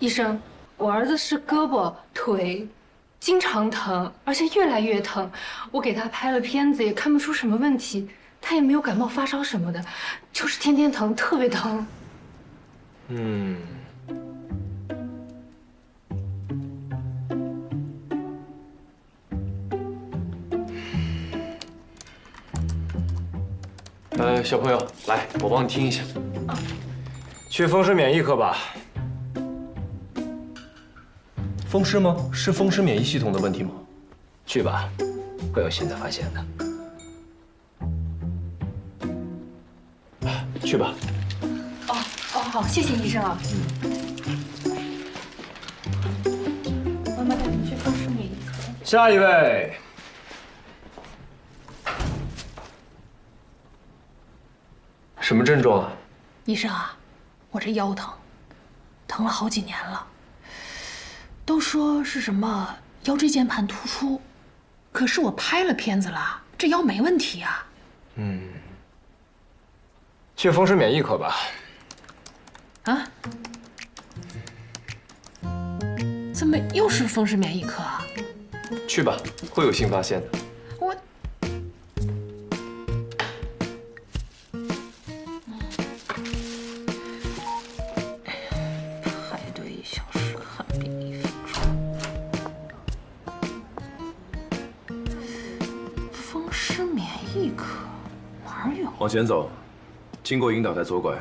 医生，我儿子是胳膊、腿经常疼，而且越来越疼。我给他拍了片子，也看不出什么问题，他也没有感冒、发烧什么的，就是天天疼，特别疼。小朋友，来，我帮你听一下。去风湿免疫科吧。风湿吗？是风湿免疫系统的问题吗？去吧，会有新的发现的。去吧。哦，好，谢谢医生啊。妈妈带你去风湿免疫科。下一位。什么症状啊？医生啊，我这腰疼，疼了好几年了。都说是什么腰椎间盘突出，可是我拍了片子了，这腰没问题啊。去风湿免疫科吧。啊？怎么又是风湿免疫科啊？去吧，会有新发现的。我。排队1小时，看病1分钟。风湿免疫科哪儿有？往前走，经过引导台左拐，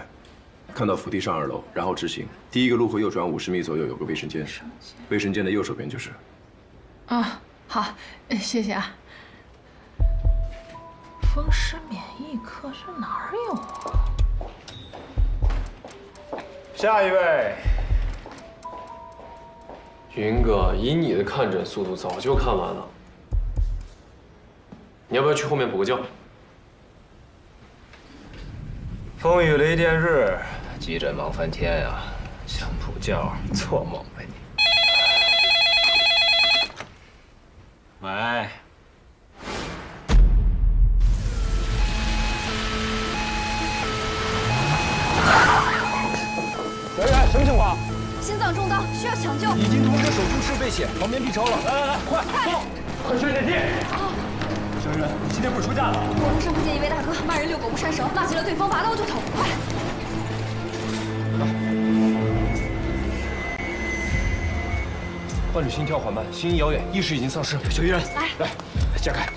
看到扶梯上2楼，然后直行。第一个路口右转50米左右有个卫生间，卫生间的右手边就是。啊，好，谢谢啊。风湿免疫科这哪儿有啊？下一位。云哥，以你的看诊速度，早就看完了。你要不要去后面补个觉？风雨雷电日，急诊忙翻天呀！想补觉，做梦吧你！喂。小远，什么情况？心脏中刀，需要抢救。已经通知手术室备血，旁边 B 超了。来，快走，快去电梯！小远，你今天不是出假了？我们上铺见一位大哥，骂人遛狗不拴绳，骂急了对方拔刀就捅，快！患者心跳缓慢，心音遥远，意识已经丧失。小医人，来，架开。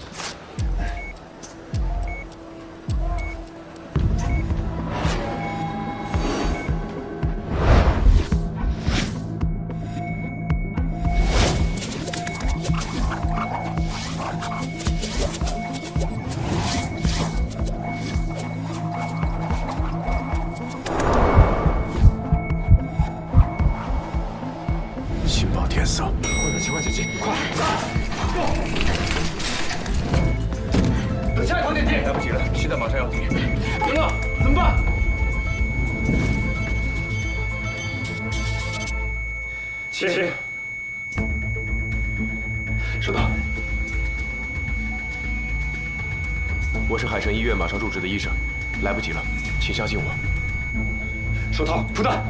心报天色，患者情况紧急，快！等下一趟电梯，来不及了，现在马上要停。停了，怎么办？起。收到。我是海城医院马上入职的医生，来不及了，请相信我。手套，出弹。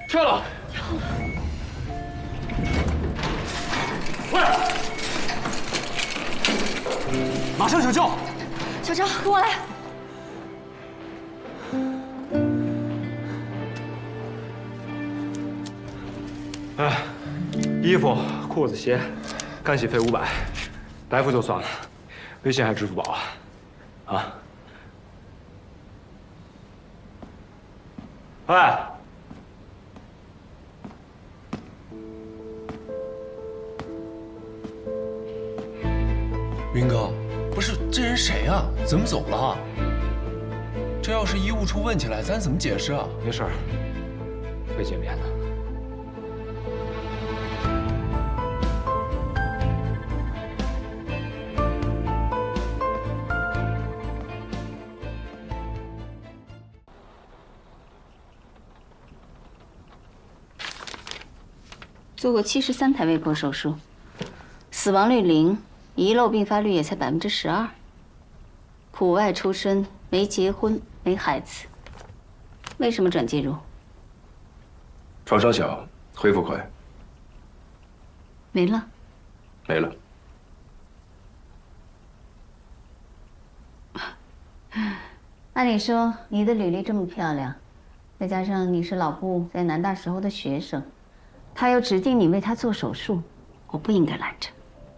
跳了！喂！马上抢救！小张，跟我来。哎，衣服、裤子、鞋，干洗费500，来付就算了，微信还支付宝啊？啊。喂，云哥，不是这人谁啊？怎么走了？这要是医务处问起来，咱怎么解释啊？没事儿，会见面的。做过73台微波手术，死亡率0，遗漏并发率也才12%。普外出身，没结婚，没孩子，为什么转介入？创伤小，恢复快，没了。没了。按理说，你的履历这么漂亮，再加上你是老布在南大时候的学生。他又指定你为他做手术，我不应该拦着。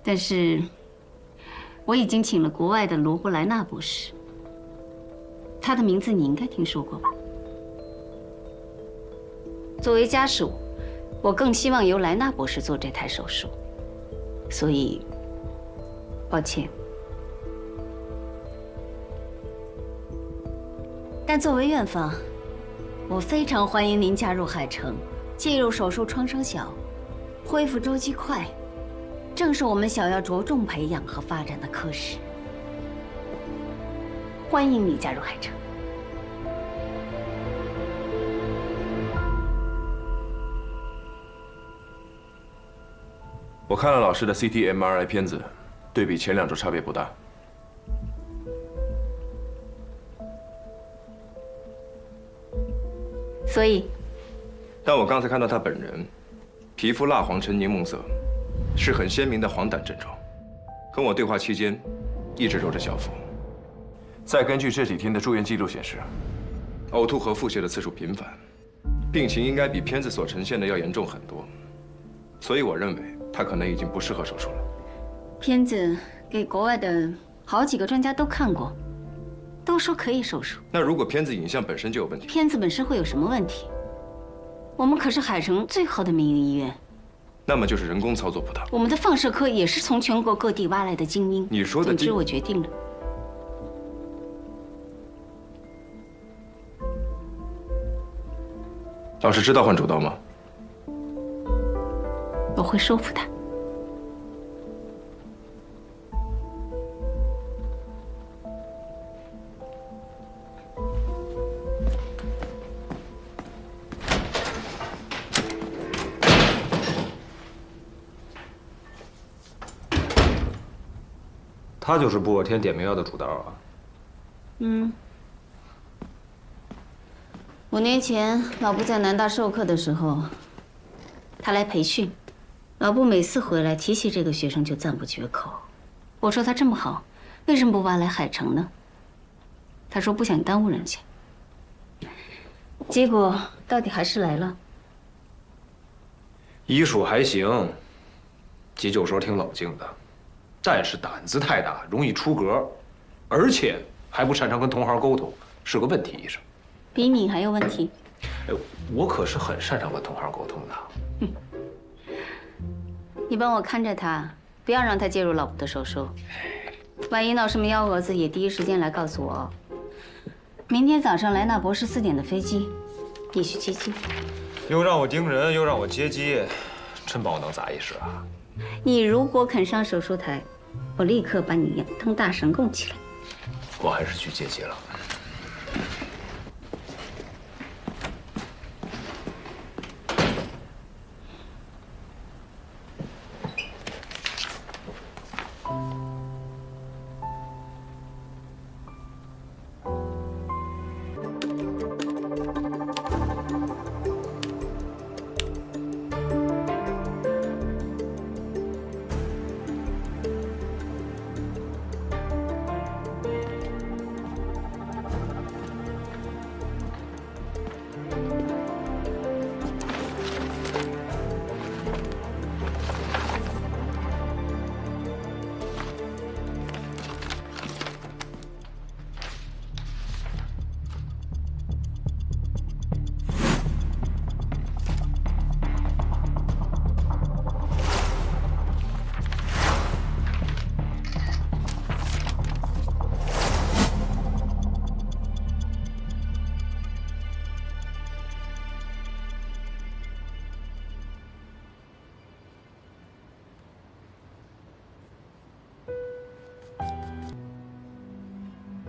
但是，我已经请了国外的罗布莱纳博士，他的名字你应该听说过吧？作为家属，我更希望由莱纳博士做这台手术，所以，抱歉。但作为院方，我非常欢迎您加入海城。介入手术创伤小，恢复周期快，正是我们想要着重培养和发展的科室。欢迎你加入海城。我看了老师的 CT、MRI 片子，对比前2周差别不大。所以。但我刚才看到他本人，皮肤蜡黄呈柠檬色，是很鲜明的黄疸症状。跟我对话期间，一直揉着小腹。再根据这几天的住院记录显示，呕吐和腹泻的次数频繁，病情应该比片子所呈现的要严重很多。所以我认为他可能已经不适合手术了。片子给国外的好几个专家都看过，都说可以手术。那如果片子影像本身就有问题，片子本身会有什么问题？我们可是海城最好的民营医院，那么就是人工操作不当。我们的放射科也是从全国各地挖来的精英。你说的总之，我决定了。老师知道换主刀吗？我会说服他。他就是布尔天点名要的主刀啊。5年前，老布在南大授课的时候，他来培训。老布每次回来提起这个学生就赞不绝口。我说他这么好，为什么不挖来海城呢？他说不想耽误人家。结果到底还是来了。医术还行，急救时候挺冷静的。但是胆子太大，容易出格，而且还不擅长跟同行沟通，是个问题医生。比你还有问题。哎，我可是很擅长跟同行沟通的。你帮我看着他，不要让他介入老布的手术。万一闹什么幺蛾子，也第一时间来告诉我。明天早上莱纳博士4点的飞机，你去接机。又让我盯人，又让我接机，真把我当杂役使啊！你如果肯上手术台，我立刻把你2根大绳供起来。我还是去接机了。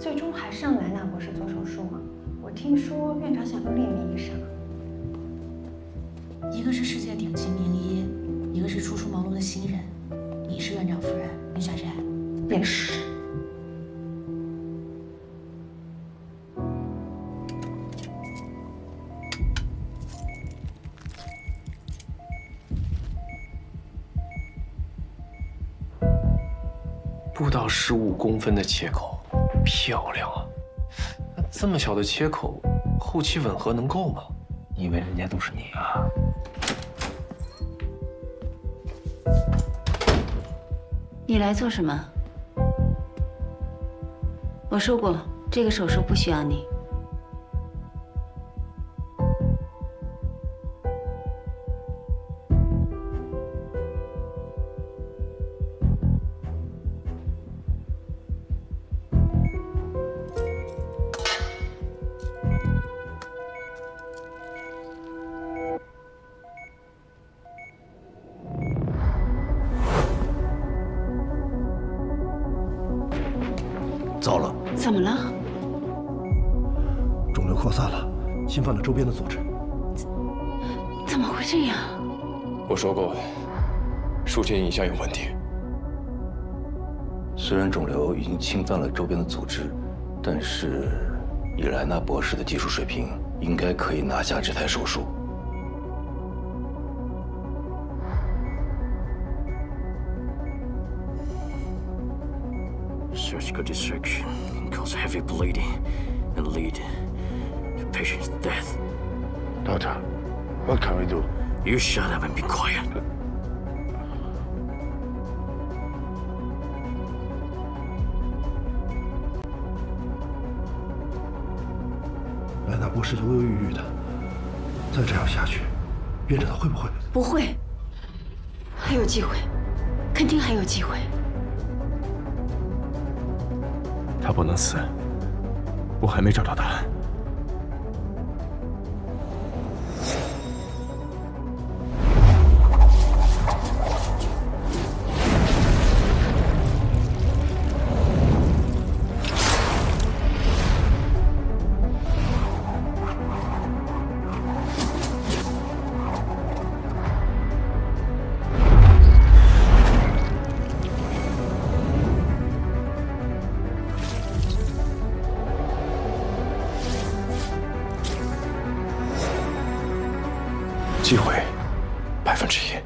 最终还是让莱纳博士做手术吗？我听说院长想用另一名医生。一个是世界顶级名医，一个是初出茅庐的新人。你是院长夫人，你选谁？也是。不到15公分的切口，漂亮啊！那这么小的切口，后期吻合能够吗？你以为人家都是你啊？你来做什么？我说过，这个手术不需要你。糟了，怎么了？肿瘤扩散了，侵犯了周边的组织。怎么会这样？我说过，术前影像有问题。虽然肿瘤已经侵犯了周边的组织，但是以莱纳博士的技术水平，应该可以拿下这台手术。Surgical dissection can cause heavy bleeding and lead to patient's death. Doctor, what can we do? You shut up and be quiet. 莱纳博士犹犹豫豫的，再这样下去，院长他会不会？不会，还有机会，肯定还有机会。他不能死，我还没找到答案。机会1%。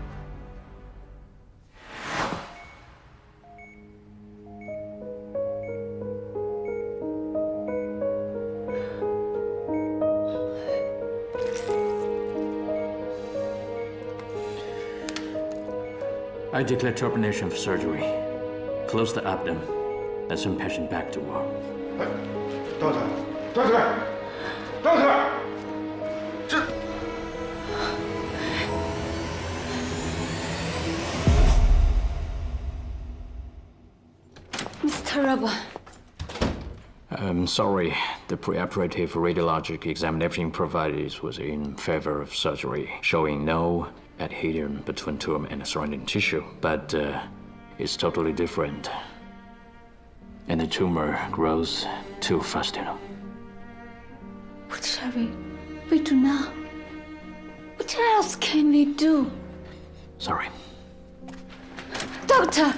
I declare termination of surgery. Close the abdomen and send patient back to work. Doctor， 这。 Mr. Rubber. I'm sorry. The preoperative radiologic examination provided was in favor of surgery, showing no adhesion between tumor and surrounding tissue. But it's totally different. And the tumor grows too fast, you know. What shall we do now? What else can we do? Sorry. Doctor!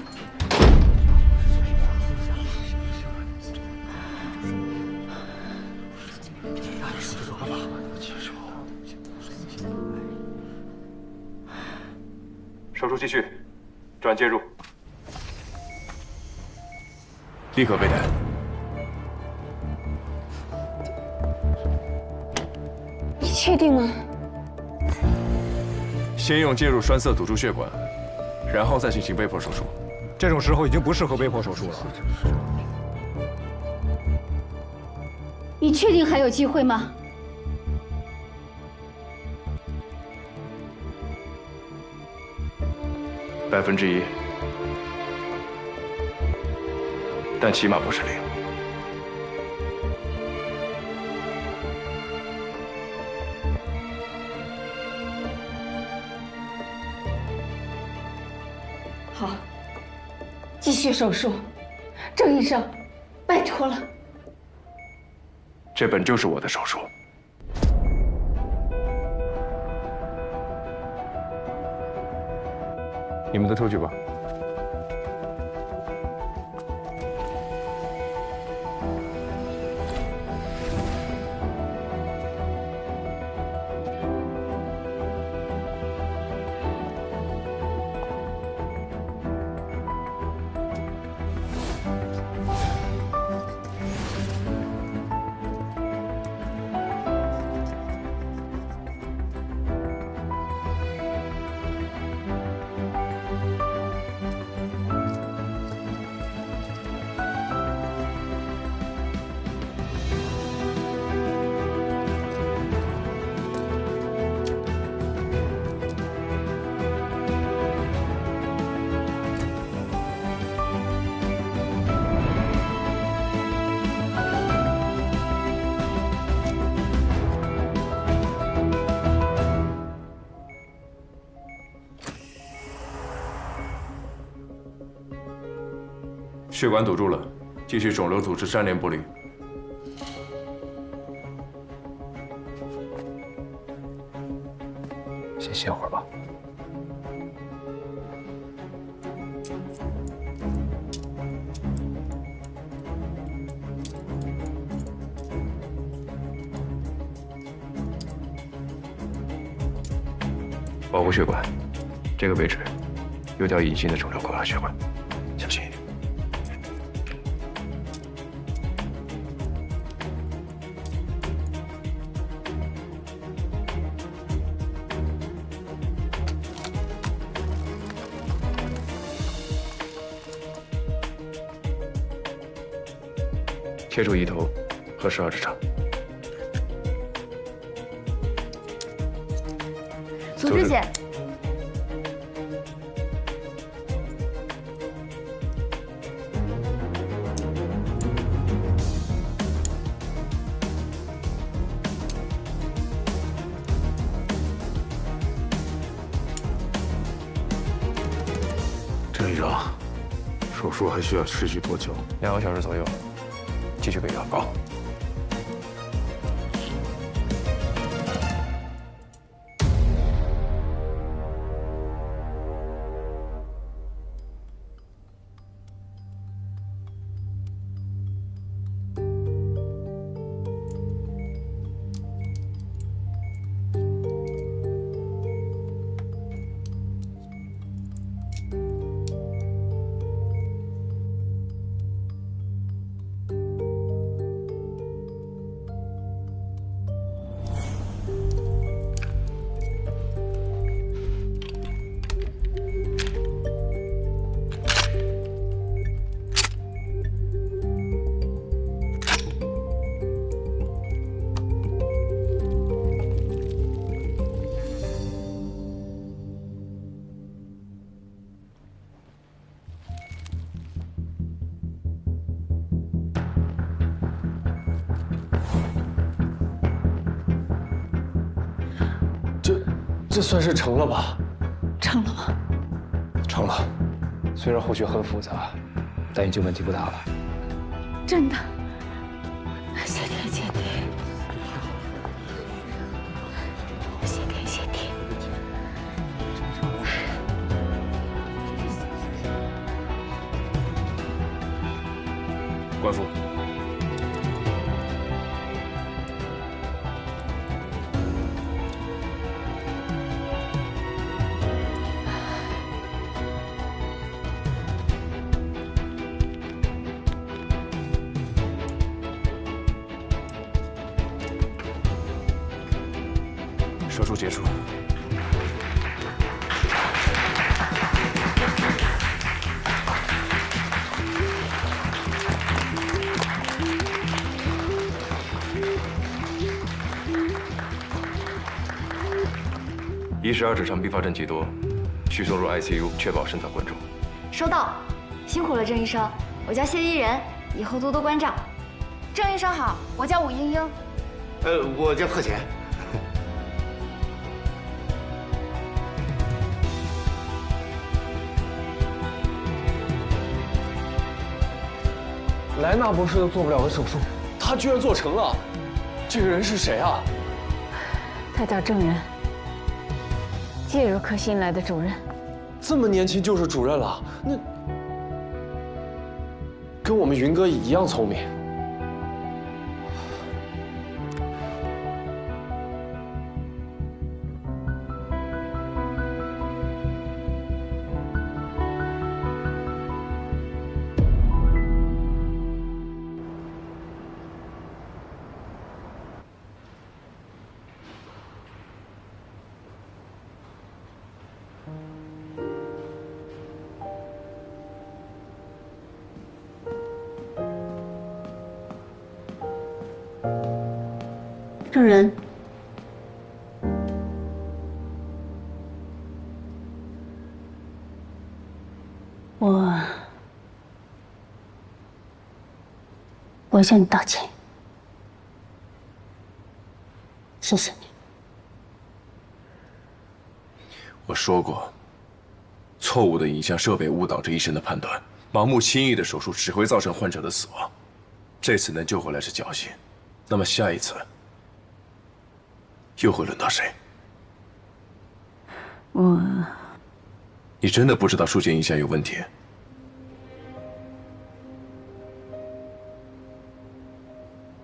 手术继续，转介入，立刻备弹。你确定吗？先用介入栓塞堵住血管，然后再进行微破手术。这种时候已经不适合微破手术了。你确定还有机会吗？1%，但起码不是0。好，继续手术。郑医生，拜托了。这本就是我的手术。你们都出去吧。血管堵住了，继续肿瘤组织粘连剥离。先歇会儿吧。保护血管，这个位置有条隐形的肿瘤口上血管，小心一点。切除胰头和12指肠。组织姐，郑医生，手术还需要持续多久？2个小时左右，继续给药。好。这算是成了吧？成了吗？成了，虽然后续很复杂，但已经问题不大了。真的？谢天谢地，谢天谢地。官复。手术结束。12指肠并发症极多，需送入 ICU， 确保深层灌注。收到，辛苦了，郑医生。我叫谢依人，以后多多关照。郑医生好，我叫武英英。我叫贺乾。莱纳博士都做不了的手术，他居然做成了。这个人是谁啊？他叫郑人，介入科新来的主任。这么年轻就是主任了，那跟我们云哥一样聪明。郑人，我向你道歉，谢谢你。我说过，错误的影像设备误导着医生的判断，盲目轻易的手术只会造成患者的死亡。这次能救回来是侥幸，那么下一次又会轮到谁？你真的不知道输检影像有问题？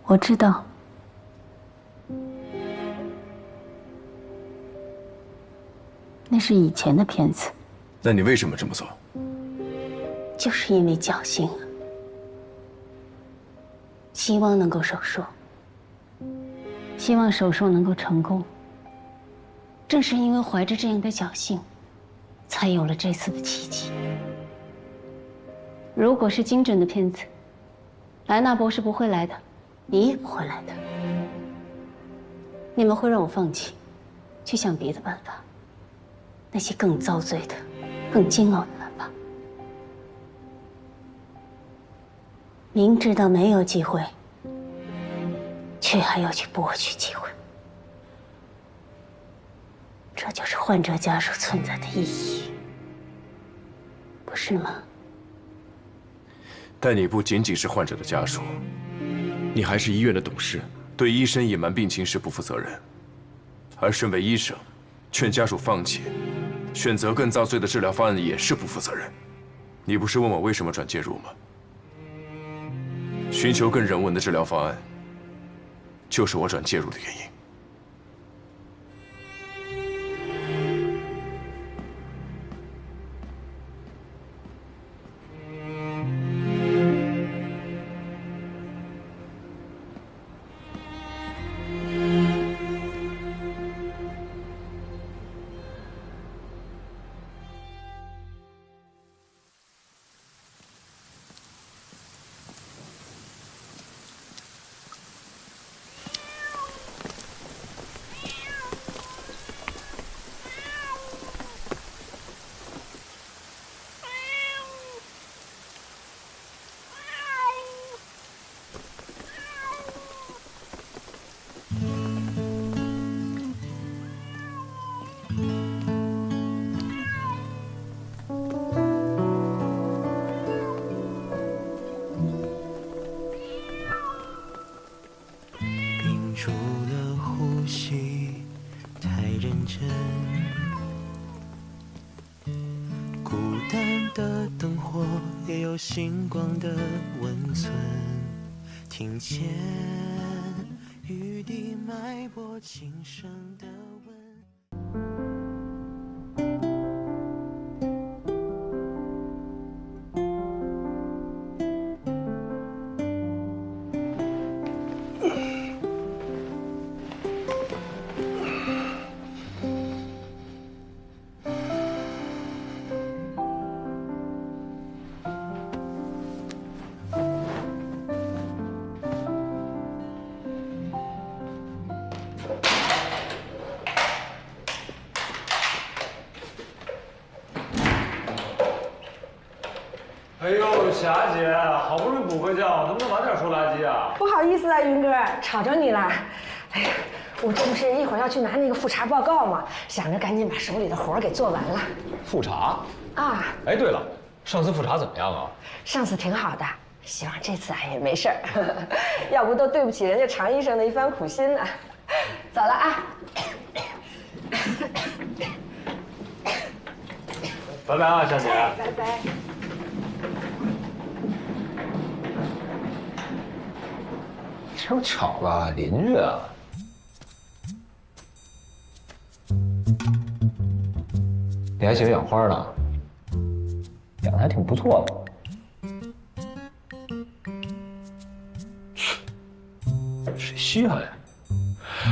我知道，那是以前的片子。那你为什么这么做？就是因为侥幸，希望能够手术，希望手术能够成功。正是因为怀着这样的侥幸，才有了这次的奇迹。如果是精准的片子，莱纳博士不会来的，你也不会来的。你们会让我放弃，去想别的办法，那些更遭罪的、更煎熬的办法。明知道没有机会，却还要去博取机会。这就是患者家属存在的意义，不是吗？但你不仅仅是患者的家属，你还是医院的董事，对医生隐瞒病情是不负责任。而身为医生，劝家属放弃，选择更遭罪的治疗方案也是不负责任。你不是问我为什么转介入吗？寻求更人文的治疗方案，就是我转介入的原因。星光的温存，听见雨滴脉搏轻声的吻。哎呦，霞姐，好不容易补个觉，能不能晚点收垃圾啊？不好意思啊，云哥，吵着你了。哎呀，我这不是一会儿要去拿那个复查报告吗？想着赶紧把手里的活给做完了。复查？啊。哎，对了，上次复查怎么样啊？上次挺好的，希望这次也没事儿，要不都对不起人家常医生的一番苦心呢。走了啊。拜拜啊，小姐。拜拜。正巧了，邻居啊。你还喜欢养花呢？养的还挺不错的。谁稀罕呀？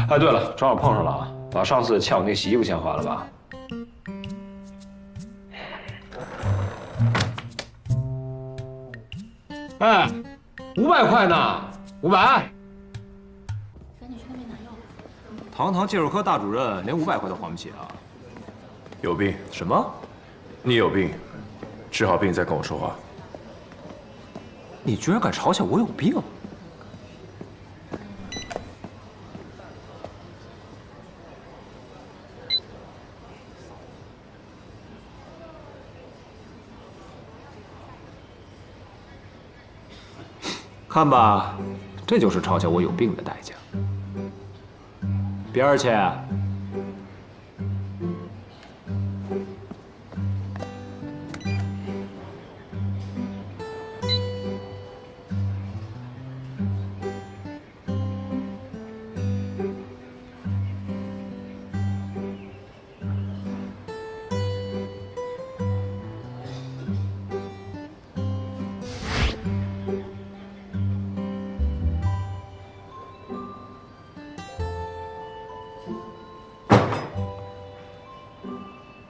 哎，对了，正好碰上了啊，把上次欠我那洗衣服钱还了吧？哎，500块呢，500。赶紧去那边拿药吧。堂堂介入科大主任，连500块都还不起啊？有病？什么？你有病，治好病再跟我说话。你居然敢嘲笑我有病！看吧，这就是嘲笑我有病的代价。边儿去！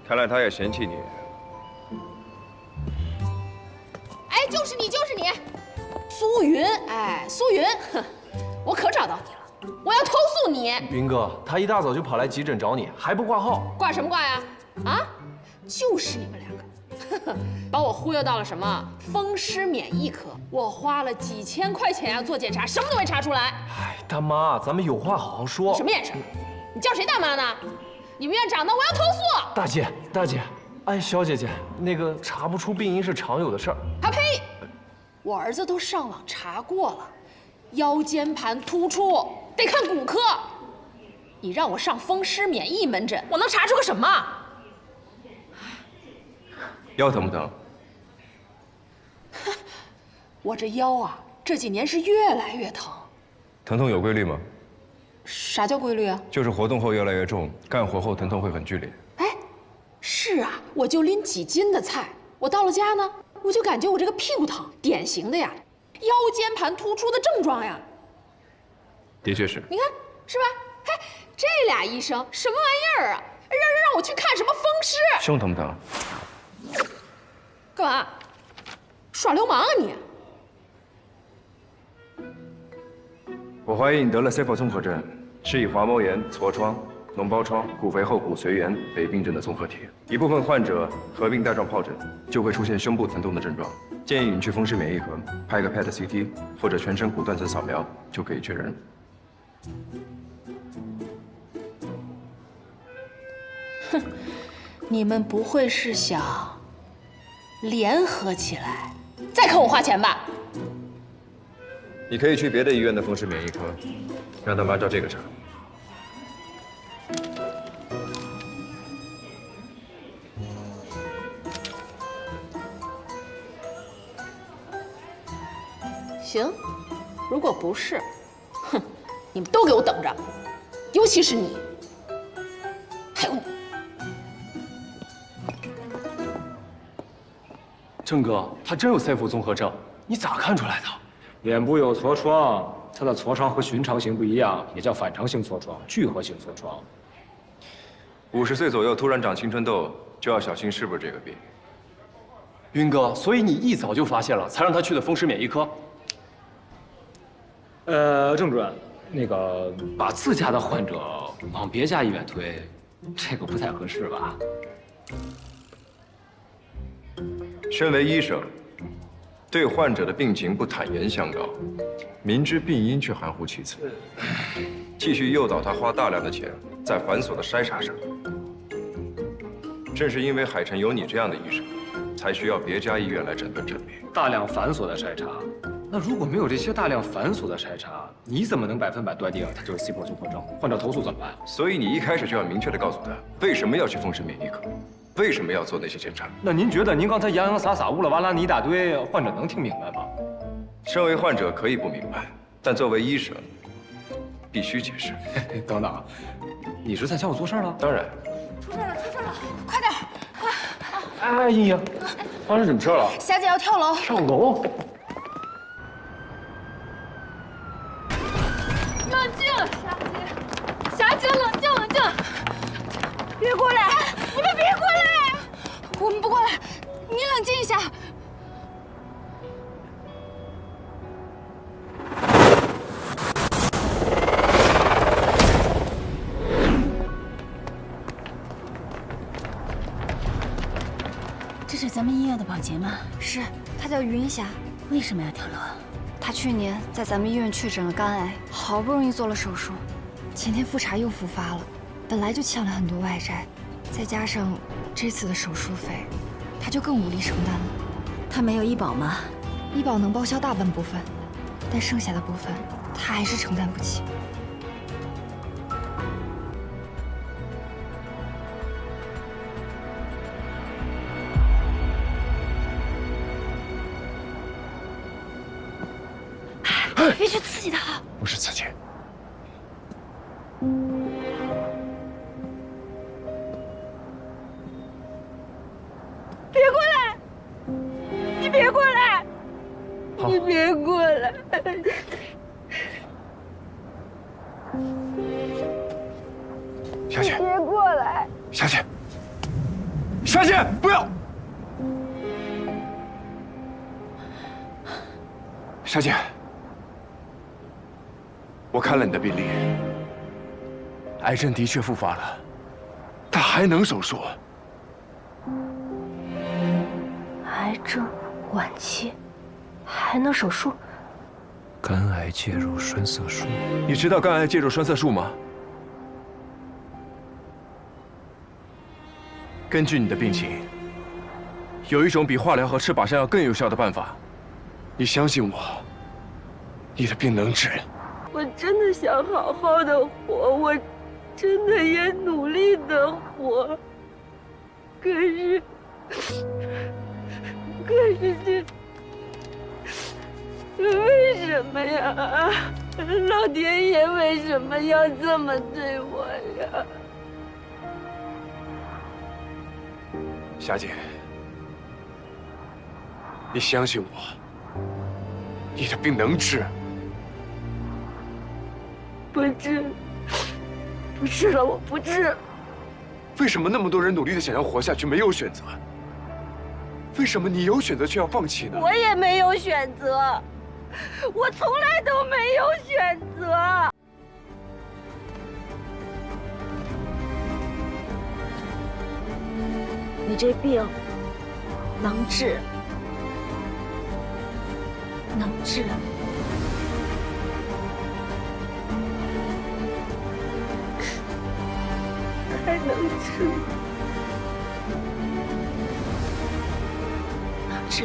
看来他也嫌弃你。哎，就是你，就是你，苏云，哎，苏云，哼，我可找到你了，我要投诉你。云哥，他一大早就跑来急诊找你，还不挂号？挂什么挂呀？啊，就是你们两个，把我忽悠到了什么风湿免疫科，我花了几千块钱呀做检查，什么都没查出来。哎，大妈，咱们有话好好说。什么眼神？你叫谁大妈呢？你们院长呢？我要投诉！大姐，大姐，哎，小姐姐，那个查不出病因是常有的事儿。啊呸！我儿子都上网查过了，腰间盘突出得看骨科。你让我上风湿免疫门诊，我能查出个什么？腰疼不疼？我这腰啊，这几年是越来越疼。疼痛有规律吗？啥叫规律啊？就是活动后越来越重，干活后疼痛会很剧烈。哎，是啊，我就拎几斤的菜，我到了家呢，我就感觉我这个屁股疼，典型的呀，腰间盘突出的症状呀。的确是。你看是吧？嘿，这俩医生什么玩意儿啊？让我去看什么风湿？胸疼不疼？干嘛？耍流氓啊你！我怀疑你得了 CEPO 综合症，是以滑膜炎、痤疮、脓包疮、骨肥厚骨髓炎为病症的综合体。一部分患者合并带状疱疹，就会出现胸部疼痛的症状。建议你去风湿免疫科拍个 PET CT 或者全身骨断层扫描，就可以确认。哼，你们不会是想联合起来再坑我花钱吧？你可以去别的医院的风湿免疫科，让他们按照这个查。行，如果不是，哼，你们都给我等着，尤其是你，还有你。郑哥，他真有 CEPO 综合症，你咋看出来的？脸部有痤疮，他的痤疮和寻常型不一样，也叫反常性痤疮、聚合性痤疮。 50岁左右突然长青春痘，就要小心是不是这个病。云哥，所以你一早就发现了，才让他去的风湿免疫科。郑主任，那个把自家的患者往别家医院推，这个不太合适吧？身为医生，对患者的病情不坦言相告，明知病因却含糊其辞，继续诱导他花大量的钱在繁琐的筛查上。正是因为海城有你这样的医生，才需要别家医院来整顿这病。大量繁琐的筛查，那如果没有这些大量繁琐的筛查，你怎么能100%断定他就是 C 波综合症？患者投诉怎么办？所以你一开始就要明确的告诉他，为什么要去风湿免疫科，为什么要做那些检查。那您觉得您刚才洋洋洒洒乌拉哇啦你一大堆，患者能听明白吗？身为患者可以不明白，但作为医生，必须解释。等等，你是在教我做事了？当然。出事了，出事了，快点，快！哎，莹莹，发生什么事了？霞姐要跳楼。上楼？冷静，霞姐，冷静，冷静！别过来，你们别过来！我们不过来，你冷静一下。这是咱们医院的保洁吗？是，她叫云霞。为什么要跳楼？她去年在咱们医院确诊了肝癌，好不容易做了手术，前天复查又复发了，本来就欠了很多外债，再加上这次的手术费，她就更无力承担了。她没有医保吗？医保能报销大半部分，但剩下的部分她还是承担不起。别去刺激他，不是刺激。别过来！你别过来！你别过来！霞姐，别过来！霞姐，霞姐，不要！霞姐。我看了你的病历，癌症的确复发了，但还能手术。癌症晚期，还能手术？肝癌介入栓塞术，你知道肝癌介入栓塞术吗？根据你的病情，有一种比化疗和吃靶向药更有效的办法。你相信我，你的病能治。我真的想好好的活，我真的也努力的活，可是这为什么呀？老天爷为什么要这么对我呀？霞姐，你相信我，你的病能治。不治，不治了，我不治。为什么那么多人努力的想要活下去，没有选择？为什么你有选择却要放弃呢？我也没有选择，我从来都没有选择。你这病能治，能治。还能治，能治，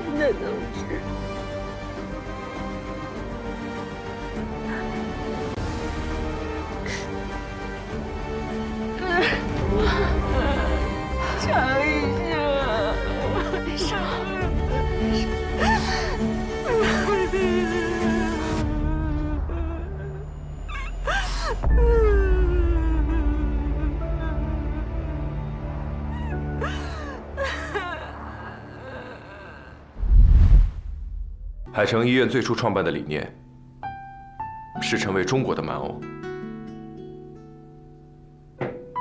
真的能治。常医生，海城医院最初创办的理念是成为中国的蛮欧。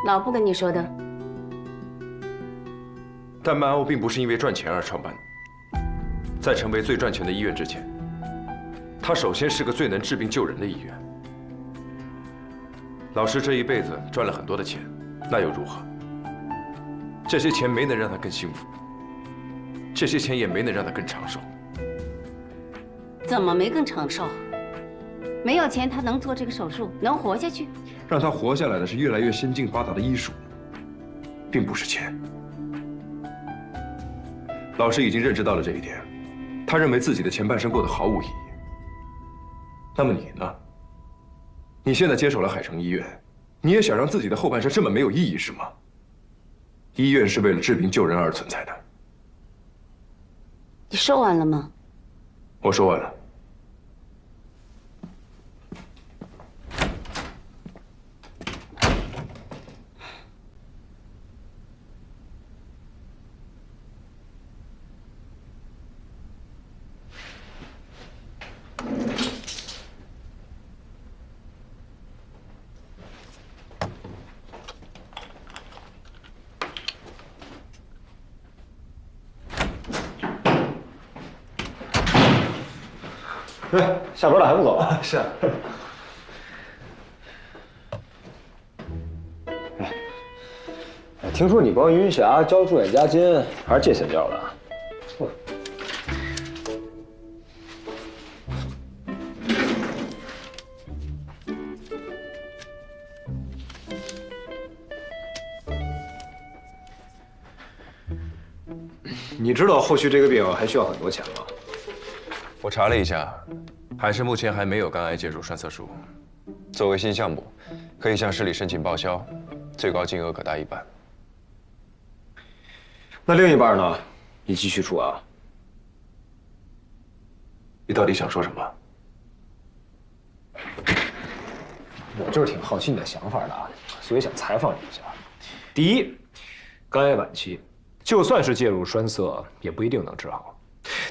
老布跟你说的。但蛮欧并不是因为赚钱而创办。在成为最赚钱的医院之前，它首先是个最能治病救人的医院。老师这一辈子赚了很多的钱，那又如何？这些钱没能让他更幸福，这些钱也没能让他更长寿。怎么没更长寿？没有钱，他能做这个手术，能活下去？让他活下来的是越来越先进发达的医术，并不是钱。老师已经认知到了这一点，他认为自己的前半生过得毫无意义。那么你呢？你现在接手了海城医院，你也想让自己的后半生这么没有意义是吗？医院是为了治病救人而存在的。你说完了吗？我说完了。哎，下班了还不走啊？是。听说你帮云霞交住院押金，还是借钱交的？你知道后续这个病还需要很多钱吗？我查了一下，海市目前还没有肝癌介入栓塞术。作为新项目，可以向市里申请报销，最高金额可达1半。那另一半呢？你继续出啊？你到底想说什么？我就是挺好奇你的想法的啊，所以想采访你一下。第一，肝癌晚期，就算是介入栓塞，也不一定能治好。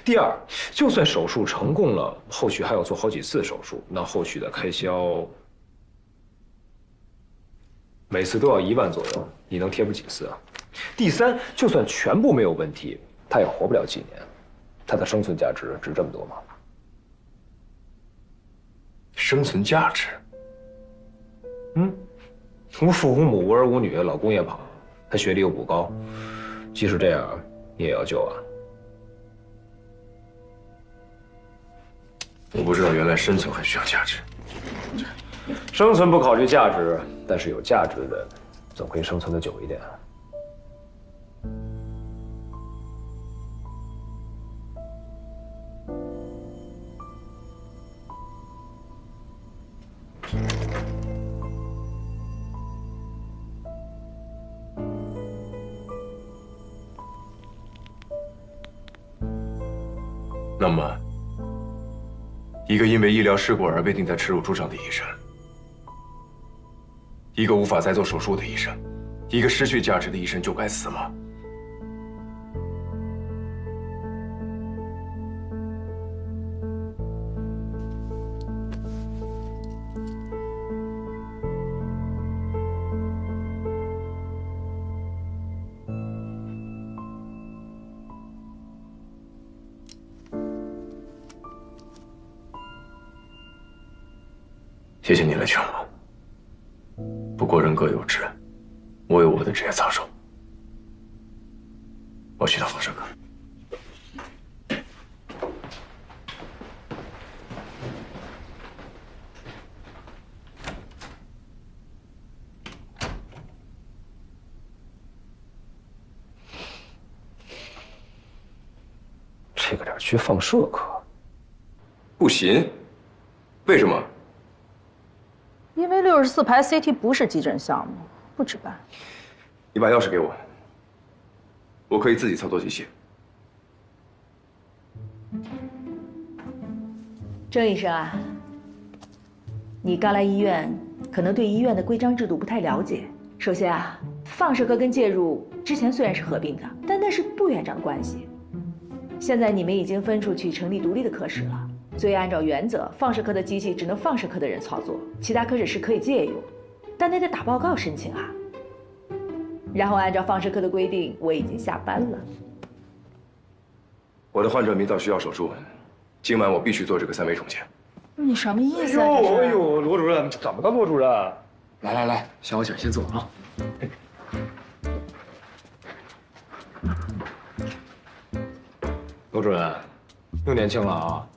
第二，就算手术成功了，后续还要做好几次手术，那后续的开销每次都要1万左右，你能贴补几次啊？第三，就算全部没有问题，他也活不了几年，他的生存价值值这么多吗？生存价值？无父无母，无儿无女，老公也跑，他学历又不高，即使这样，你也要救啊？我不知道原来生存还需要价值。生存不考虑价值，但是有价值的人总可以生存得久一点。那么，一个因为医疗事故而被钉在耻辱柱上的医生，一个无法再做手术的医生，一个失去价值的医生就该死吗？谢谢你来劝我。不过人各有志，我有我的职业操守。我去趟放射科。这个点去放射科？不行，为什么？因为64排 CT 不是急诊项目，不值班。你把钥匙给我，我可以自己操作机器。郑医生啊，你刚来医院，可能对医院的规章制度不太了解。首先啊，放射科跟介入之前虽然是合并的，但那是部院长的关系。现在你们已经分出去成立独立的科室了。所以按照原则，放射科的机器只能放射科的人操作，其他科室是可以借用，但得打报告申请啊。然后按照放射科的规定，我已经下班了。我的患者明早需要手术，今晚我必须做这个3维重建。你什么意思啊？哎呦，罗主任怎么了？罗主任，来，小姐先坐啊。罗主任，又年轻了啊。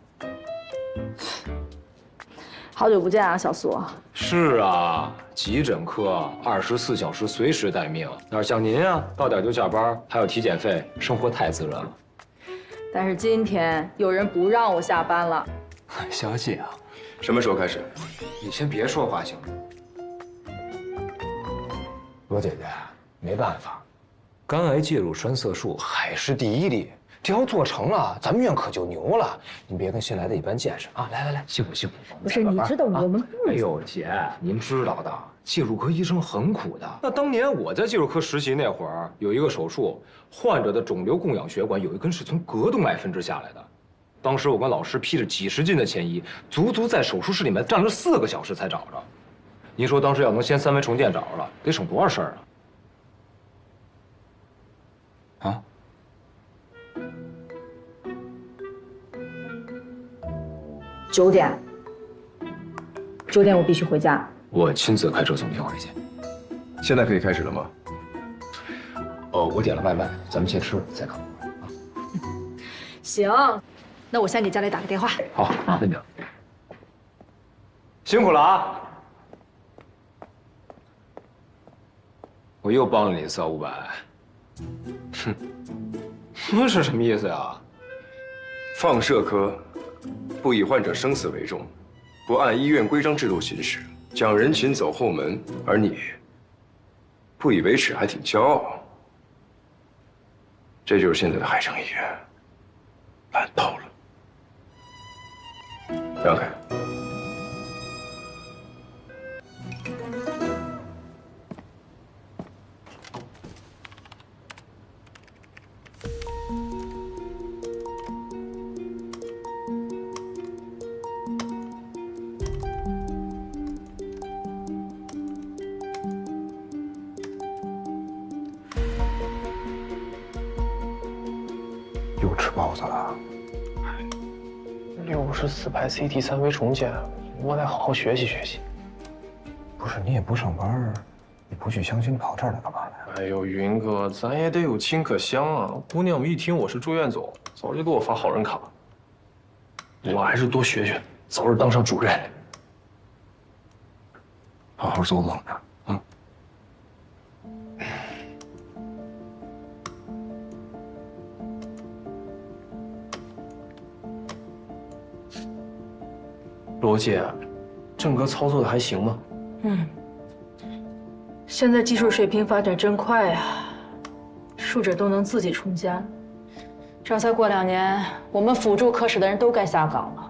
好久不见啊，小苏。是啊，急诊科24小时随时待命，哪像您啊，到点就下班，还有体检费，生活太滋润了。但是今天有人不让我下班了。小姐啊，什么时候开始？你先别说话行吗？罗姐姐，没办法，肝癌介入栓塞术海市第一例，这要做成了，咱们院可就牛了。您别跟新来的一般见识啊！来，辛苦。不是，你知道我们不……哎呦，姐，您知道的，介入科医生很苦的。那当年我在介入科实习那会儿，有一个手术，患者的肿瘤供氧血管有一根是从膈动脉分支下来的。当时我跟老师披着几十斤的铅衣，足足在手术室里面站了4个小时才找着。您说当时要能先3维重建找着了，得省多少事儿啊？啊9点我必须回家。我亲自开车送您回去。现在可以开始了吗？我点了外卖，咱们先吃了再看。行，那我先给家里打个电话。好，那就辛苦了啊！我又帮了你400-500，哼，这是什么意思呀？放射科不以患者生死为重，不按医院规章制度行事，讲人情走后门，而你不以为耻，还挺骄傲。这就是现在的海城医院，烂透了。让开。又吃包子了。64排 CT 3维重建，我得好好学习学习。不是你也不上班，你不去相亲跑这儿来干嘛来？哎呦，云哥，咱也得有亲可香啊！姑娘们一听我是住院总，早就给我发好人卡。我还是多学学，早日当上主任。好好做梦呢。罗姐，郑哥操作的还行吗？现在技术水平发展真快呀，术者都能自己重建。这再过2年，我们辅助科室的人都该下岗了。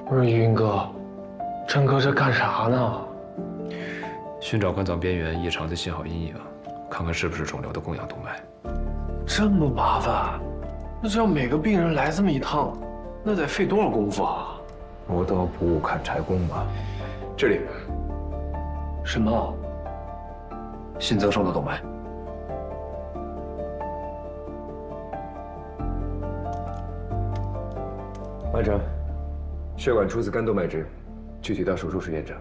不是云哥，郑哥这干啥呢？寻找肝脏边缘异常的信号阴影，看看是不是肿瘤的供氧动脉。这么麻烦，那这要每个病人来这么一趟，那得费多少功夫啊？磨刀不误砍柴工嘛。这里，什么？新增生的动脉。完成。血管出自肝动脉支，具体到手术时验证。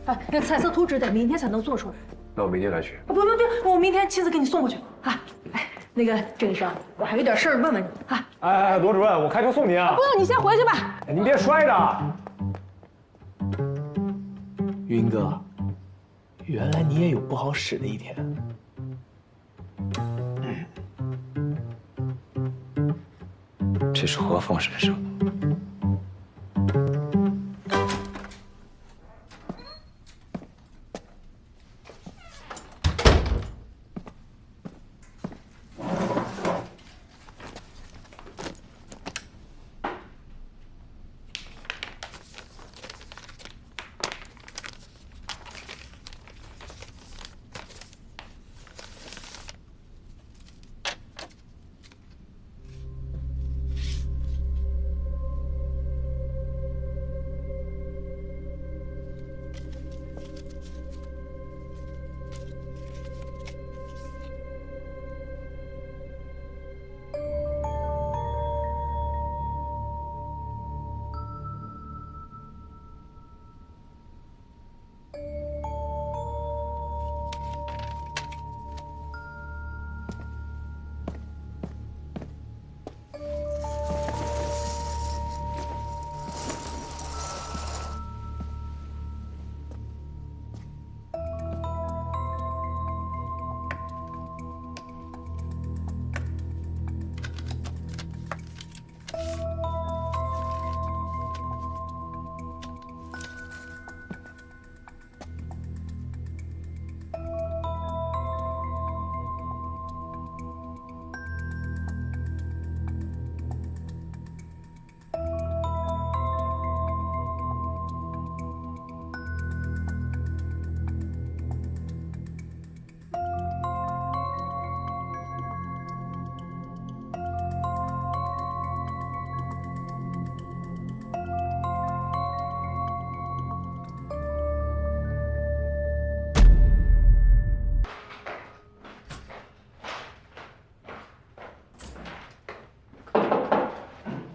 哎，那彩色图纸得明天才能做出来。那我明天来取。不，我明天亲自给你送过去啊。哎，那个郑医生，我还有点事儿问问你啊。哎，罗主任，我开车送您啊。不用，你先回去吧。您别摔着。云哥，原来你也有不好使的一天。这是何方神圣？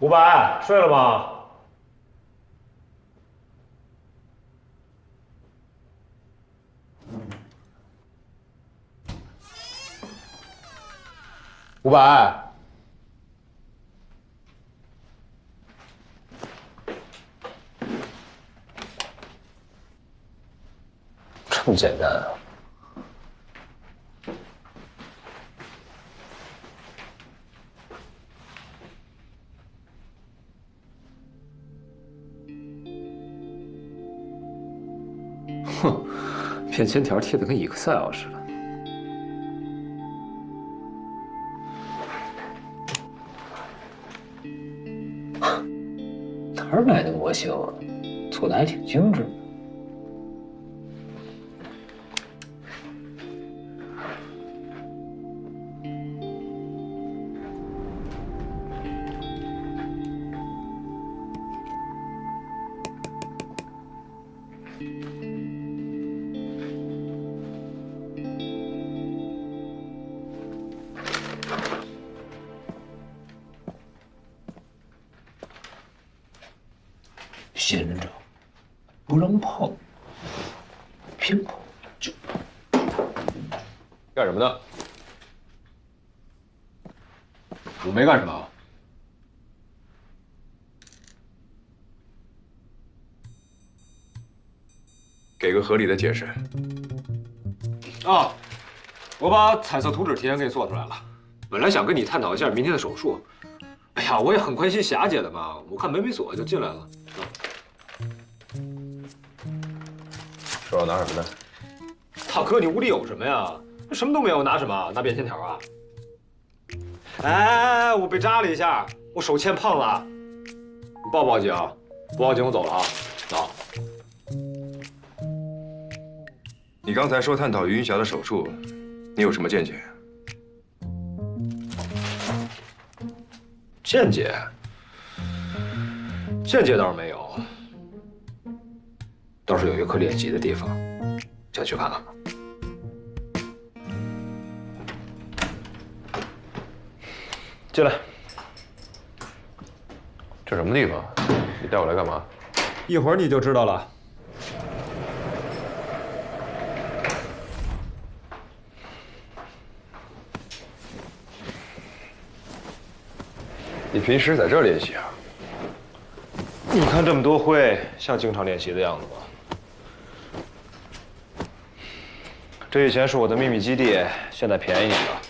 500，睡了吗？500，这么简单啊？哼，便签条贴的跟 Excel 似的。哪儿买的模型啊？做的还挺精致。仙人掌不让碰，偏碰就碰。干什么呢？我没干什么。给个合理的解释。啊，我把彩色图纸提前给你做出来了。本来想跟你探讨一下明天的手术。哎呀，我也很关心霞姐的嘛，我看门没锁就进来了。手上拿什么呢？大哥，你屋里有什么呀？什么都没有，拿什么？拿便签条啊？哎，我被扎了一下，我手欠碰了。你报不报警？不报警我走了啊。走。你刚才说探讨云霞的手术，你有什么见解？见解？见解倒是没有，倒是有一颗练习的地方，想去看看吗？进来。这什么地方？你带我来干嘛？一会儿你就知道了。你平时在这儿练习啊？你看这么多灰，像经常练习的样子吗？这以前是我的秘密基地，现在便宜你了。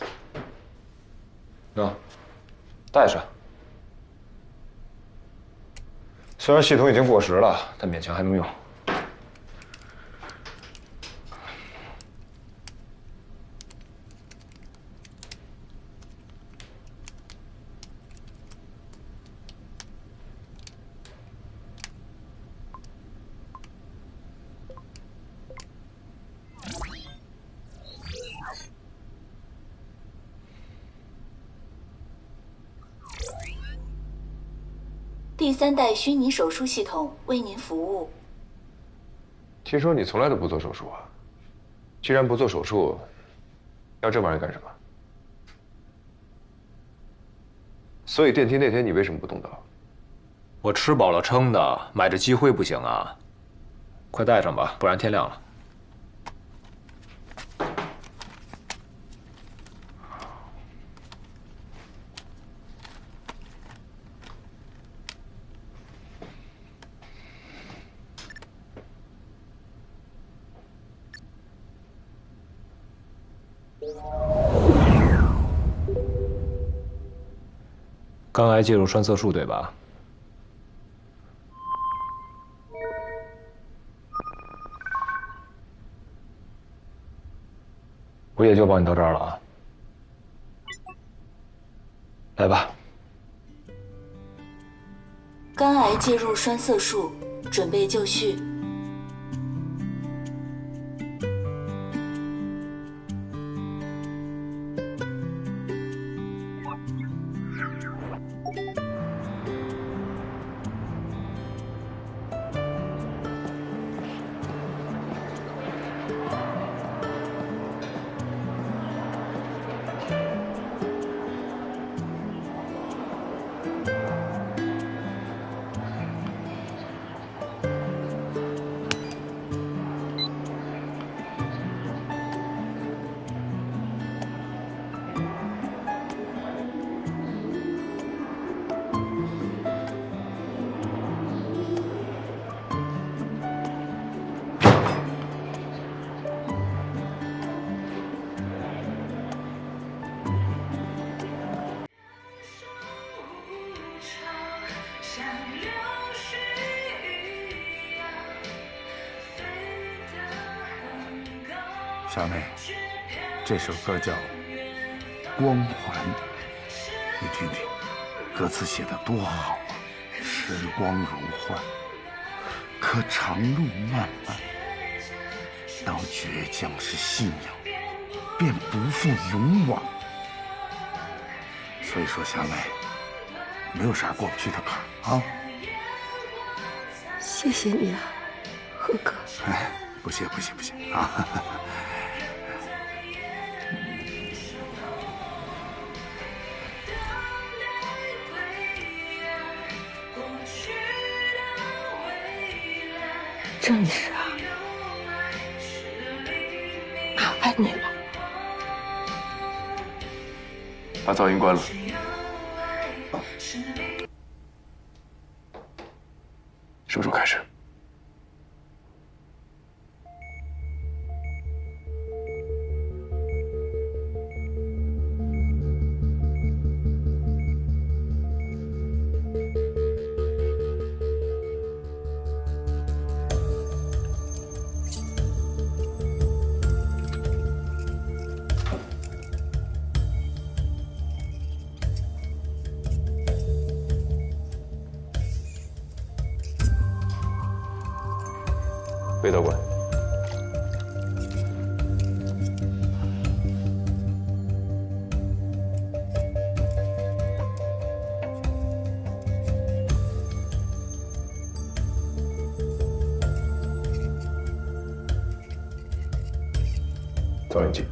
带上。虽然系统已经过时了，但勉强还能用。第3代虚拟手术系统为您服务。听说你从来都不做手术啊？既然不做手术，要这玩意儿干什么？所以电梯那天你为什么不动刀？我吃饱了撑的，买着积灰不行啊！快带上吧，不然天亮了。肝癌介入栓塞术，对吧？我也就帮你到这儿了啊。来吧。肝癌介入栓塞术，准备就绪。小妹，这首歌叫《光环》，你听听，歌词写得多好啊！时光如幻，可长路漫漫。当倔强是信仰，便不负勇往。所以说，夏妹，没有啥过不去的坎啊！谢谢你啊，何哥。哎，不谢啊！真是啊，麻烦你了。把噪音关了。手术开始。背道馆。造影机。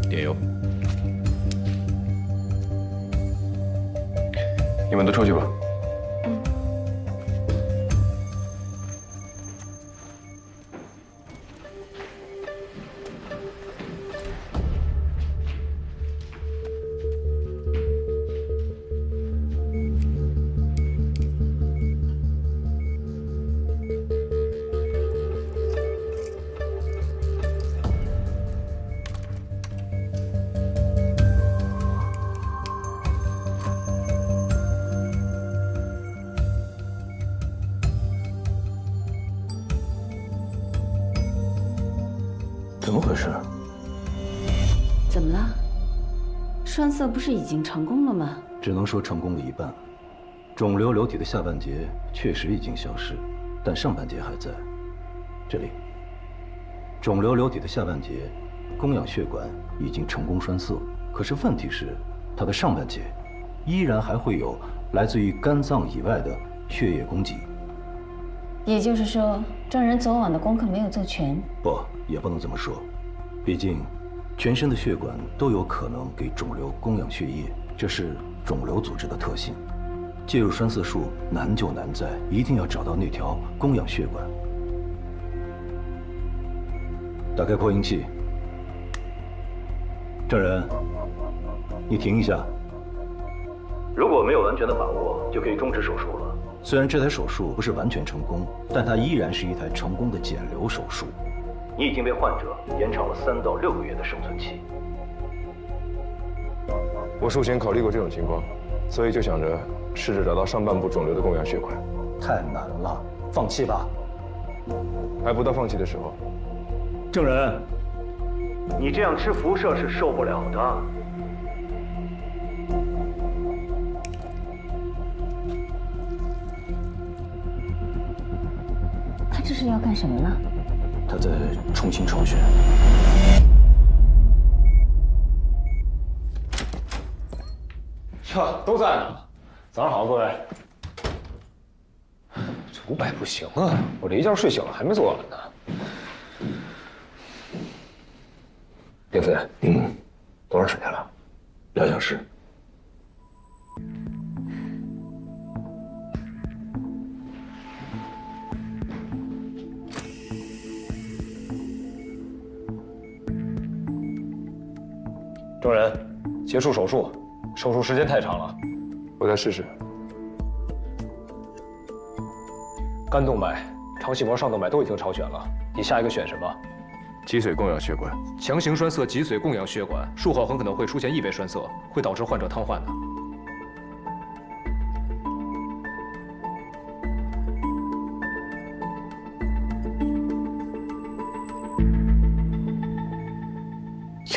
点油。你们都出去吧。怎么回事？怎么了？栓塞不是已经成功了吗？只能说成功了一半。肿瘤瘤体的下半截确实已经消失，但上半截还在。这里，肿瘤瘤体的下半截供氧血管已经成功栓塞，可是问题是，它的上半截依然还会有来自于肝脏以外的血液供给。也就是说，证人昨晚的功课没有做全。不，也不能这么说，毕竟全身的血管都有可能给肿瘤供养血液，这是肿瘤组织的特性。介入栓塞术难就难在一定要找到那条供养血管。打开扩音器。证人，你停一下。如果没有完全的把握，就可以终止手术了。虽然这台手术不是完全成功，但它依然是一台成功的减瘤手术。你已经为患者延长了3到6个月的生存期。我术前考虑过这种情况，所以就想着试着找到上半部肿瘤的供氧血管。太难了，放弃吧。还不到放弃的时候。证人，你这样吃辐射是受不了的。他这是要干什么呢？他在重新抽血。哟，都在呢。早上好，各位。这500不行啊，我这一觉睡醒了还没做完呢。岳飞，多长时间了？2小时。证人，结束手术，手术时间太长了，我再试试。肝动脉、肠系膜上动脉都已经超选了，你下一个选什么？脊髓供氧血管。强行栓塞脊髓供氧血管，术后很可能会出现异位栓塞，会导致患者瘫痪的。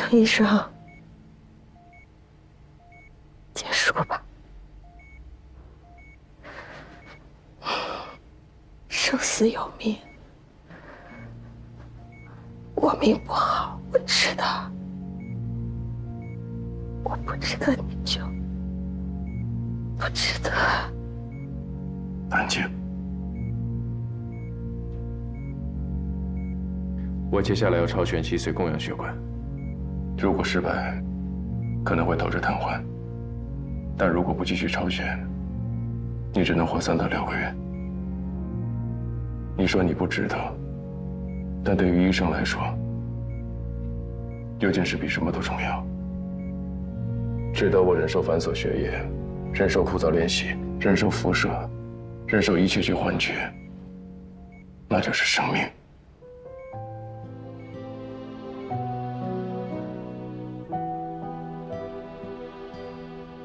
程医生，结束吧。生死有命，我命不好，我知道。我不值得你救，不值得。安静。我接下来要超选脊髓供氧血管，如果失败，可能会导致瘫痪。但如果不继续超选，你只能活3到6个月。你说你不值得，但对于医生来说，有件事比什么都重要。值得我忍受繁琐学业，忍受枯燥练习，忍受辐射，忍受一切去换取，那就是生命。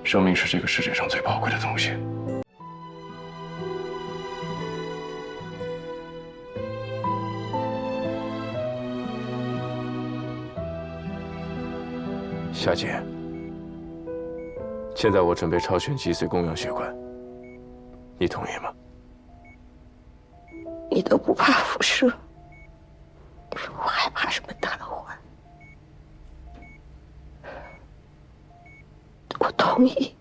生命是这个世界上最宝贵的东西。夏姐，现在我准备超选脊髓供氧血管，你同意吗？你都不怕辐射，我还怕什么瘫痪？我同意。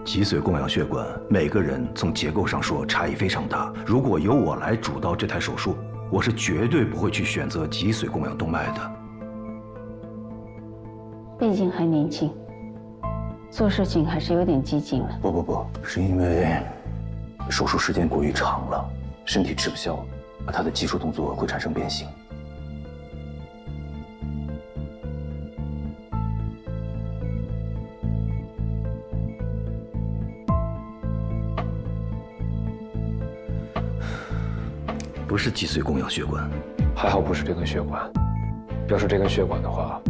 脊髓供氧血管，每个人从结构上说差异非常大。如果由我来主刀这台手术，我是绝对不会去选择脊髓供氧动脉的。毕竟还年轻，做事情还是有点激进了。不，是因为手术时间过于长了，身体吃不消，他的技术动作会产生变形。不是脊髓供氧血管，还好不是这根血管。要是这根血管的话，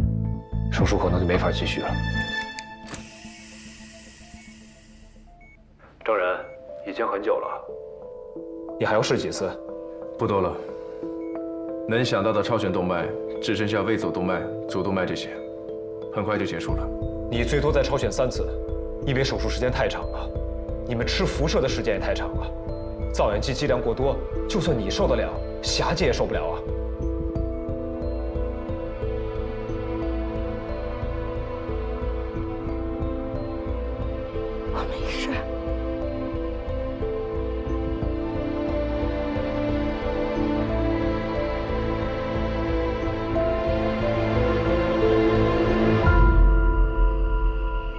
手术可能就没法继续了。证人，已经很久了，你还要试几次？不多了，能想到的超选动脉只剩下胃走动脉、主动脉这些，很快就结束了。你最多再超选3次，因为手术时间太长了，你们吃辐射的时间也太长了。造氧剂剂量过多，就算你受得了，霞姐也受不了啊。我没事。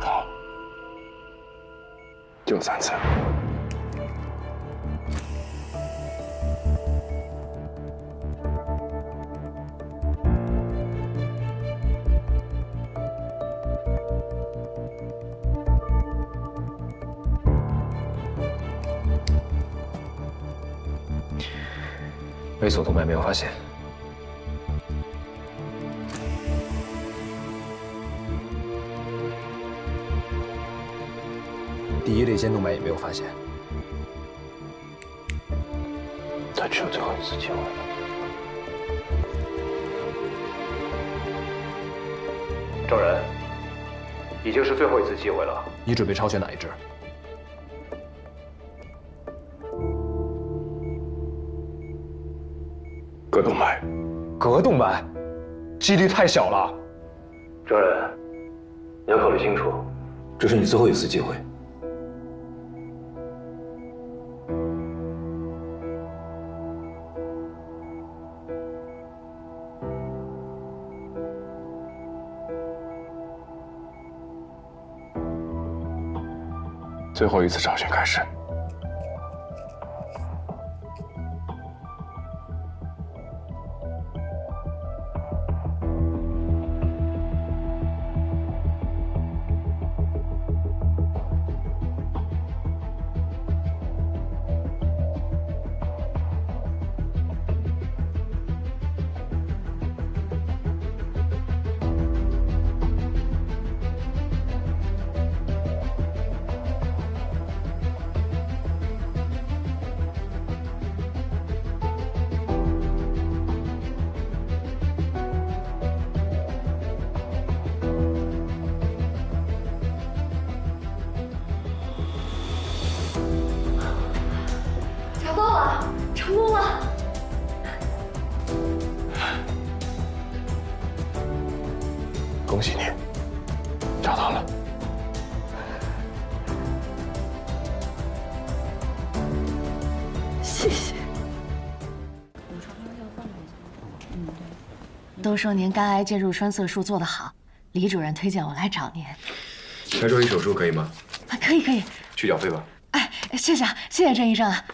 好，就3次。胃锁动脉没有发现，第1肋间动脉也没有发现。他只有最后一次机会了。证人，已经是最后一次机会了，你准备超选哪一支？膈动脉。膈动脉，几率太小了。证人，你要考虑清楚，这是你最后一次机会。最后一次超选开始。都说您肝癌介入栓塞术做得好，李主任推荐我来找您。台周一手术可以吗？可以可以。去缴费吧。哎，谢谢啊，谢谢郑医生啊。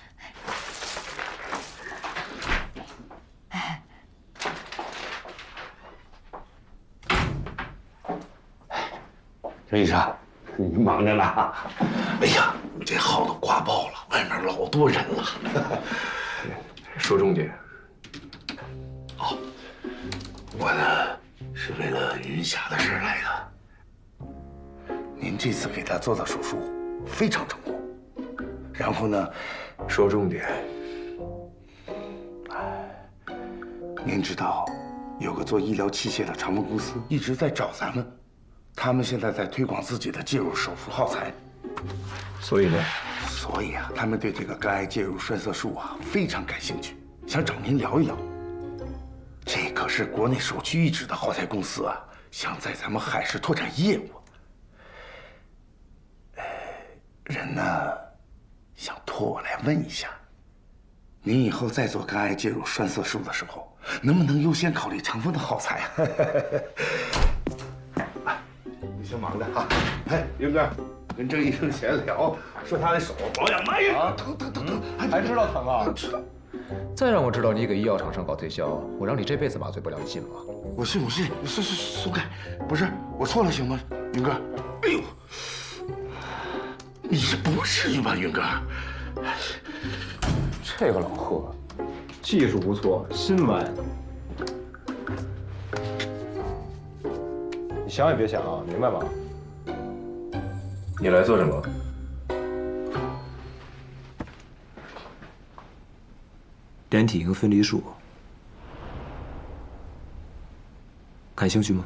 郑医生，你忙着呢。哎呀，这号都挂爆了，外面老多人了。说重点。哦，我呢是为了云霞的事来的。您这次给她做的手术非常成功，然后呢，说重点。您知道，有个做医疗器械的长丰公司一直在找咱们。他们现在在推广自己的介入手术耗材，所以呢？所以啊，他们对这个肝癌介入栓塞术啊非常感兴趣，想找您聊一聊。这可是国内首屈一指的耗材公司啊，想在咱们海市拓展业务。人呢，想托我来问一下，您以后再做肝癌介入栓塞术的时候，能不能优先考虑长丰的耗材啊？你先忙着哈。哎，云哥，跟郑医生闲聊，说他的手保养慢呀，疼，还知道疼啊？知道。再让我知道你给医药厂商搞推销，我让你这辈子麻醉不了，你信吗？我信，松开，不是我错了，行吗，云哥？哎呦，你这不至于吧，云哥？这个老贺，技术不错，心弯。你想也别想啊，明白吗？你来做什么？连体婴分离术，感兴趣吗？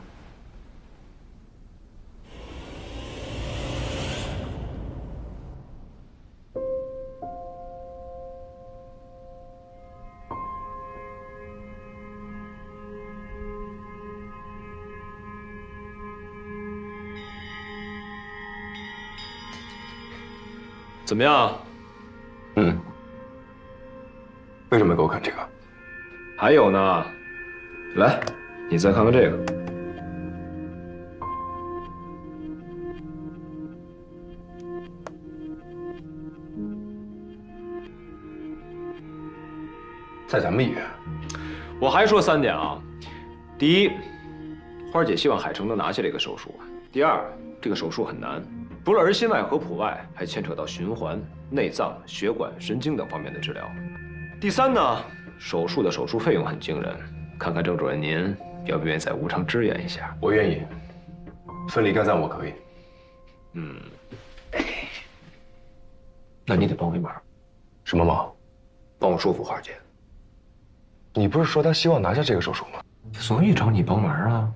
怎么样？为什么给我看这个？还有呢，来，你再看看这个。在咱们医院，我还说3点啊。第一，花姐希望海城能拿下这个手术。第二，这个手术很难，除了儿心外和普外，还牵扯到循环、内脏、血管、神经等方面的治疗。第三呢，手术的手术费用很惊人，看看郑主任您愿不愿意再无偿支援一下？我愿意。分离肝脏我可以。那你得帮我一忙。什么忙？帮我说服花姐。你不是说他希望拿下这个手术吗？所以找你帮忙啊。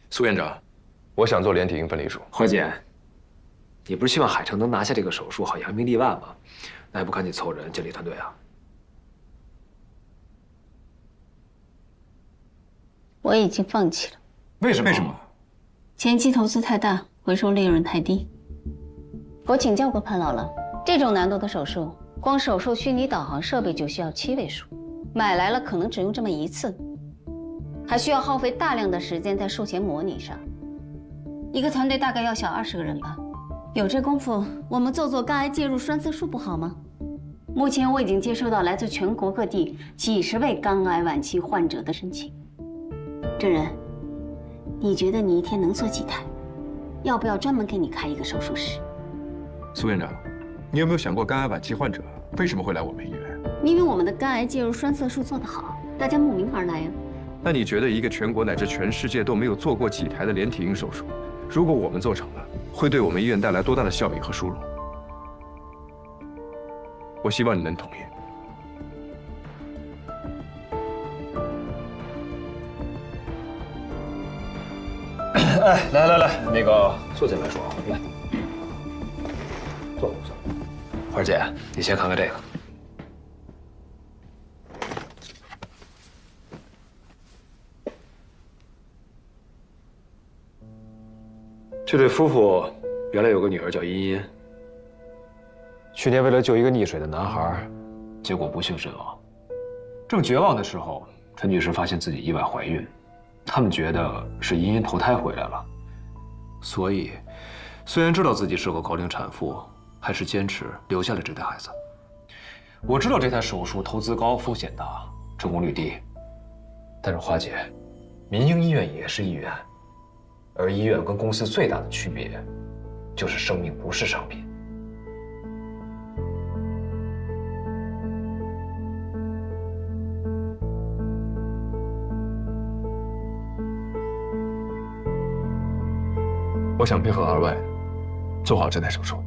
苏院长，我想做连体婴分离术。花姐。你不是希望海城能拿下这个手术，好扬名立万吗？那还不赶紧凑人建立团队啊！我已经放弃了。为什么？前期投资太大，回收利润太低。我请教过潘姥姥，这种难度的手术，光手术虚拟导航设备就需要7位数，买来了可能只用这么1次，还需要耗费大量的时间在术前模拟上。一个团队大概要小20个人吧。有这功夫，我们做肝癌介入栓塞术不好吗？目前我已经接收到来自全国各地几10位肝癌晚期患者的申请。郑人，你觉得你一天能做几台？要不要专门给你开一个手术室？苏院长，你有没有想过肝癌晚期患者为什么会来我们医院？因为我们的肝癌介入栓塞术做得好，大家慕名而来呀。那你觉得一个全国乃至全世界都没有做过几台的连体婴手术，如果我们做成了，会对我们医院带来多大的效益和殊荣？我希望你能同意。哎，来，那个坐进来说，来，坐。花姐，你先看看这个。这对夫妇原来有个女儿叫茵茵，去年为了救一个溺水的男孩，结果不幸身亡。正绝望的时候，陈女士发现自己意外怀孕，他们觉得是茵茵投胎回来了，所以虽然知道自己是个高龄产妇，还是坚持留下了这胎孩子。我知道这台手术投资高、风险大、成功率低，但是花姐，民营医院也是医院，而医院跟公司最大的区别，就是生命不是商品。我想配合二位，做好这台手术。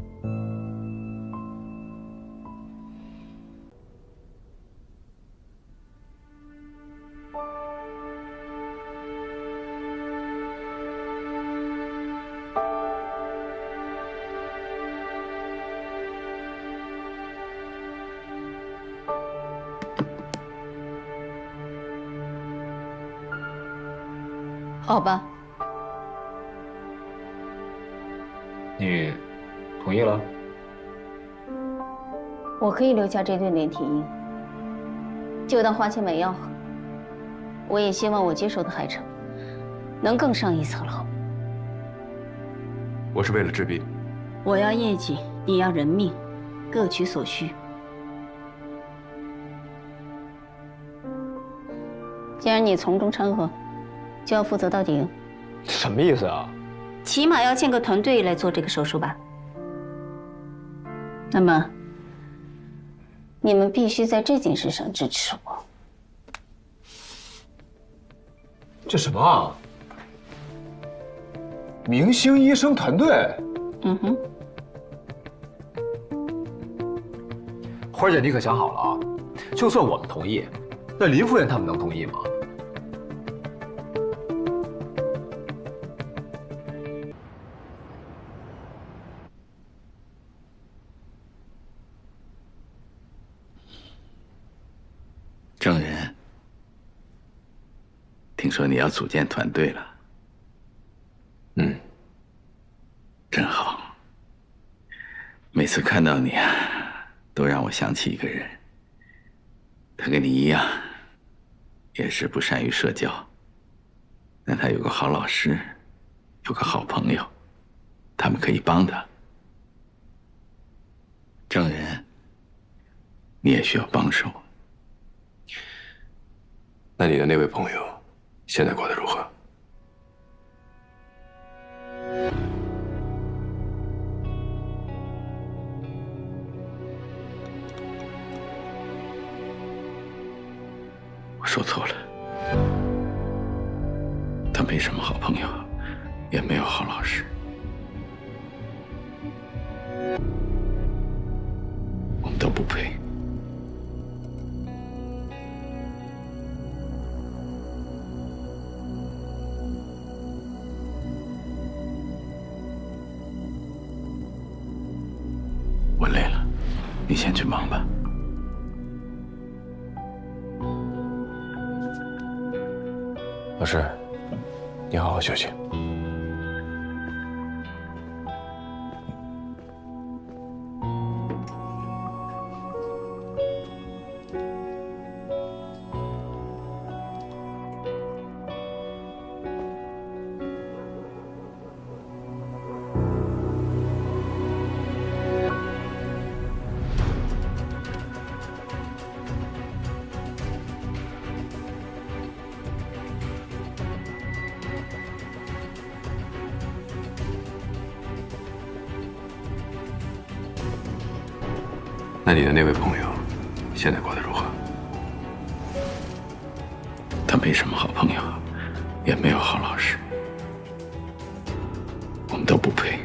好吧。你同意了？我可以留下这对连体婴，就当花钱买药。我也希望我接手的海城能更上一层楼。我是为了治病。我要业绩，你要人命，各取所需。既然你从中掺和，就要负责到底。什么意思啊？起码要建个团队来做这个手术吧。那么，你们必须在这件事上支持我。这什么啊？明星医生团队？嗯哼。花姐，你可想好了啊？就算我们同意，那林夫人他们能同意吗？郑人，听说你要组建团队了。真好。每次看到你啊，都让我想起一个人。他跟你一样，也是不善于社交，但他有个好老师，有个好朋友，他们可以帮他。郑人，你也需要帮手。那你的那位朋友，现在过得如何？我说错了，他没什么好朋友，也没有好老师。我们都不配。我累了，你先去忙吧。老师，你好好休息。那你的那位朋友，现在过得如何？他没什么好朋友，也没有好老师，我们都不配。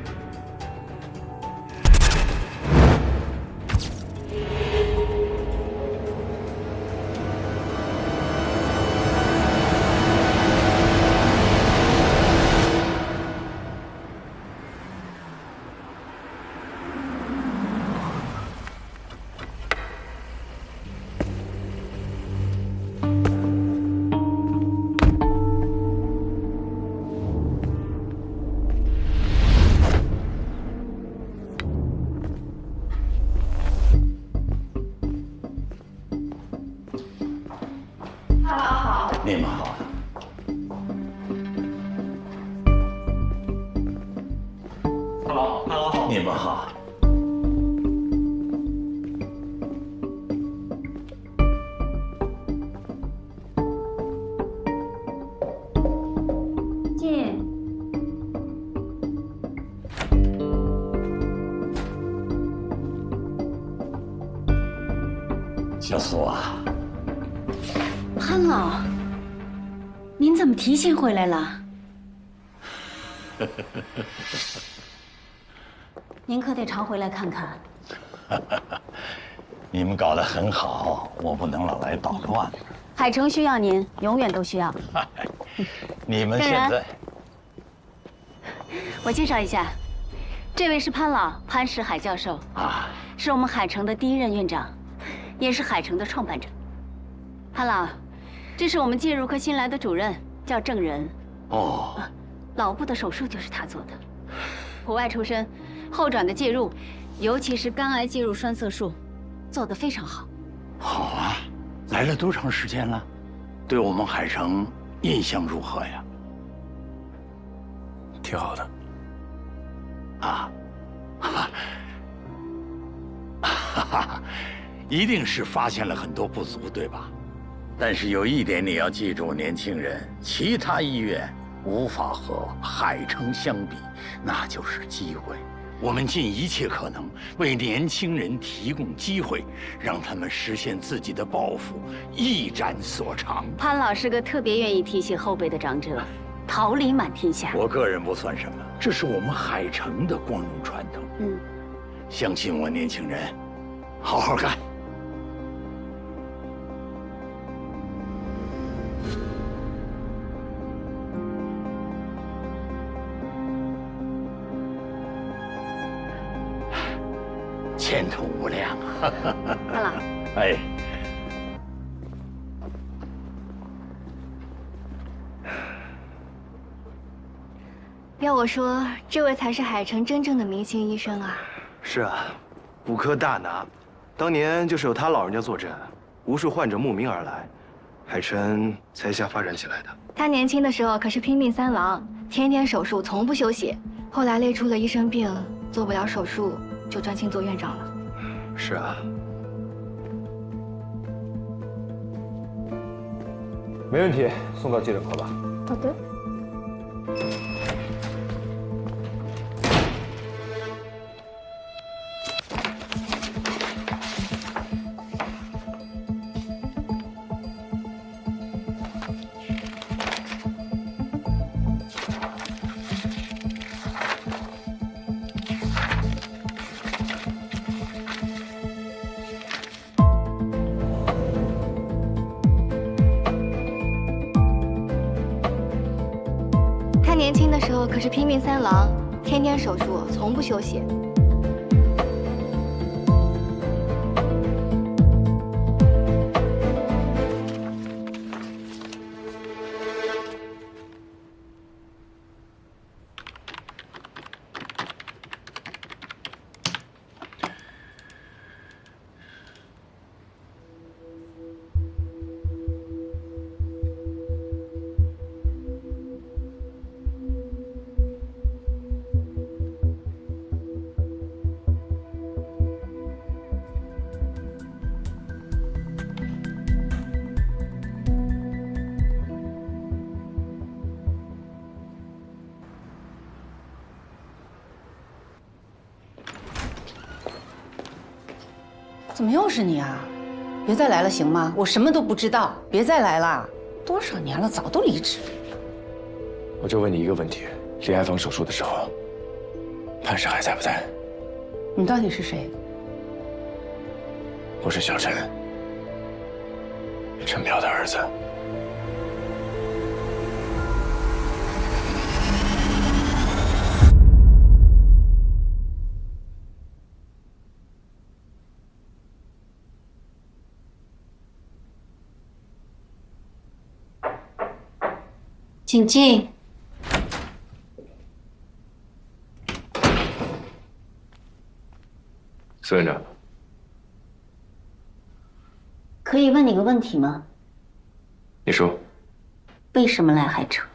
们好。潘老好，潘老好。你们好。进。小苏啊。潘老，您怎么提前回来了？您可得常回来看看。你们搞得很好，我不能老来捣乱。海城需要您，永远都需要。你们现在，我介绍一下，这位是潘老，潘石海教授啊，是我们海城的第一任院长，也是海城的创办者。潘老，这是我们介入科新来的主任，叫郑仁。哦，脑部的手术就是他做的，普外出身，后转的介入，尤其是肝癌介入栓塞术，做得非常好。好啊，来了多长时间了？对我们海城印象如何呀？挺好的。啊，一定是发现了很多不足，对吧？但是有一点你要记住，年轻人，其他医院无法和海城相比，那就是机会。我们尽一切可能为年轻人提供机会，让他们实现自己的抱负，一展所长。潘老是个特别愿意提携后辈的长者，桃李满天下。我个人不算什么，这是我们海城的光荣传统。相信我，年轻人，好好干。前途无量啊！潘老，哎，要我说，这位才是海城真正的明星医生啊！是啊，骨科大拿，当年就是有他老人家坐镇，无数患者慕名而来，海城才一下发展起来的。他年轻的时候可是拼命三郎，天天手术，从不休息。后来累出了一身病，做不了手术，就专心做院长了。是啊，没问题，送到急诊科吧。好的。年轻的时候可是拼命三郎，天天手术，从不休息。怎么又是你啊？别再来了，行吗？我什么都不知道，别再来了。多少年了，早都离职。我就问你一个问题：李爱芳手术的时候，潘石海在不在？你到底是谁？我是小陈，陈彪的儿子。请进。苏院长，可以问你个问题吗？你说。为什么来海城？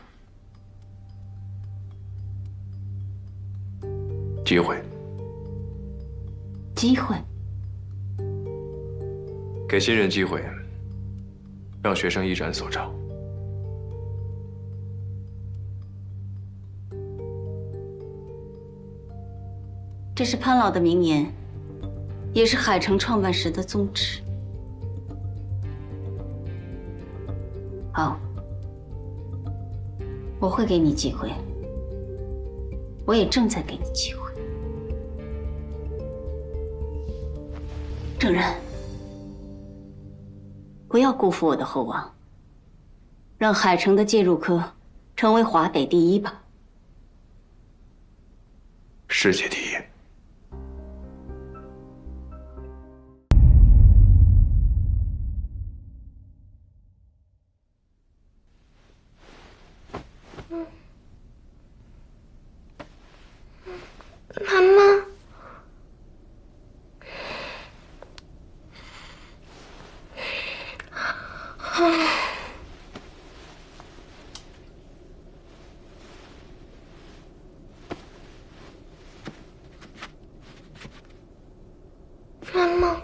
机会。机会？给新人机会，让学生一展所长。这是潘老的名言，也是海城创办时的宗旨。好，我会给你机会，我也正在给你机会。郑然，不要辜负我的厚望，让海城的介入科成为华北第一吧。世界第一。妈妈，妈妈，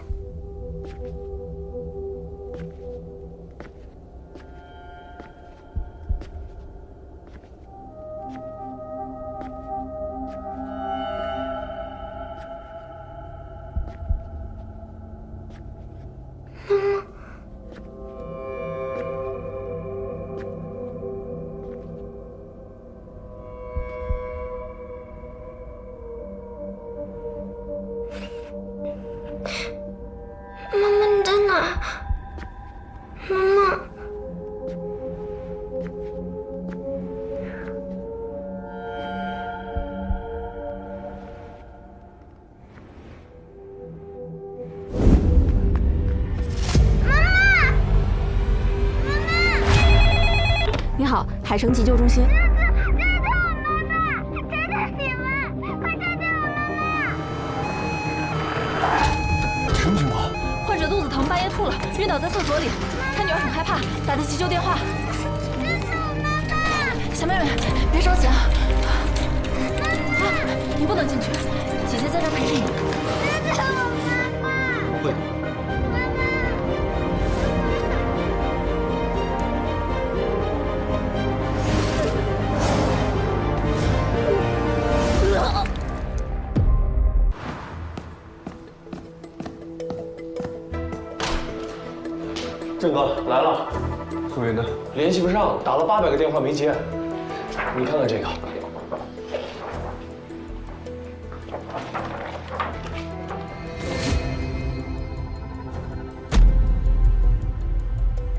妈妈你在哪儿？妈妈，你好，海城急救中心。什么情况？患者肚子疼，半夜吐了，晕倒在厕所里。他女儿很害怕，打的急救电话。小妹妹，别着急啊！啊，你不能进去，姐姐在这陪着你。我会的。郑哥来了，苏云呢？联系不上，打了800个电话没接。你看看这个。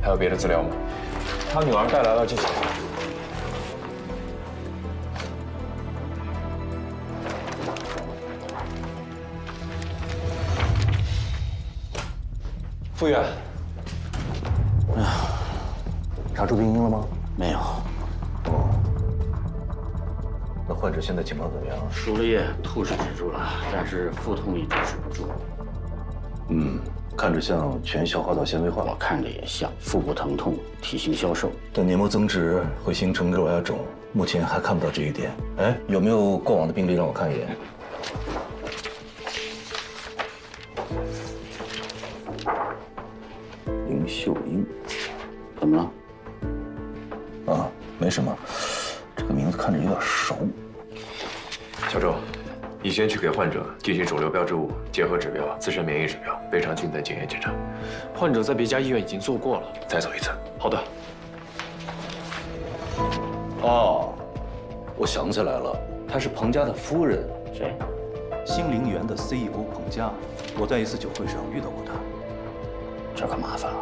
还有别的资料吗？他女儿带来了这些。副院。查出病因了吗？没有。哦，那患者现在情况怎么样？输了液，吐是止住了，但是腹痛一直止不住。看着像全消化道纤维化。我看着也像，腹部疼痛，体型消瘦。但黏膜增殖会形成肉芽肿，目前还看不到这一点。哎，有没有过往的病例让我看一眼？林秀英，怎么了？啊，没什么，这个名字看着有点熟。小周，你先去给患者进行肿瘤标志物结合指标、自身免疫指标、胃肠镜等检验检查。患者在别家医院已经做过了，再走一次。好的。哦，我想起来了，她是彭家的夫人。谁？星陵园的 CEO 彭家，我在一次酒会上遇到过她。这可麻烦了。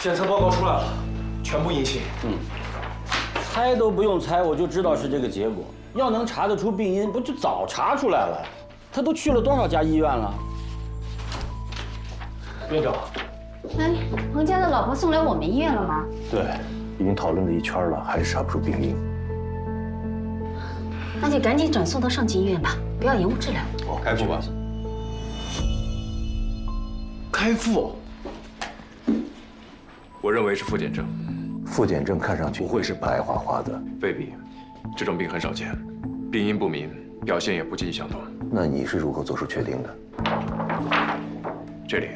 检测报告出来了，全部阴性。猜都不用猜，我就知道是这个结果。要能查得出病因，不就早查出来了？他都去了多少家医院了？院长，哎，彭家的老婆送来我们医院了吗？对，已经讨论了一圈了，还是查不出病因。那就赶紧转送到上级医院吧，不要延误治疗。哦，开腹吧。开腹？我认为是复检症。复检症看上去不会是白花花的，未必，这种病很少见，病因不明，表现也不尽相同。那你是如何做出确定的？这里，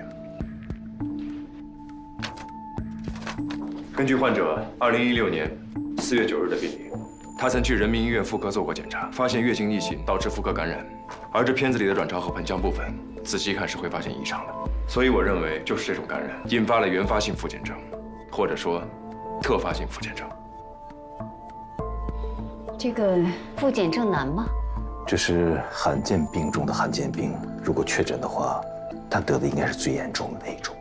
根据患者2016年4月9日的病历，他曾去人民医院妇科做过检查，发现月经逆行导致妇科感染，而这片子里的卵巢和盆腔部分，仔细看是会发现异常的。所以我认为就是这种感染引发了原发性复检症，或者说特发性复检症。这个复检症难吗？这是罕见病中的罕见病，如果确诊的话，他得的应该是最严重的那一种。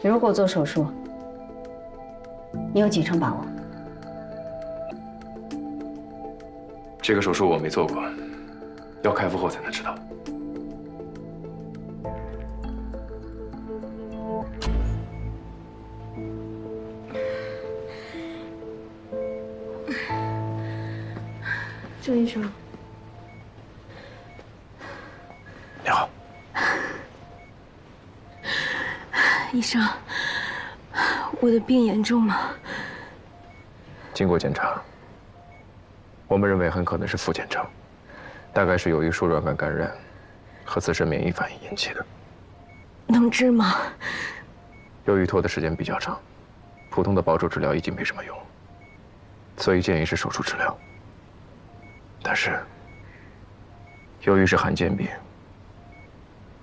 如果做手术，你有几成把握？这个手术我没做过，要开腹后才能知道。郑医生，你好。医生，我的病严重吗？经过检查，我们认为很可能是复检症，大概是由于输卵管感染和自身免疫反应引起的。能治吗？由于拖的时间比较长，普通的保守治疗已经没什么用，所以建议是手术治疗。但是，由于是罕见病，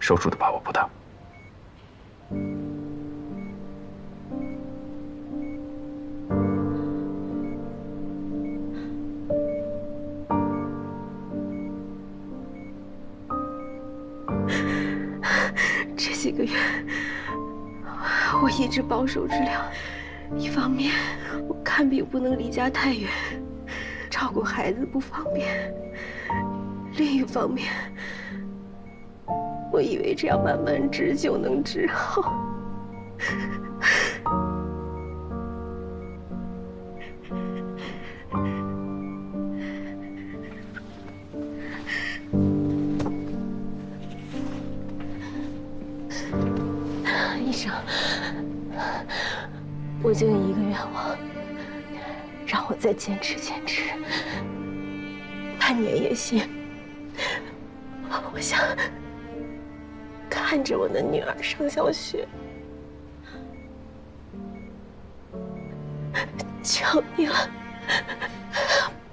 手术的把握不大。这几个月，我一直保守治疗，一方面我看病不能离家太远，照顾孩子不方便；另一方面，我以为这样慢慢治就能治好。医生，我就一个愿望，让我再坚持坚持，半年也行。我想看着我的女儿上小学，求你了，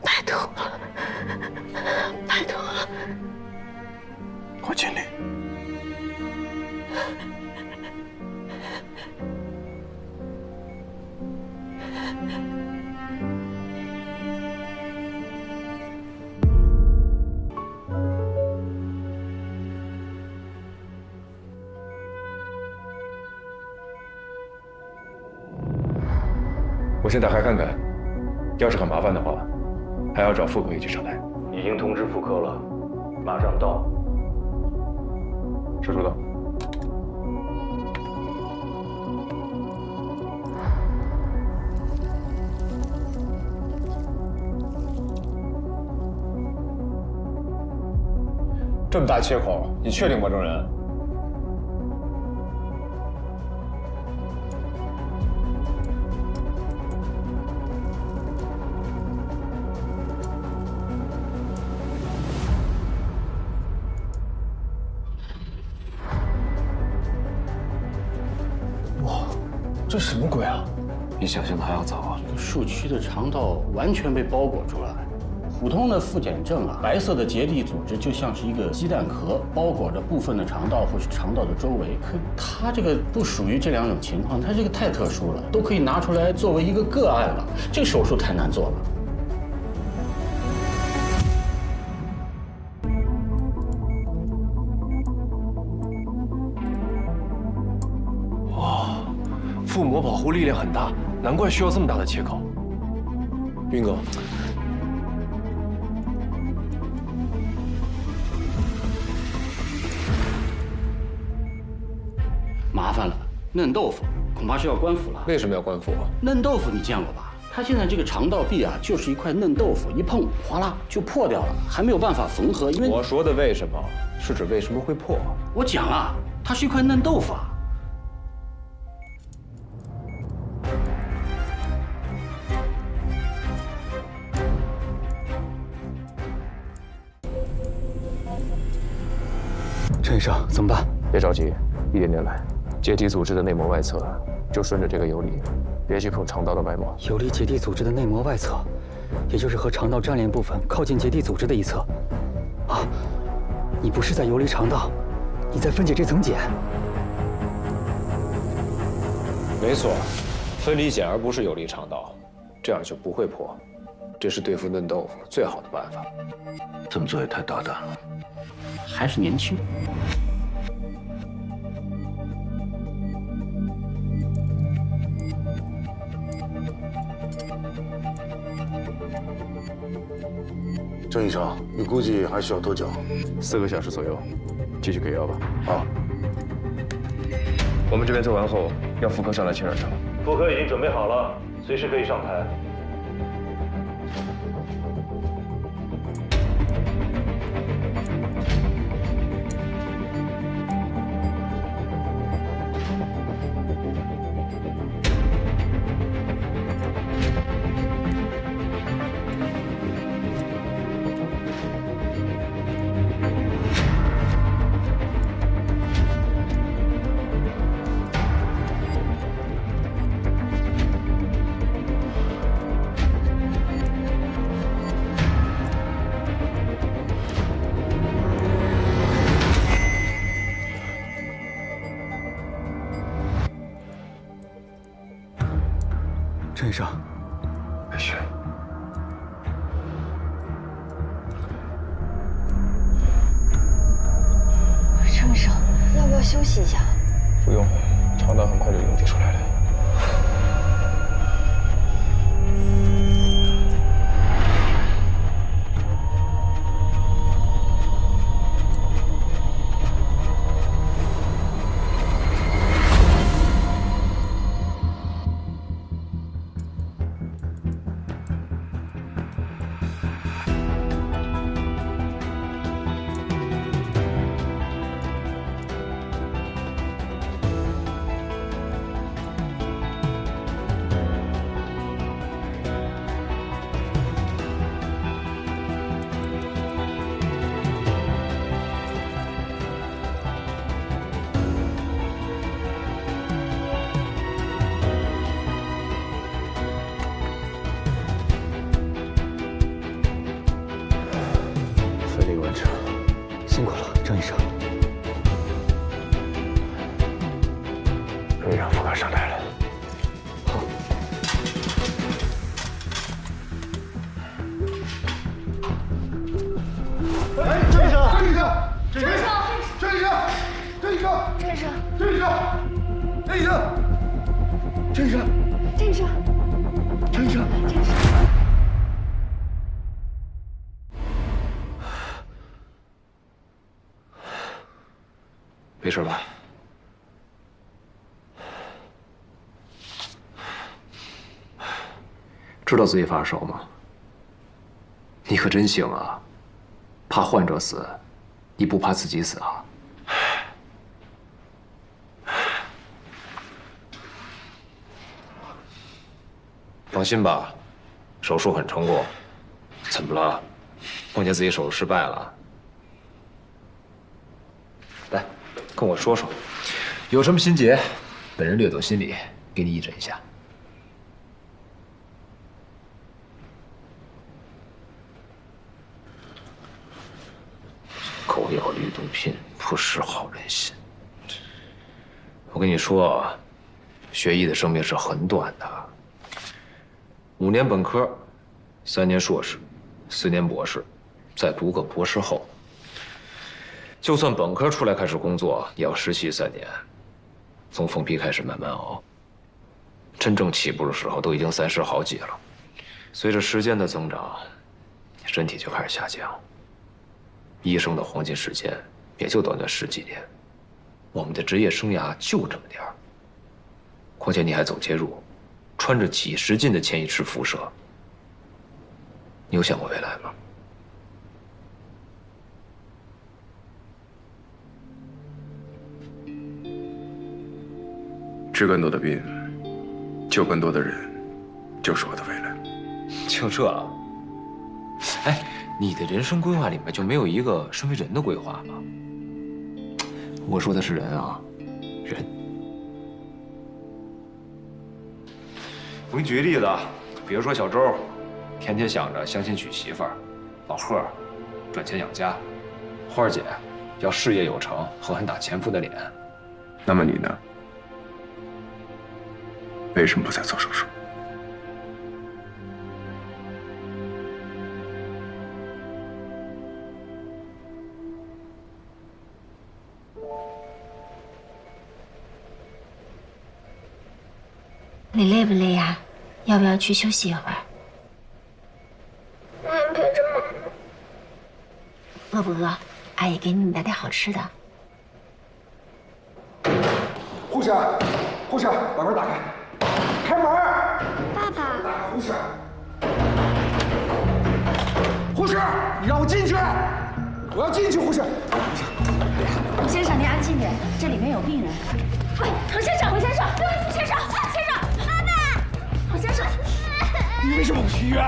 拜托了，拜托了。我尽力。我先打开看看，要是很麻烦的话，还要找妇科一起上台。已经通知妇科了，马上到。手术刀。这么大切口，你确定吗，证人？哇，这什么鬼啊？比想象的还要早啊！术区的肠道完全被包裹住了。普通的复检症啊，白色的结缔组织就像是一个鸡蛋壳，包裹着部分的肠道或是肠道的周围。可它这个不属于这两种情况，它这个太特殊了，都可以拿出来作为一个个案了。这个手术太难做了。腹膜保护力量很大，难怪需要这么大的切口。云哥，麻烦了，嫩豆腐恐怕是要关服了。为什么要关服？嫩豆腐你见过吧？它现在这个肠道壁啊，就是一块嫩豆腐，一碰哗啦就破掉了，还没有办法缝合。因为我说的为什么，是指为什么会破。我讲了，它是一块嫩豆腐啊。陈医生，怎么办？别着急，一点点来。结缔组织的内膜外侧，就顺着这个游离，别去碰肠道的外膜。游离结缔组织的内膜外侧，也就是和肠道粘连部分靠近结缔组织的一侧。啊，你不是在游离肠道，你在分解这层茧。没错，分离茧而不是游离肠道，这样就不会破。这是对付嫩豆腐最好的办法。这么做也太大胆了。还是年轻。郑医生，你估计还需要多久？4个小时左右，继续给药吧。好。我们这边做完后，要妇科上来清染肠。妇科已经准备好了，随时可以上台。陈医生，没事。郑医生，要不要休息一下？不用，肠道很快就溶解出来了。辛苦了，郑医生。可以让妇科上台了。好。哎，郑医生，郑医生，郑医生，郑医生，郑医生，郑医生，郑医生，郑医生，郑医生，郑医生，郑医生，郑医生。没事吧？知道自己发烧吗？你可真行啊！怕患者死，你不怕自己死啊？放心吧，手术很成功。怎么了？梦见自己手术失败了？来，跟我说说，有什么心结？本人略懂心理，给你义诊一下。狗咬吕洞宾，不识好人心。我跟你说，学医的生命是很短的，5年本科，3年硕士，4年博士，再读个博士后。就算本科出来开始工作，也要实习3年，从封批开始慢慢熬。真正起步的时候都已经30好几了。随着时间的增长，身体就开始下降。医生的黄金时间也就短短10几年，我们的职业生涯就这么点儿。况且你还走介入，穿着几10斤的铅一尺辐射，你有想过未来吗？治更多的病，救更多的人，就是我的未来。就这啊？哎，你的人生规划里面就没有一个身为人的规划吗？我说的是人啊，人。我给你举个例子啊，比如说小周，天天想着相亲娶媳妇儿；老贺，赚钱养家；花儿姐，要事业有成，狠狠打前夫的脸。那么你呢？为什么不再做手术？你累不累呀？要不要去休息一会儿？我想陪着妈妈。饿不饿？阿姨给你们买点好吃的。护士，护士，把门打开，开门！爸爸，护士，护士，你让我进去！我要进去，护士。先生，您安静点，这里面有病人。喂，何先生，何先生，先生，先生，妈妈，何先生，你为什么不去医院？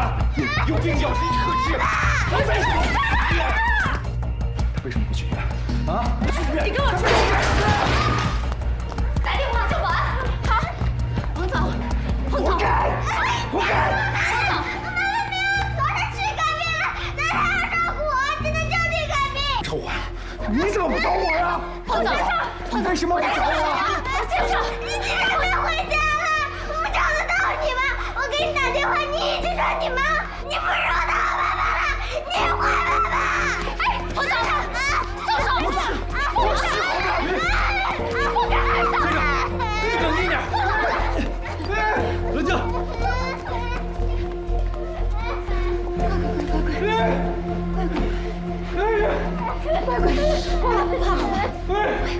有病要立刻治。他为什么不去医院？他为什么不去医院？啊！不去医院！你跟我出去！打电话叫保安。好，彭总，彭总，活该！彭总，妈妈没有做是去看病了，但是要照顾我，只能就地看病。找我呀？你怎么不找我呀？彭总，你为什么不找我？先生，你竟然会回家了？我找得到你吗？我给你打电话，你一直说你忙，你不是我的好爸爸了，你坏爸爸！哎，彭总，松手！我是好爸爸。不敢动！你冷静点。冷静。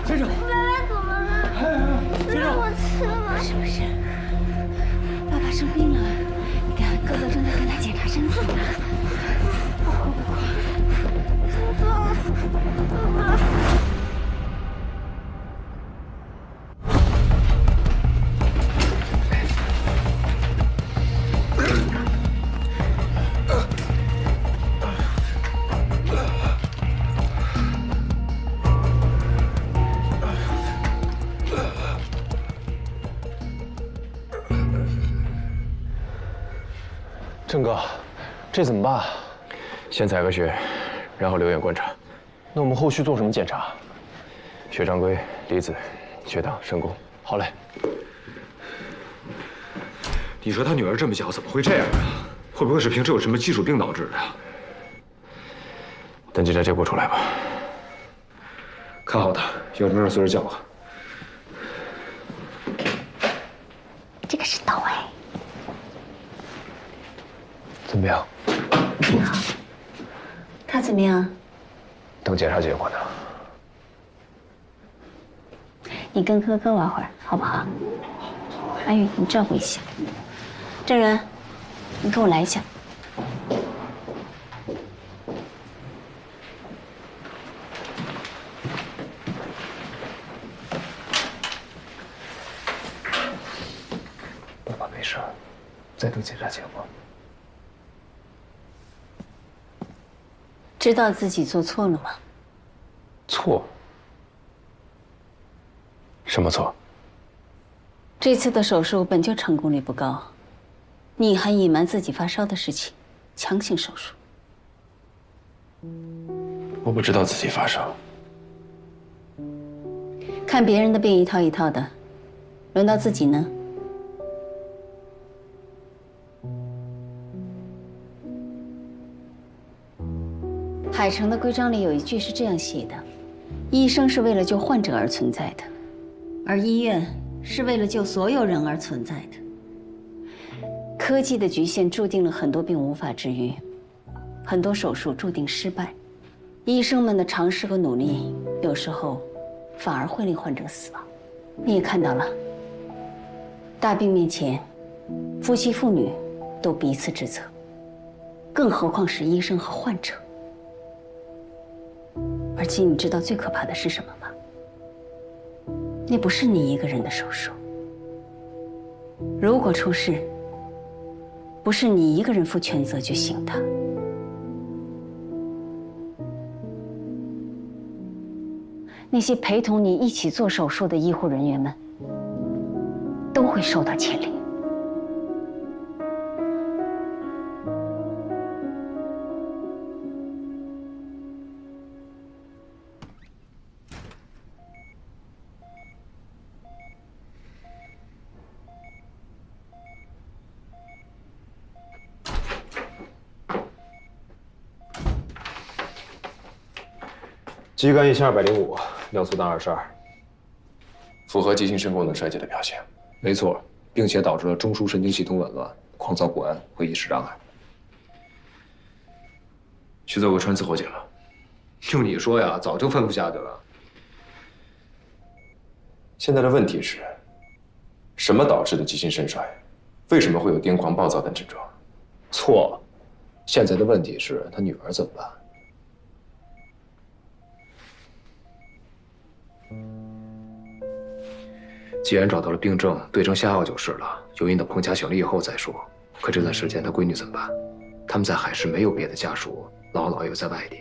先生，妈妈怎么了？让我吃吗？是不是？爸爸生病了，你看哥哥正在跟他检查身体呢。不哭不哭。妈妈。郑哥，这怎么办？先采个血，然后留院观察。那我们后续做什么检查？血常规、离子、血糖、肾功。好嘞。你说他女儿这么小，怎么会这样啊？会不会是平时有什么基础病导致的？等检查结果出来吧。看好他，有什么事随时叫我。这个是刀哎。怎么样？挺好。他怎么样？等检查结果呢。你跟哥哥玩会儿好不好？阿玉，你照顾一下。郑源，你跟我来一下。爸爸没事，再等检查结果。知道自己做错了吗？错？什么错？这次的手术本就成功率不高，你还隐瞒自己发烧的事情，强行手术。我不知道自己发烧。看别人的病一套一套的，轮到自己呢？海城的规章里有一句是这样写的：医生是为了救患者而存在的，而医院是为了救所有人而存在的。科技的局限注定了很多病无法治愈，很多手术注定失败。医生们的尝试和努力，有时候反而会令患者死亡。你也看到了，大病面前，夫妻妇女都彼此指责，更何况是医生和患者。而且你知道最可怕的是什么吗？那不是你一个人的手术。如果出事，不是你一个人负全责就行的。那些陪同你一起做手术的医护人员们，都会受到牵连。肌酐1205，尿素氮22，符合急性肾功能衰竭的表现。没错，并且导致了中枢神经系统紊乱、狂躁不安和意识障碍。去做个穿刺活检吧。就你说呀，早就吩咐下去了。现在的问题是，什么导致的急性肾衰？为什么会有癫狂、暴躁等症状？错，现在的问题是他女儿怎么办？既然找到了病症，对症下药就是了。有因等彭家醒了以后再说。可这段时间他闺女怎么办？他们在海市没有别的家属，姥姥又在外地。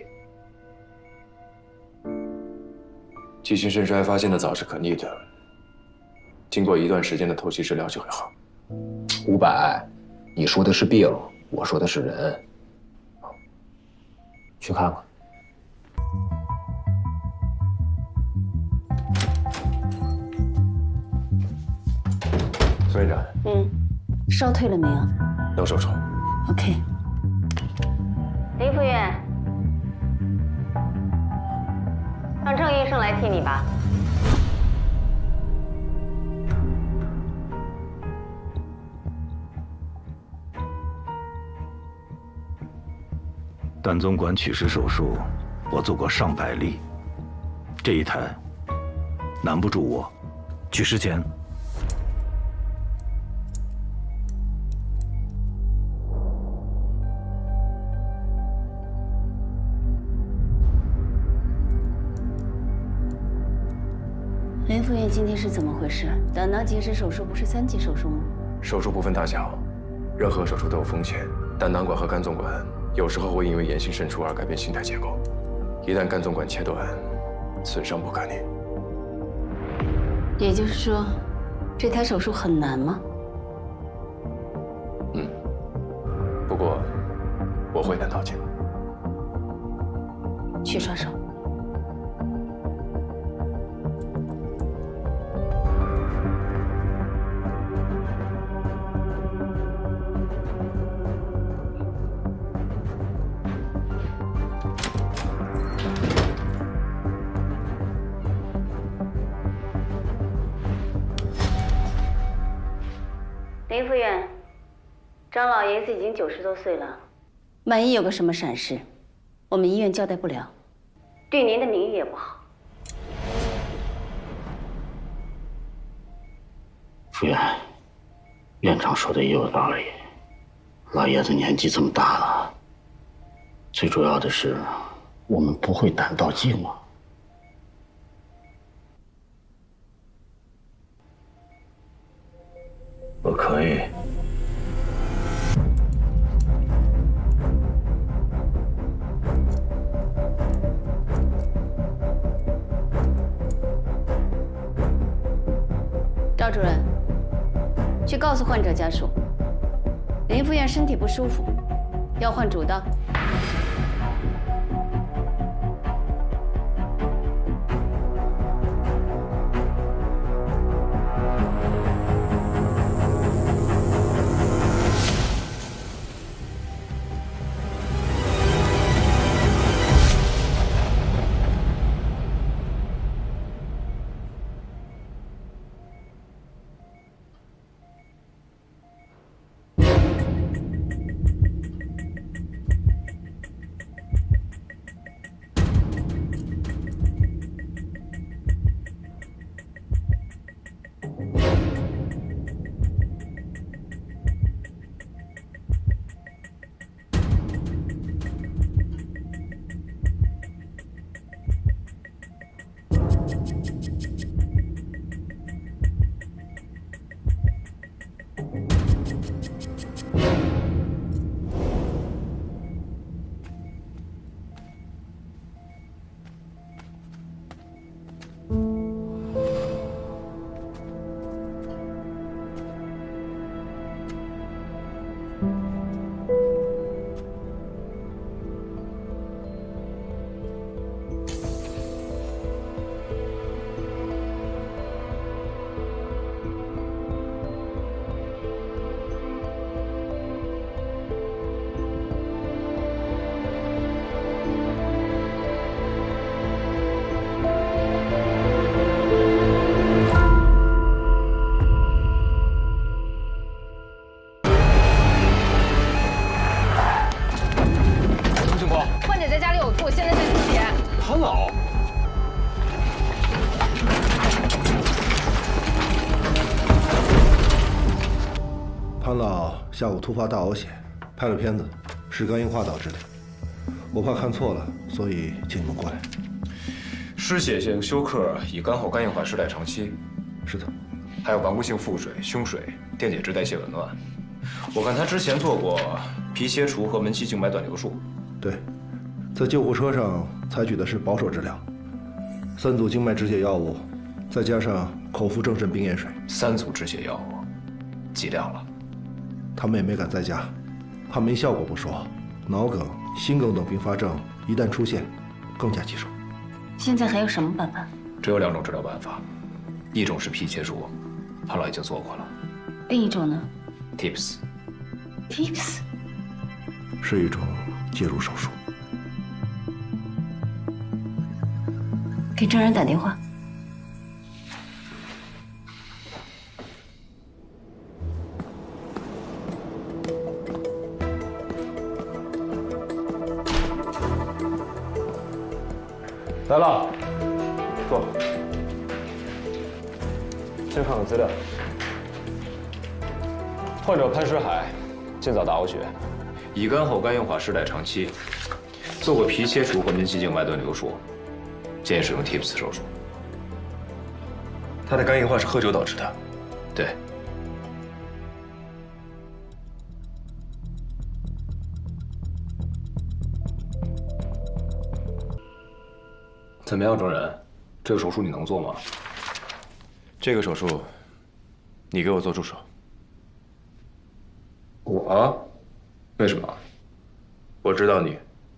急性肾衰发现的早是可逆的，经过一段时间的透析治疗就会好。500，你说的是病，我说的是人。去看看。孙院长，烧退了没有？能手术。OK。林副院，让郑医生来替你吧。胆总管取石手术，我做过上百例，这一台难不住我。取石前，林副院今天是怎么回事？胆囊结石手术不是3级手术吗？手术不分大小，任何手术都有风险。胆囊管和肝总管有时候会因为炎性渗出而改变形态结构，一旦肝总管切断，此伤不可逆。也就是说，这台手术很难吗？不过我会胆道镜。去刷手。林副院，张老爷子已经90多岁了，万一有个什么闪失，我们医院交代不了，对您的名誉也不好。副院，院长说的也有道理。老爷子年纪这么大了，最主要的是我们不会胆道镜啊。我可以。赵主任，去告诉患者家属，林副院身体不舒服，要换主刀。潘老下午突发大呕血，拍了片子，是肝硬化导致的。我怕看错了，所以请你们过来。失血性休克乙肝后肝硬化时代长期。是的。还有顽固性腹水、胸水、电解质代谢紊乱。我看他之前做过皮切除和门隙静脉断流术。对，在救护车上采取的是保守治疗，3组静脉止血药物，再加上口服正肾冰盐水。3组止血药物，剂量了。他们也没敢再加，怕没效果不说，脑梗、心梗等并发症一旦出现，更加棘手。现在还有什么办法？只有2种治疗办法，一种是皮切除，潘老已经做过了。另一种呢 ？TIPS。是一种介入手术。给证人打电话。来了，坐。先看看资料。患者潘石海，今早大呕血，乙肝后肝硬化时代长期，做过皮切除和门隙静脉断流术，建议使用 TIPS 手术。他的肝硬化是喝酒导致的。对。怎么样，证人？这个手术你能做吗？这个手术，你给我做助手。我？为什么？我知道你，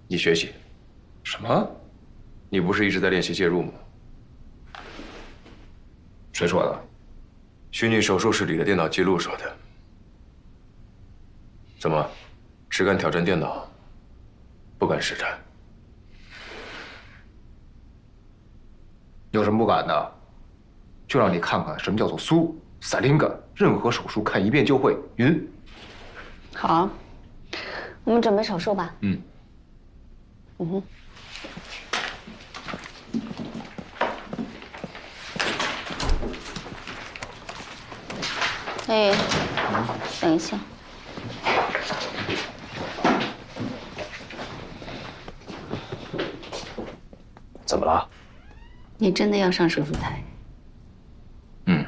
你学习。什么？你不是一直在练习介入吗？谁说的？虚拟手术室里的电脑记录说的。怎么，只敢挑战电脑，不敢实战？有什么不敢的？就让你看看什么叫做苏萨林嘎，任何手术看1遍就会晕。好，我们准备手术吧。嗯哼。哎，等一下。怎么了？你真的要上手术台？嗯。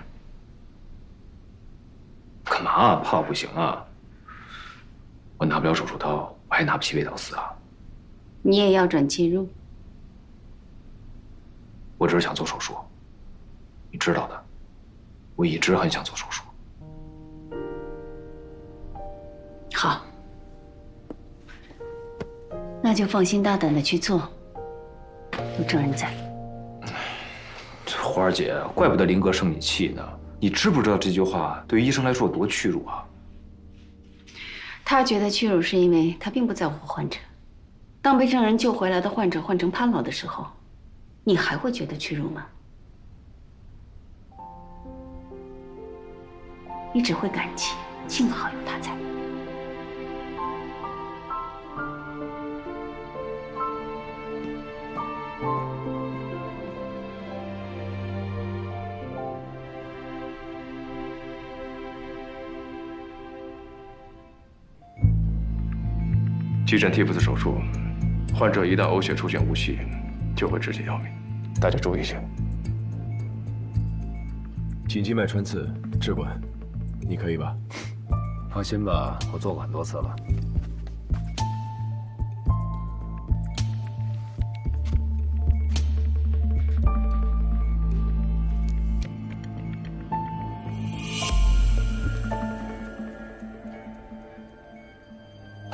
干嘛？怕我不行啊？我拿不了手术刀，我还拿不起卫道4啊。你也要转介入？我只是想做手术，你知道的，我一直很想做手术。好，那就放心大胆的去做，有证人在。花儿姐，怪不得林哥生你气呢。你知不知道这句话对于医生来说有多屈辱啊？他觉得屈辱是因为他并不在乎患者。当被证人救回来的患者换成潘老的时候，你还会觉得屈辱吗？你只会感激，幸好有他在。急诊 TIPS 手术，患者一旦呕血出现无息，就会直接要命。大家注意些。颈静脉穿刺置管，你可以吧？放心吧，我做过很多次了。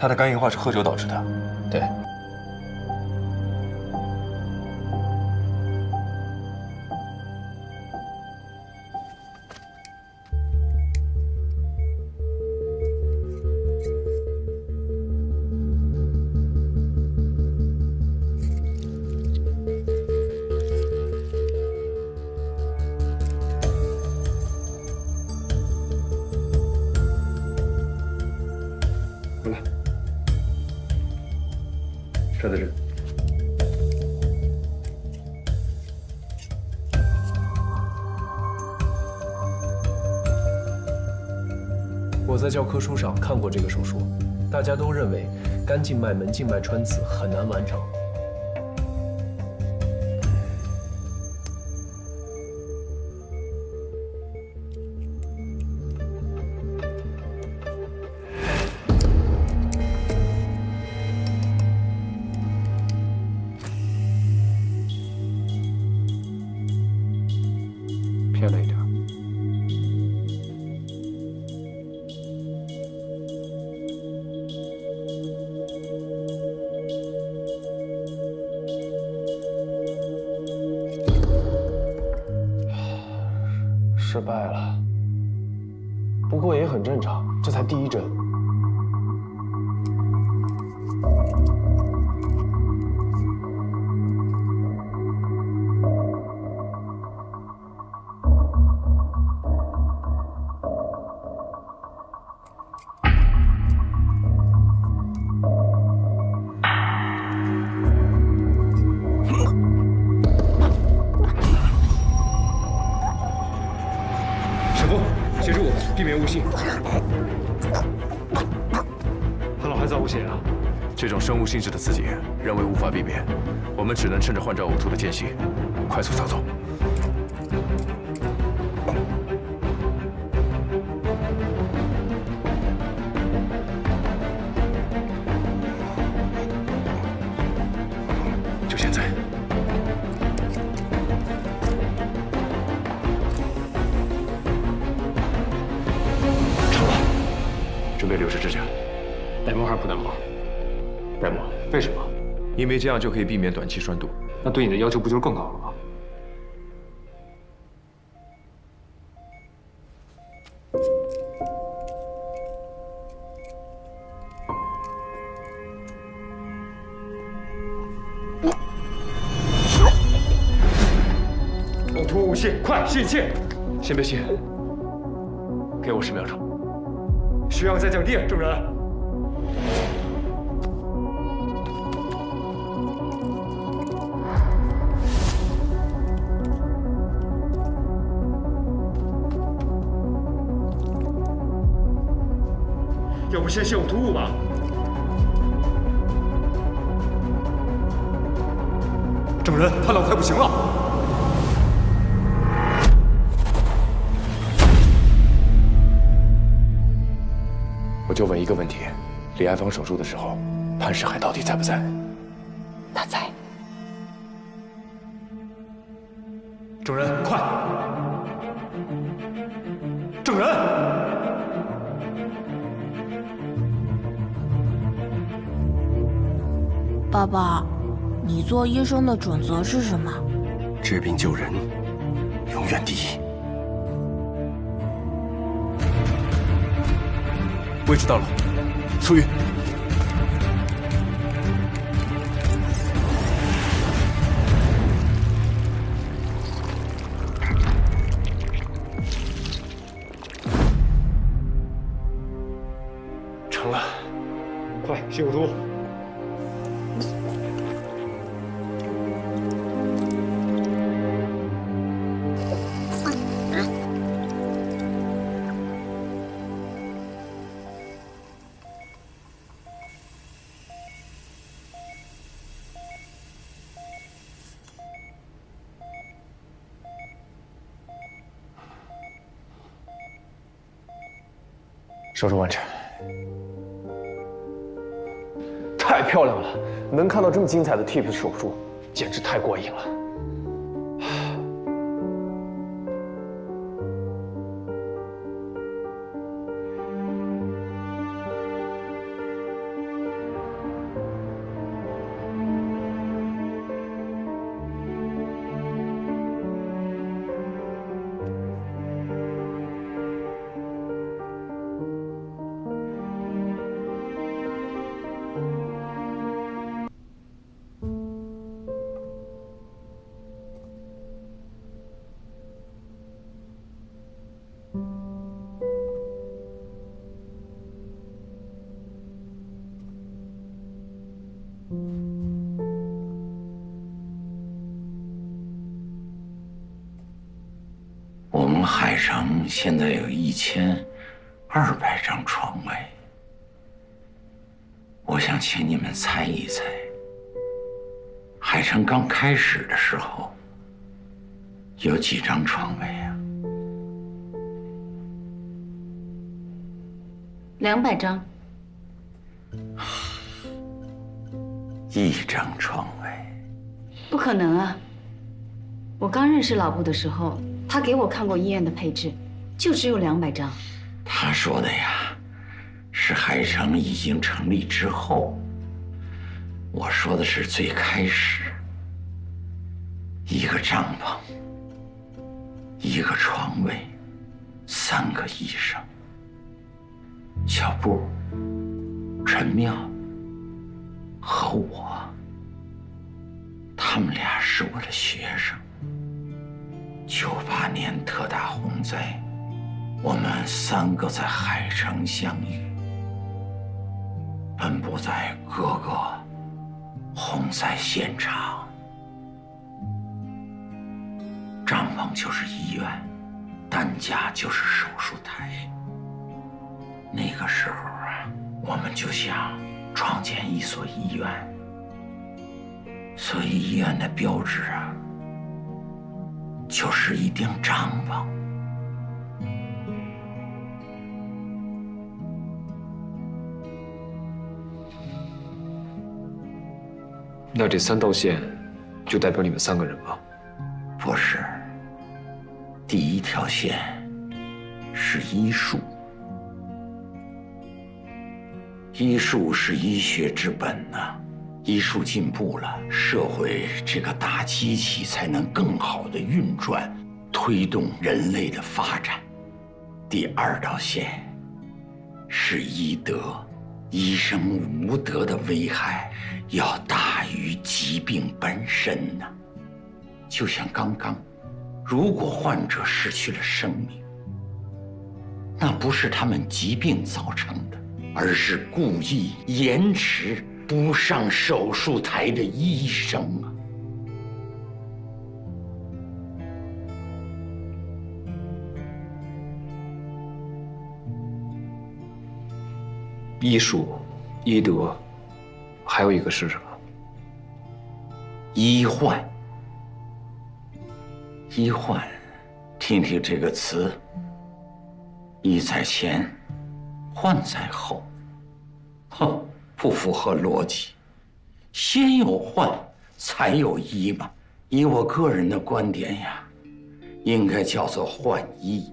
他的肝硬化是喝酒导致的。对。过来，站在这。我在教科书上看过这个手术，大家都认为肝静脉、门静脉穿刺很难完成。偏了一点。失败了，不过也很正常，这才第1针。协助我，避免误信。他脑还造物血啊！这种生物性质的刺激，人为无法避免，我们只能趁着患者呕吐的间隙，快速操作。就现在。 准备留着指甲，带膜还是不带膜？带膜。为什么？因为这样就可以避免短期栓堵。那对你的要求不就是更高了吗？呕吐物泄，快吸引气！先别吸，给我10秒钟。 血氧在降低，证人。要不先吸呕吐物吧？证人，他脑快不行了。 我就问一个问题：李爱芳手术的时候，潘世海到底在不在？他在。证人，快！证人！爸爸，你做医生的准则是什么？治病救人，永远第一。 位置到了，苏云。成了，快吸呕吐。手术完成，太漂亮了！能看到这么精彩的 TIPS 手术，简直太过瘾了。我们海城现在有1000 200张床位，我想请你们猜一猜，海城刚开始的时候有几张床位啊？200张。1张床位。不可能啊！我刚认识老布的时候，他给我看过医院的配置，就只有200张。他说的呀，是海城已经成立之后。我说的是最开始。1个帐篷，1个床位，3个医生。小布、陈妙和我，他们俩是我的学生。98年特大洪灾，我们3个在海城相遇，奔波在各个洪灾现场。帐篷就是医院，担架就是手术台。那个时候啊，我们就想创建一所医院，所以医院的标志啊，就是一顶帐篷。那这3道线就代表你们3个人吗？不是，第1条线是医术。医术是医学之本呐，医术进步了，社会这个大机器才能更好的运转，推动人类的发展。第2道线是医德，医生无德的危害要大于疾病本身呐。就像刚刚，如果患者失去了生命，那不是他们疾病造成的，而是故意延迟不上手术台的医生啊。医术、医德，还有一个是什么？医患。医患，听听这个词，医在前，患在后。哼，不符合逻辑。先有患，才有医嘛。以我个人的观点呀，应该叫做患医。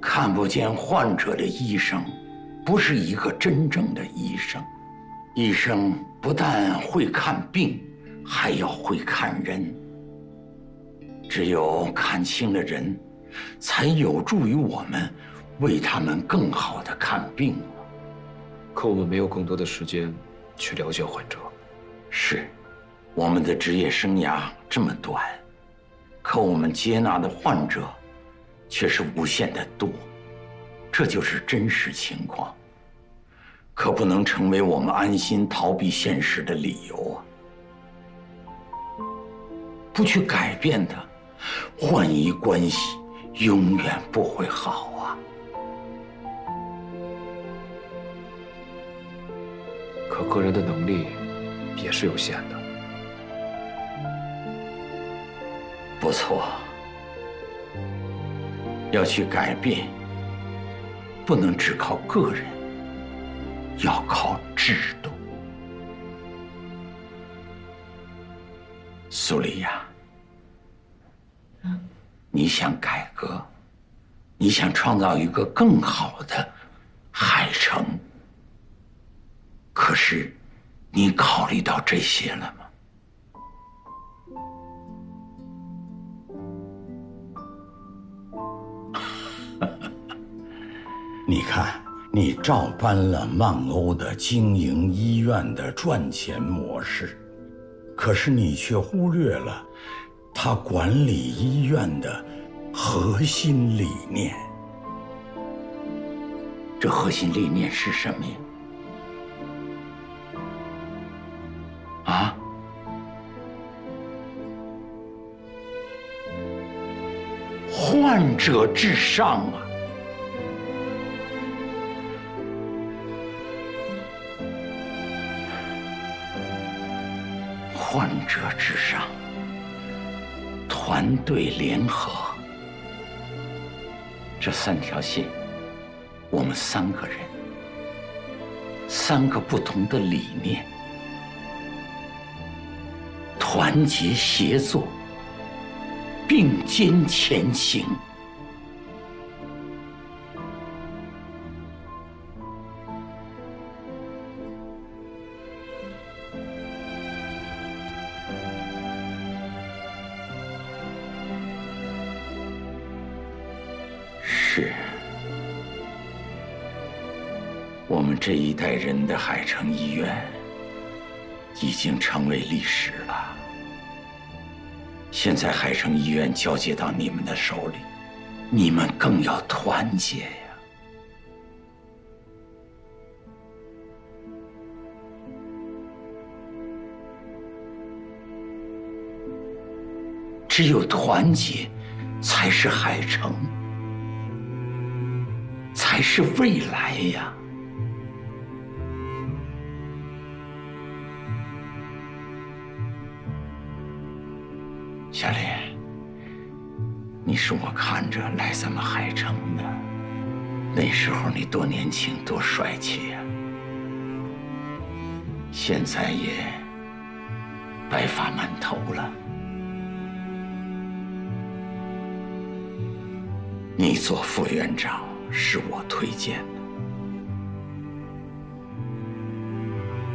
看不见患者的医生，不是一个真正的医生。医生不但会看病，还要会看人。只有看清了人，才有助于我们为他们更好的看病。可我们没有更多的时间去了解患者。是，我们的职业生涯这么短，可我们接纳的患者却是无限的多，这就是真实情况，可不能成为我们安心逃避现实的理由啊！不去改变它，患医关系永远不会好啊！可个人的能力也是有限的。不错，要去改变，不能只靠个人，要靠制度。苏丽亚，你想改革，你想创造一个更好的海城，可是你考虑到这些了吗？你看，你照搬了曼欧的经营医院的赚钱模式，可是你却忽略了他管理医院的核心理念。这核心理念是什么呀？啊？患者至上啊！者至上，团队联合。这3条线，我们3个人，3个不同的理念，团结协作，并肩前行。是，我们这一代人的海城医院已经成为历史了。现在海城医院交接到你们的手里，你们更要团结呀。只有团结，才是海城，才是未来呀。小莲，你是我看着来咱们海城的，那时候你多年轻，多帅气呀！现在也白发满头了。你做副院长是我推荐的，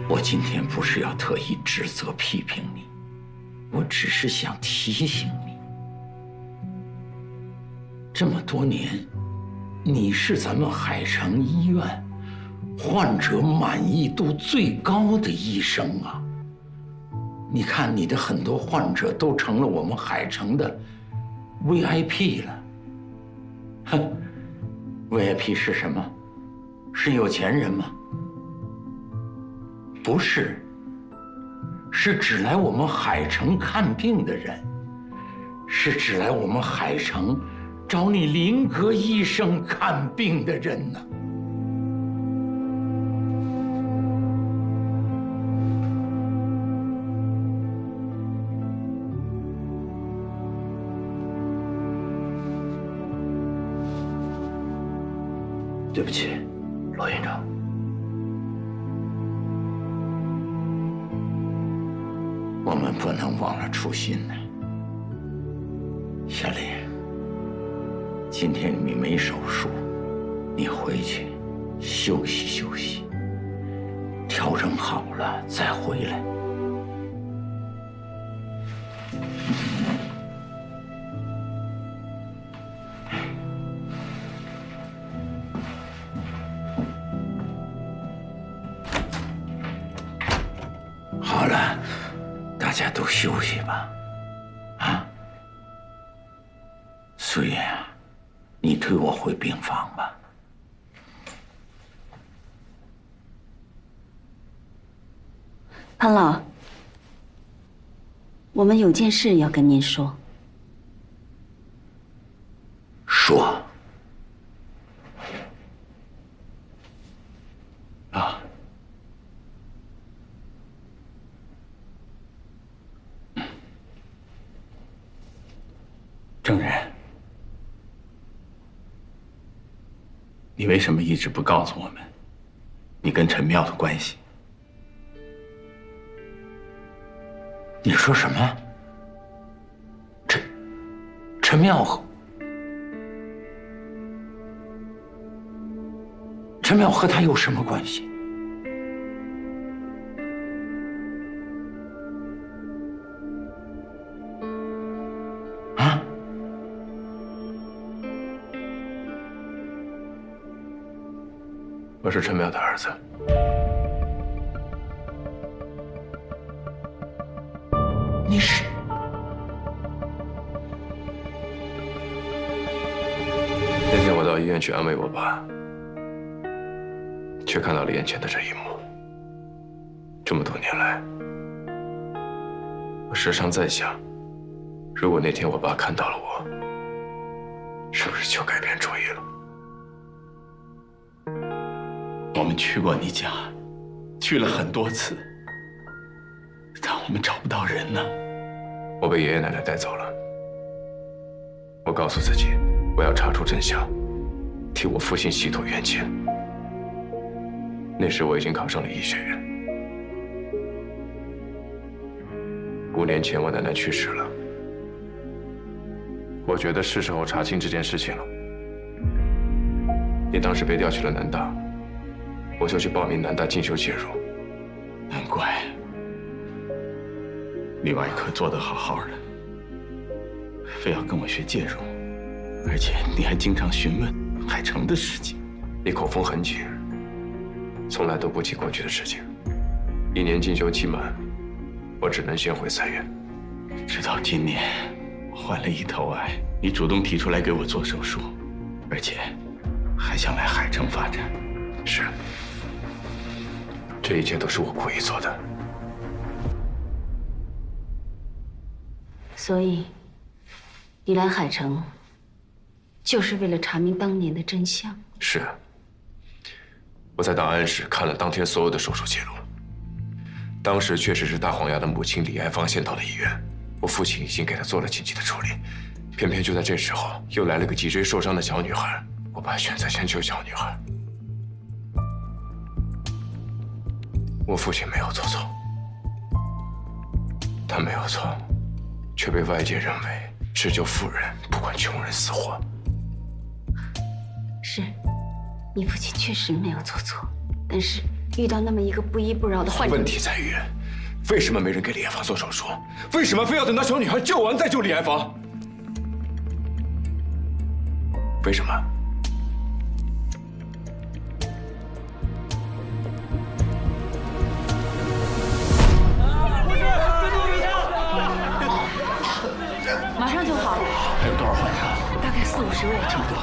我今天不是要特意指责批评你。我只是想提醒你，这么多年，你是咱们海城医院患者满意度最高的医生啊！你看，你的很多患者都成了我们海城的 VIP 了。哼 ，VIP 是什么？是有钱人吗？不是。是指来我们海城看病的人，是指来我们海城找你林格医生看病的人呢。对不起，罗院长。我们不能忘了初心呢，小莲。今天你没手术，你回去休息休息，调整好了再回来。好了。大家都休息吧，啊！苏叶啊，你推我回病房吧。潘老，我们有件事要跟您说。说。啊。证人，你为什么一直不告诉我们你跟陈妙的关系？你说什么？陈妙和他有什么关系？我是陈淼的儿子。你是？那天我到医院去安慰我爸，却看到了眼前的这一幕。这么多年来，我时常在想，如果那天我爸看到了我，是不是就改变主意了？我们去过你家，去了很多次。但我们找不到人呢。我被爷爷奶奶带走了。我告诉自己，我要查出真相，替我父亲洗脱冤情。那时我已经考上了医学院。5年前我奶奶去世了，我觉得是时候查清这件事情了。你当时被调去了南大，我就去报名南大进修介入。难怪你外科做得好好的，非要跟我学介入，而且你还经常询问海城的事情。你口风很紧，从来都不提过去的事情。1年进修期满，我只能先回3月。直到今年，我患了一头癌，你主动提出来给我做手术，而且还想来海城发展。是，这一切都是我故意做的。所以，你来海城，就是为了查明当年的真相。是。我在档案室看了当天所有的手术记录，当时确实是大黄牙的母亲李爱芳先到了医院，我父亲已经给她做了紧急的处理，偏偏就在这时候，又来了个脊椎受伤的小女孩，我爸选择先救小女孩。我父亲没有做错，他没有错，却被外界认为只救富人，不管穷人死活。是，你父亲确实没有做错，但是遇到那么一个不依不饶的患者，问题在于，为什么没人给李爱芳做手术？为什么非要等到小女孩救完再救李爱芳？为什么？马上就好了。还有多少患者？大概40-50位。这么多。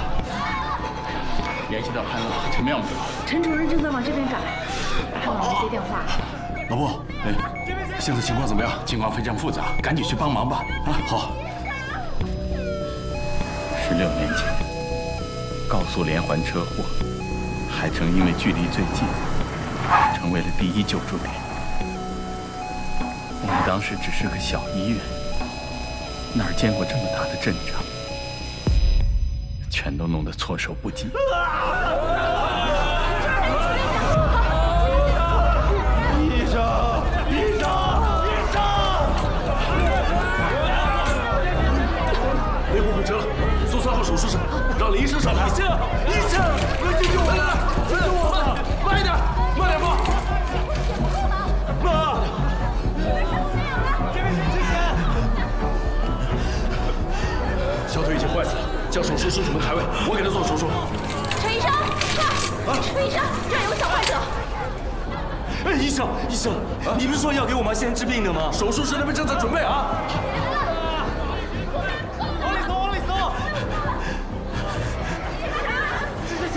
联系到潘乐、陈妙没有？陈主任正在往这边赶，看我没接电话。老布，现在情况怎么样？情况非常复杂，赶紧去帮忙吧。啊，好。16年前，高速连环车祸，海城因为距离最近，成为了第一救助点。我们当时只是个小医院，哪儿见过这么大的阵仗？全都弄得措手不及。医生，医生，医生！内部回车了，送3号手术室，让林医生上来。医生，快救救我们！救救我们！慢一点，慢点，妈！小腿已经坏死了，将手术室准备开位，我给他做手术。陈医生，快！陈医生，这儿有个小患者。医生，你不是说要给我妈先治病的吗？手术室那边正在准备啊。往里走！支持枪！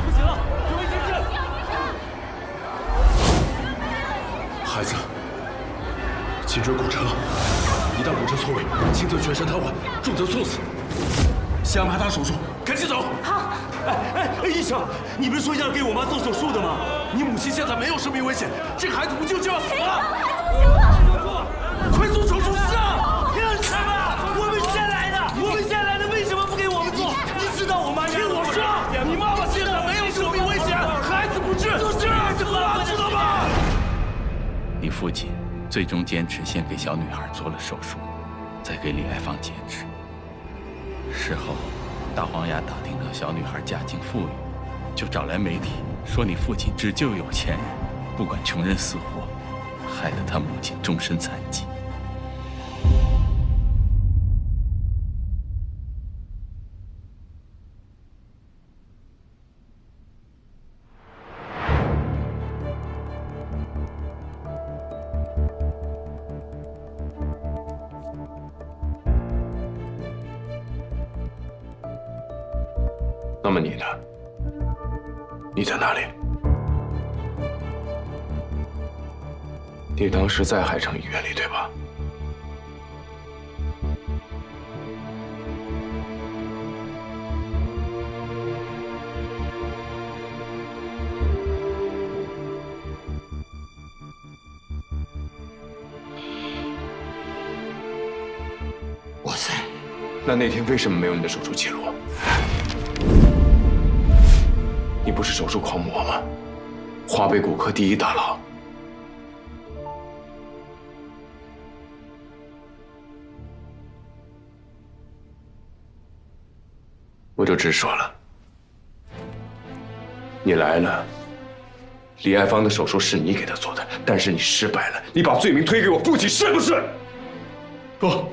不行了，准备前进！孩子，颈椎骨折，一旦骨折错位，轻则全身瘫痪，重则猝死。先安排他手术，赶紧走。好。医生，你不是说要给我妈做手术的吗？你母亲现在没有生命危险，这个孩子不救就要死了。孩子不行了，快送手术室啊！凭什么？我们先来的，为什么不给我们做？你知道我妈听我说，你妈妈现在没有生命危险，孩子不治，就是儿子了，知道吗？你父亲最终坚持先给小女孩做了手术，再给李爱芳截肢。事后，大黄牙打听到小女孩家境富裕，就找来媒体说你父亲只救有钱人，不管穷人死活，害得他母亲终身残疾。那么你呢？你在哪里？你当时在海城医院里，对吧？那天为什么没有你的手术记录？你不是手术狂魔吗？华北骨科第一大佬。我就直说了，你来了，李爱芳的手术是你给她做的，但是你失败了，你把罪名推给我父亲，是不是？不，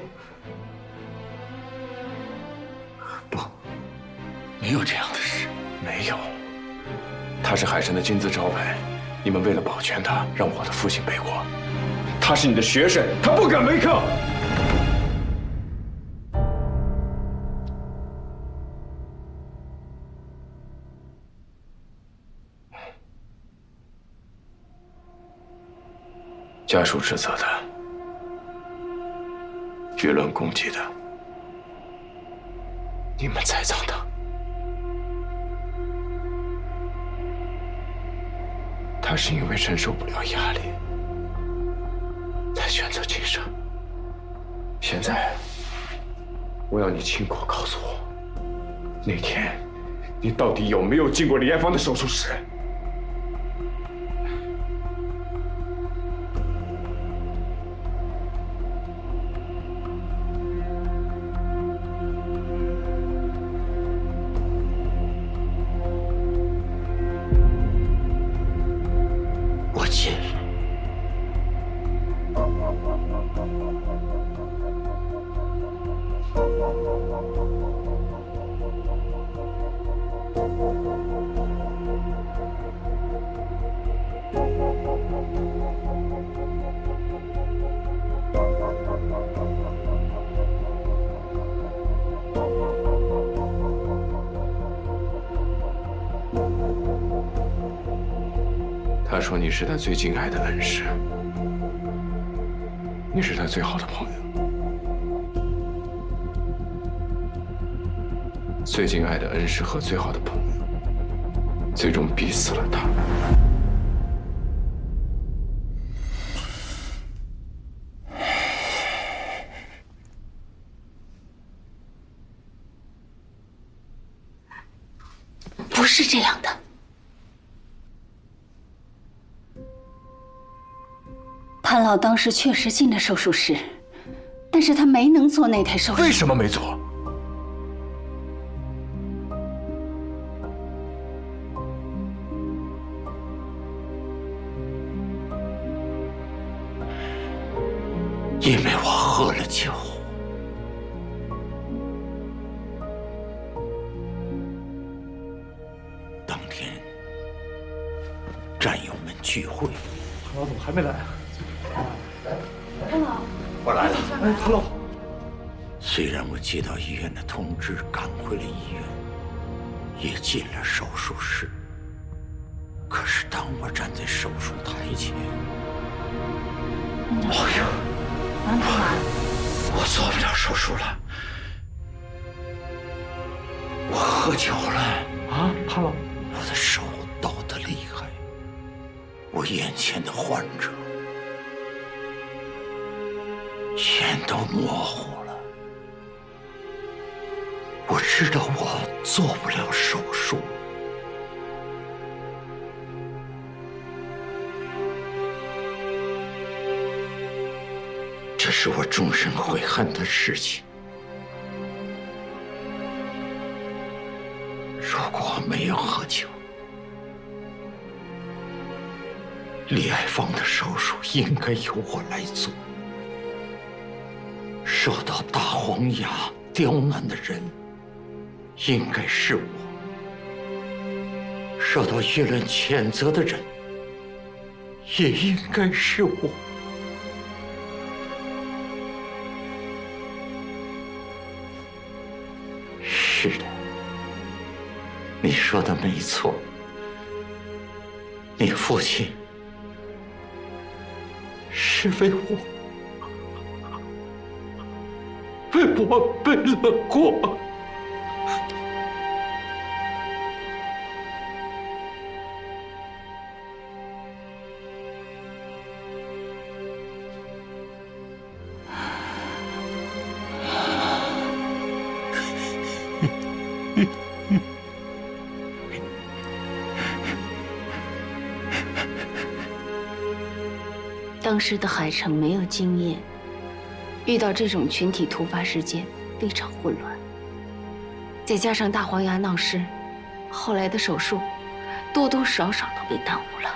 没有这样的事。没有，他是海神的金字招牌，你们为了保全他，让我的父亲背锅。他是你的学生，他不敢违抗。家属指责的，舆论攻击的，你们栽赃的。他是因为承受不了压力，才选择轻生。现在，我要你亲口告诉我，那天你到底有没有进过李爱芳的手术室？他说你是他最敬爱的恩师，你是他最好的朋友。最敬爱的恩师和最好的朋友，最终逼死了他。不是这样的。潘老当时确实进了手术室，但是他没能做那台手术。为什么没做？因为我喝了酒。当天战友们聚会，潘老总还没来。潘老，我来了。哎，潘老。虽然我接到医院的通知，赶回了医院，也进了手术室，可是当我站在手术台前，哎呀！我做不了手术了，我喝酒了啊，潘老，我的手抖得厉害，我眼前的患者全都模糊了，我知道我做不了手术。这是我终身悔恨的事情。如果没有喝酒，李爱芳的手术应该由我来做。受到大黄牙刁难的人，应该是我；受到舆论谴责的人，也应该是我。是的，你说的没错。你父亲是为我背了锅。当时的海城没有经验，遇到这种群体突发事件非常混乱，再加上大黄牙闹事，后来的手术多多少少都被耽误了。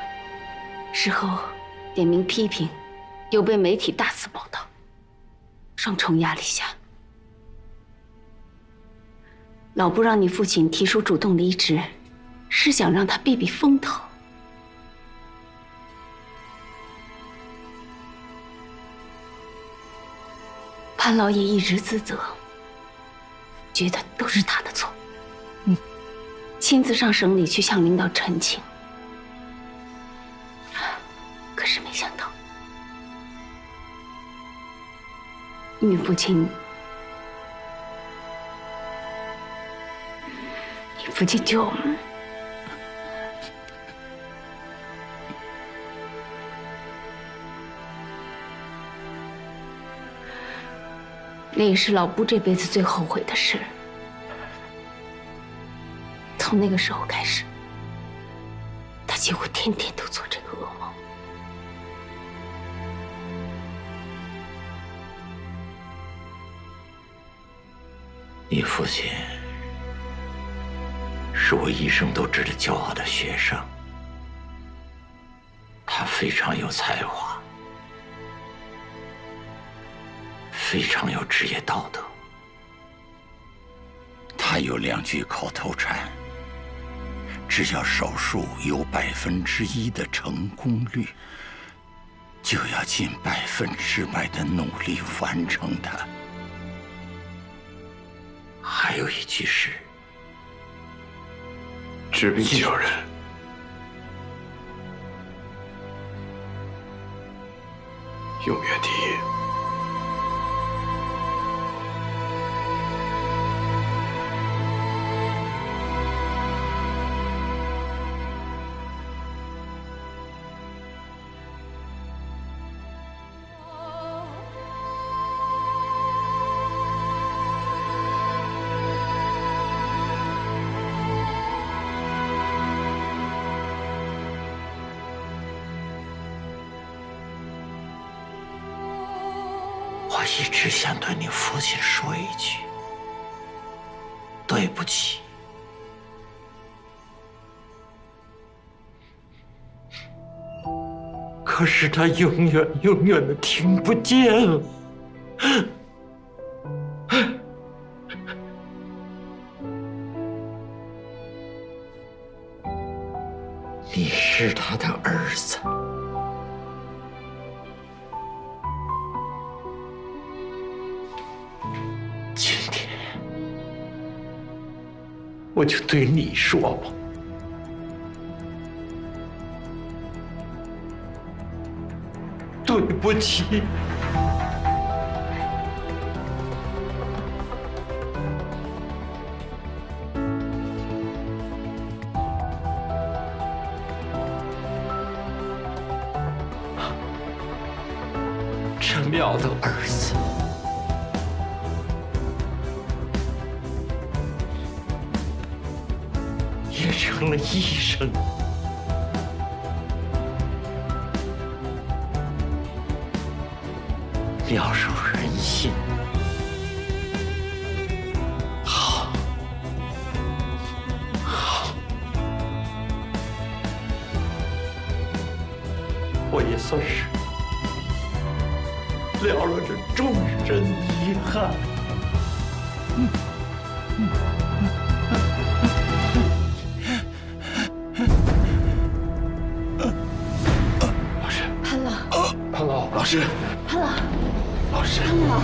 事后点名批评，又被媒体大肆报道，双重压力下，老布让你父亲提出主动离职，是想让他避避风头。潘老爷一直自责，觉得都是他的错，亲自上省里去向领导陈情。可是没想到，你父亲就……那也是老布这辈子最后悔的事。从那个时候开始，他几乎天天都做这个噩梦。你父亲是我一生都值得骄傲的学生，他非常有才华，非常有职业道德。他有2句口头禅：只要手术有1%的成功率，就要尽100%的努力完成它。还有一句是：治病救人。永远第一。我一直想对你父亲说一句：对不起。可是他永远的听不见了。你是他的儿子。今天我就对你说吧，对不起。陈淼的儿子。也成了医生。妙手仁心，好，好，我也算是了了这众生遗憾。老师，潘老，老师，潘老。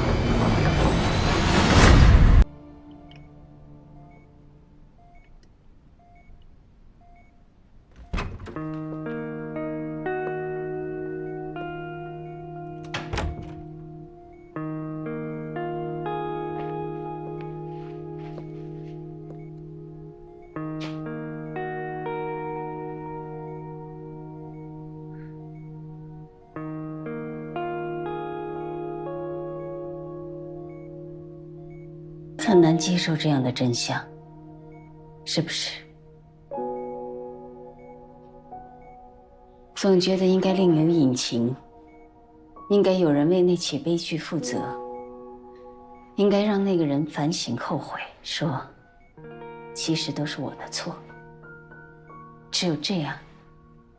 很难接受这样的真相，是不是？总觉得应该另有隐情，应该有人为那起悲剧负责，应该让那个人反省后悔，说其实都是我的错。只有这样，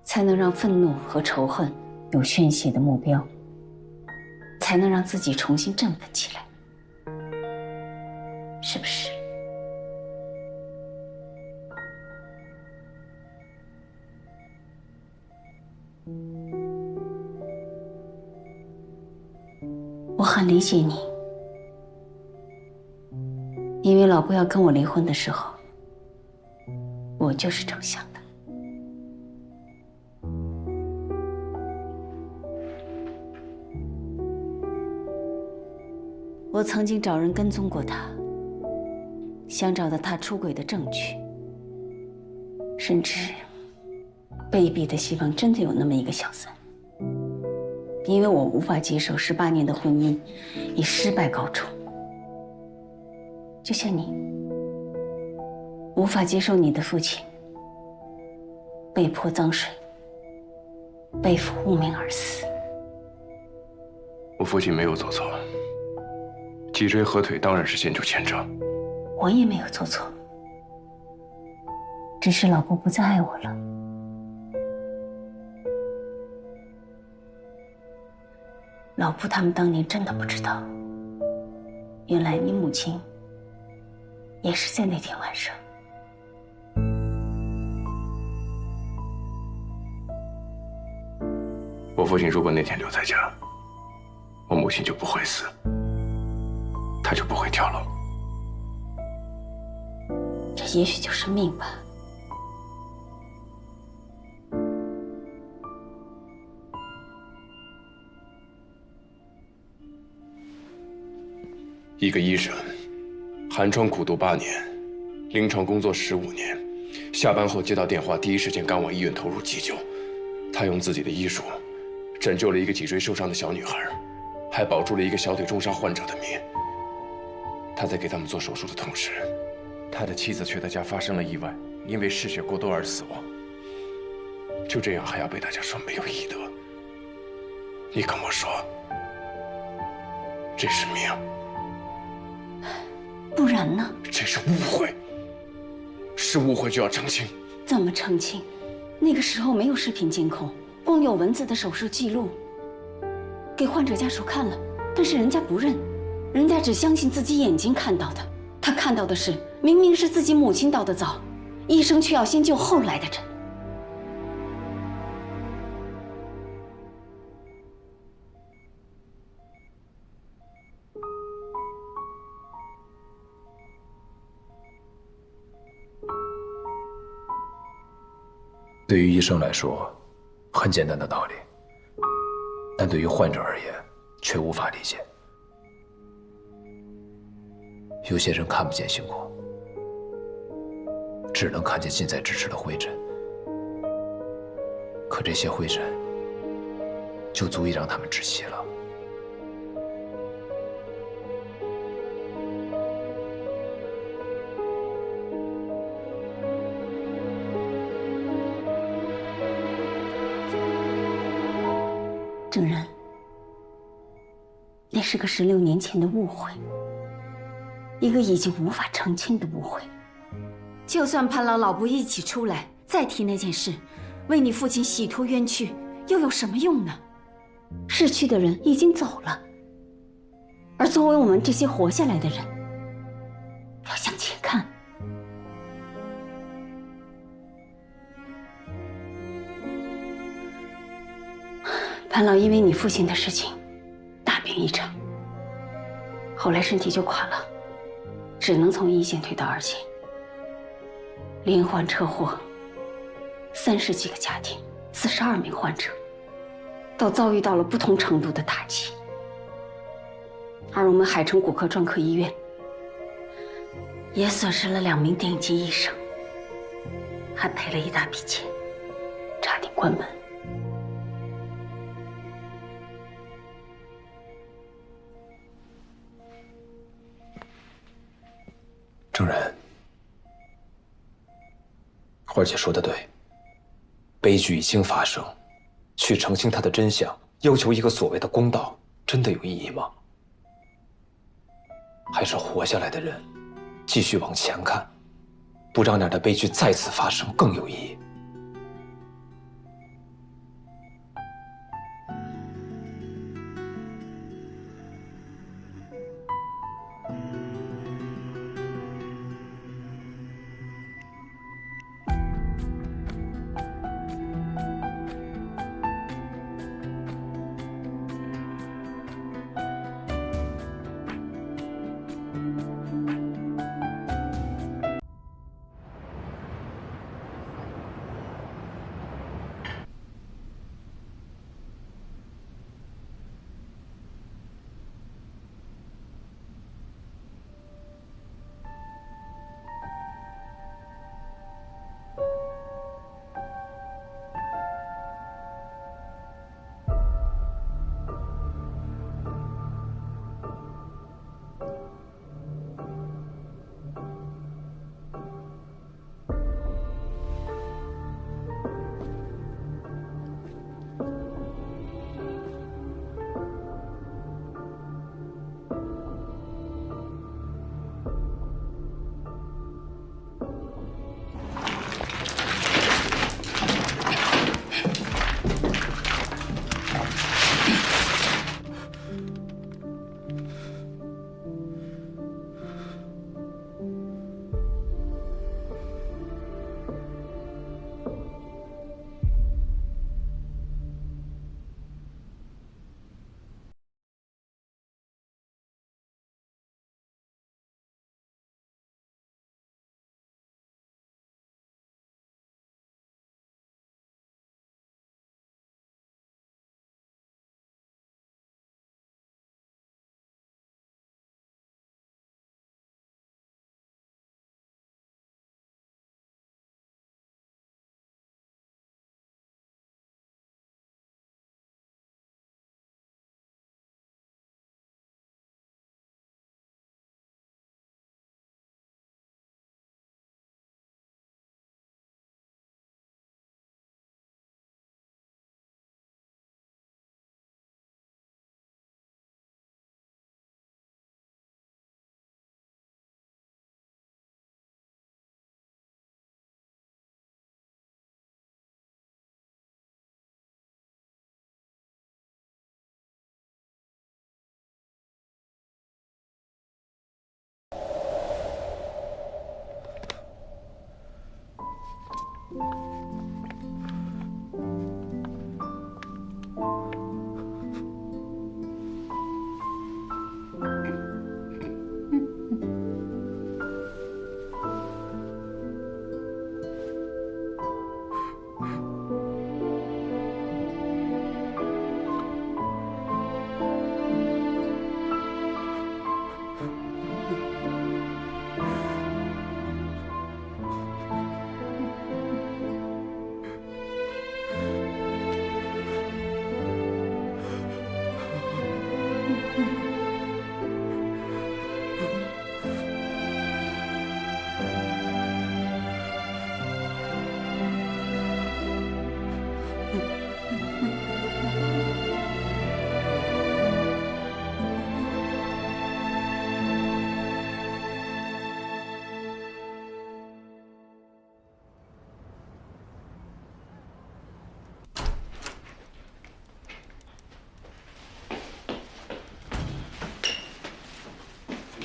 才能让愤怒和仇恨有宣泄的目标，才能让自己重新振奋起来，是不是？我很理解你，因为老婆要跟我离婚的时候，我就是这么想的。我曾经找人跟踪过他，想找到他出轨的证据，甚至卑鄙的希望真的有那么一个小三。因为我无法接受18年的婚姻以失败告终，就像你无法接受你的父亲被泼脏水、背负污名而死。我父亲没有做错，脊椎合腿当然是先就前者。我也没有做错，只是老婆不再爱我了。老婆他们当年真的不知道，原来你母亲也是在那天晚上。我父亲如果那天留在家，我母亲就不会死，她就不会跳楼。这也许就是命吧。一个医生，寒窗苦读8年，临床工作15年，下班后接到电话，第一时间赶往医院投入急救。他用自己的医术，拯救了一个脊椎受伤的小女孩，还保住了一个小腿重伤患者的命。他在给他们做手术的同时，他的妻子却在家发生了意外，因为失血过多而死亡。就这样还要被大家说没有医德？你跟我说，这是命？不然呢？这是误会，是误会就要澄清。怎么澄清？那个时候没有视频监控，光有文字的手术记录，给患者家属看了，但是人家不认，人家只相信自己眼睛看到的。他看到的是，明明是自己母亲到的早，医生却要先救后来的人。对于医生来说，很简单的道理，但对于患者而言，却无法理解。有些人看不见星空，只能看见近在咫尺的灰尘，可这些灰尘就足以让他们窒息了。证人，那是个16年前的误会，一个已经无法澄清的误会。就算潘老老不一起出来再提那件事，为你父亲洗脱冤屈，又有什么用呢？逝去的人已经走了，而作为我们这些活下来的人，要向前看。潘老因为你父亲的事情大病一场，后来身体就垮了，只能从1线退到2线，连环车祸，30几个家庭，42名患者，都遭遇到了不同程度的打击。而我们海城骨科专科医院也损失了2名顶级医生，还赔了一大笔钱，差点关门。证人，花姐说的对，悲剧已经发生，去澄清它的真相要求一个所谓的公道，真的有意义吗？还是活下来的人继续往前看，不让那样的悲剧再次发生更有意义？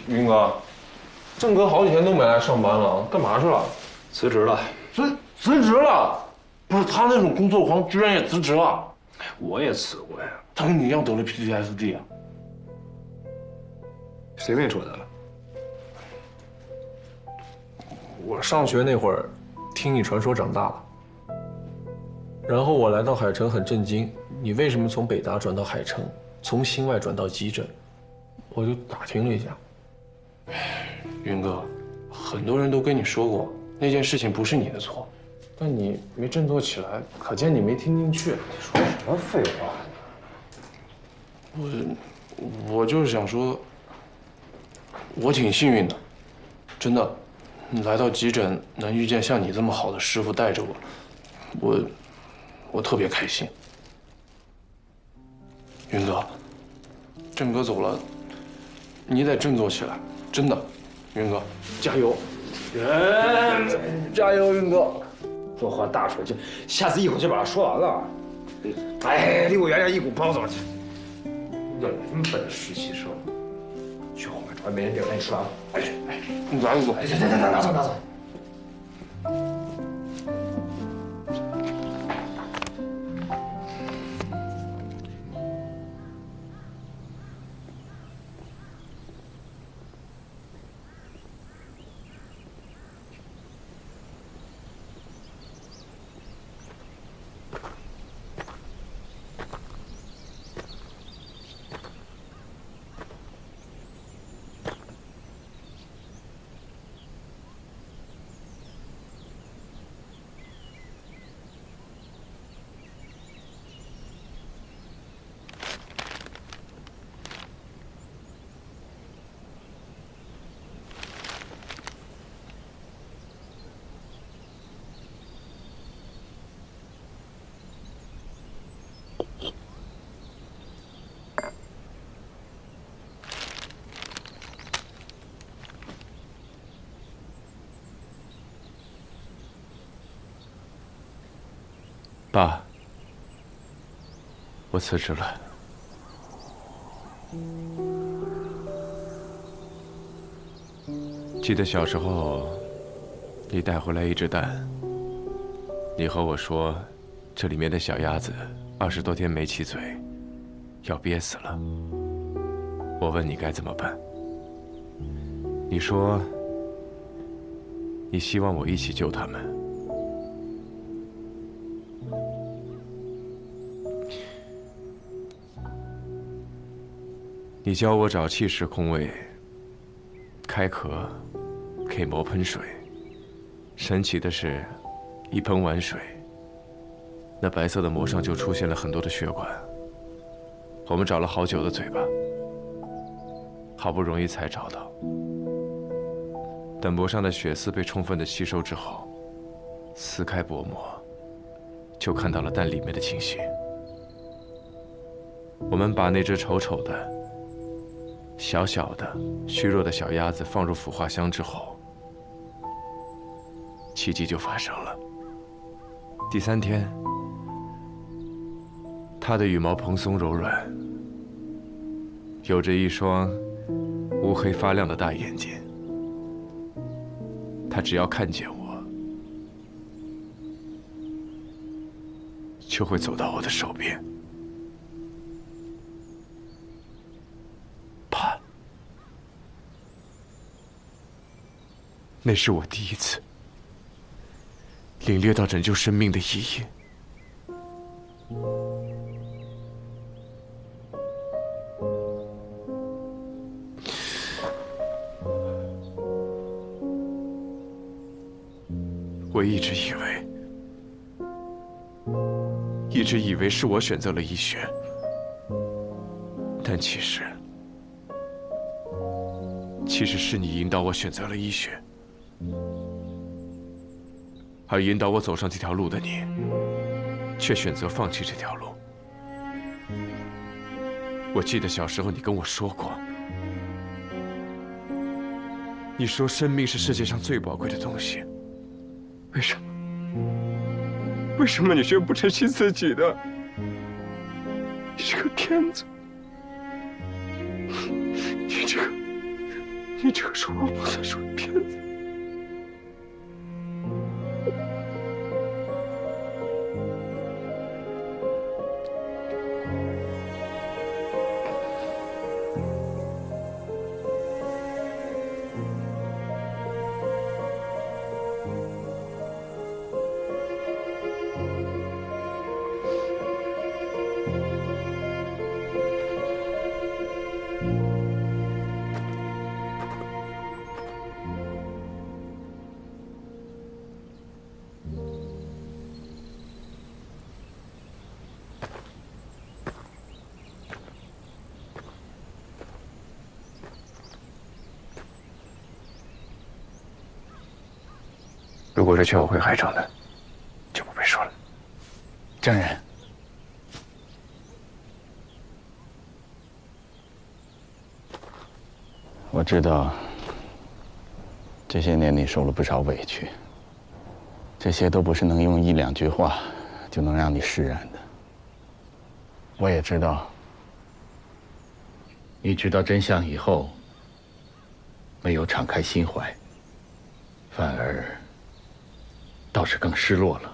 云哥，郑哥好几天都没来上班了，干嘛去了？辞职了。辞职了？不是他那种工作狂，居然也辞职了？我也辞过呀。他跟你一样得了 PTSD 啊？谁跟你说的？我上学那会儿，听你传说长大了。然后我来到海城很震惊，你为什么从北大转到海城，从心外转到急诊？我就打听了一下。云哥，很多人都跟你说过那件事情不是你的错，但你没振作起来，可见你没听进去。你说什么废话？我就是想说，我挺幸运的，真的，来到急诊能遇见像你这么好的师傅带着我，我特别开心。云哥，郑哥走了，你得振作起来，真的，云哥，加油！加油，云哥！这话大出去，下次一口气把它说完了。哎，离我远点，一股包走去。有什么本事，实习生？去后面找没人地儿，赶紧说完了。哎，你拿走。哎，走，拿走，拿走。爸，我辞职了。记得小时候，你带回来一只蛋，你和我说，这里面的小鸭子20多天没起嘴，要憋死了。我问你该怎么办，你说，你希望我一起救它们。 你教我找气势空位，开壳，给膜喷水。神奇的是，一喷完水，那白色的膜上就出现了很多的血管。我们找了好久的嘴巴，好不容易才找到。等膜上的血丝被充分的吸收之后，撕开薄膜，就看到了蛋里面的情形。我们把那只丑丑的。 小小的、虚弱的小鸭子放入孵化箱之后，奇迹就发生了。第3天，它的羽毛蓬松柔软，有着一双乌黑发亮的大眼睛。它只要看见我，就会走到我的手边。 那是我第一次领略到拯救生命的意义。我一直以为是我选择了医学，但其实是你引导我选择了医学。 而引导我走上这条路的你，却选择放弃这条路。我记得小时候你跟我说过，你说生命是世界上最宝贵的东西。为什么？为什么你却不珍惜自己呢？你这个骗子！你这个说话不算数的骗子！ 如果是劝我回海城的，就不必说了。证人，我知道，这些年你受了不少委屈，这些都不是能用1、2句话就能让你释然的。我也知道，你知道真相以后，没有敞开心怀，反而倒是更失落了。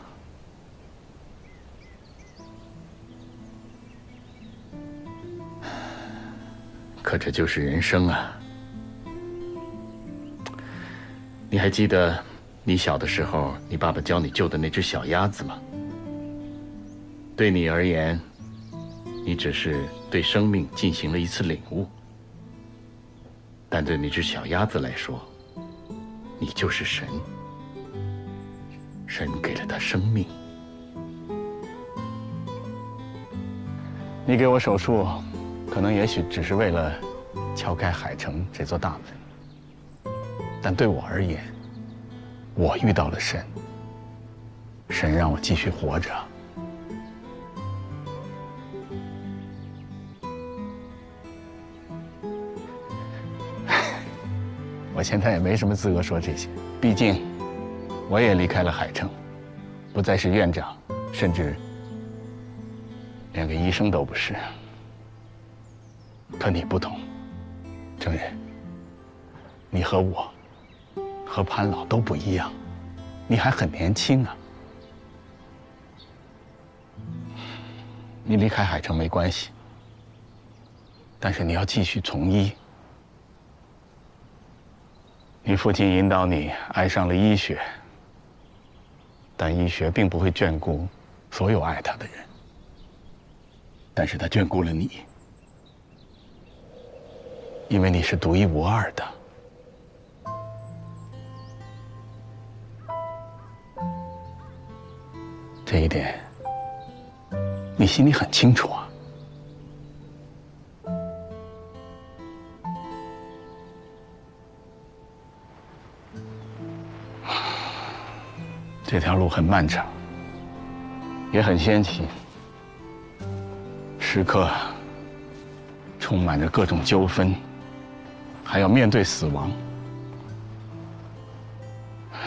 可这就是人生啊！你还记得你小的时候，你爸爸教你救的那只小鸭子吗？对你而言，你只是对生命进行了一次领悟，但对那只小鸭子来说，你就是神。神给了它生命。你给我手术，可能也许只是为了敲开海城这座大门，但对我而言，我遇到了神，神让我继续活着。我现在也没什么资格说这些，毕竟我也离开了海城，不再是院长，甚至连个医生都不是。可你不同，郑人，你和我，和潘老都不一样，你还很年轻啊。你离开海城没关系，但是你要继续从医。你父亲引导你爱上了医学，但医学并不会眷顾所有爱他的人，但是他眷顾了你，因为你是独一无二的。这一点，你心里很清楚啊。这条路很漫长，也很艰辛，时刻充满着各种纠纷，还要面对死亡。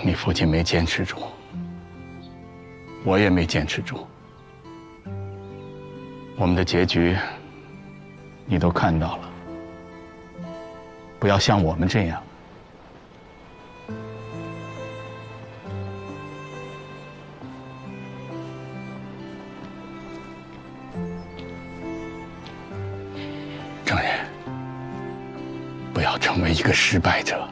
你父亲没坚持住，我也没坚持住。我们的结局，你都看到了。不要像我们这样。郑人，不要成为一个失败者。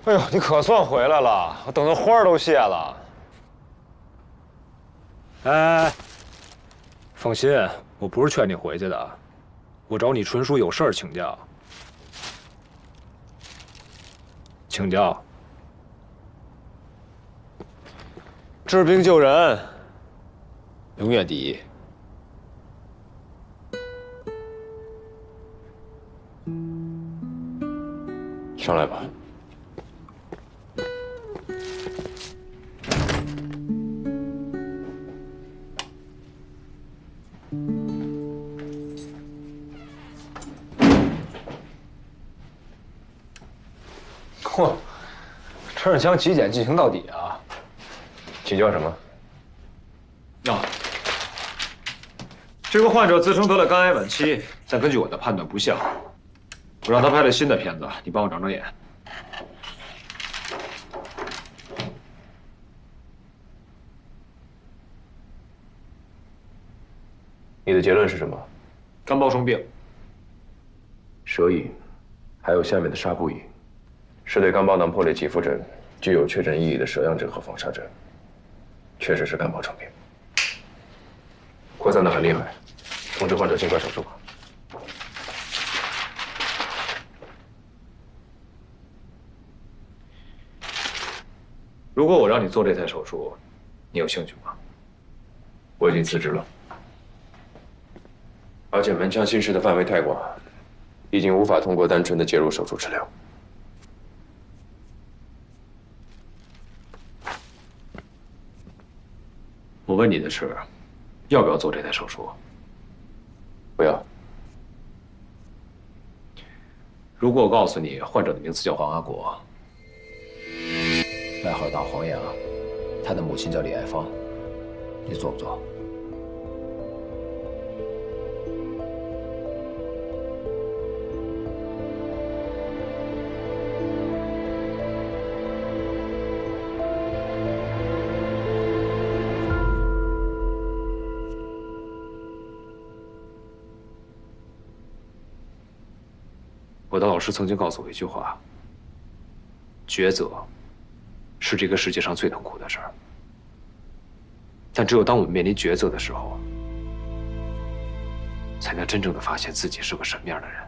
哎呦，你可算回来了，我等的花儿都谢了。哎，放心，我不是劝你回去的，我找你纯属有事儿请教。请教。治病救人，永远第一。上来吧。嚯，陈世强体检进行到底啊！请教什么？这个患者自称得了肝癌晚期，但根据我的判断不像。我让他拍了新的片子，你帮我长长眼。你的结论是什么？肝包生病。蛇蚁，还有下面的纱布蚁，是对肝包囊破裂起伏疹具有确诊意义的蛇样疹和纺纱疹，确实是肝包成病，扩散得很厉害，通知患者尽快手术吧。如果我让你做这台手术，你有兴趣吗？我已经辞职了，而且门腔心室的范围太广，已经无法通过单纯的介入手术治疗。我问你的是，要不要做这台手术？不要。如果我告诉你，患者的名字叫黄阿国，外号大黄牙，他的母亲叫李爱芳，你做不做？我的老师曾经告诉我一句话：抉择是这个世界上最痛苦的事儿。但只有当我们面临抉择的时候，才能真正的发现自己是个什么样的人。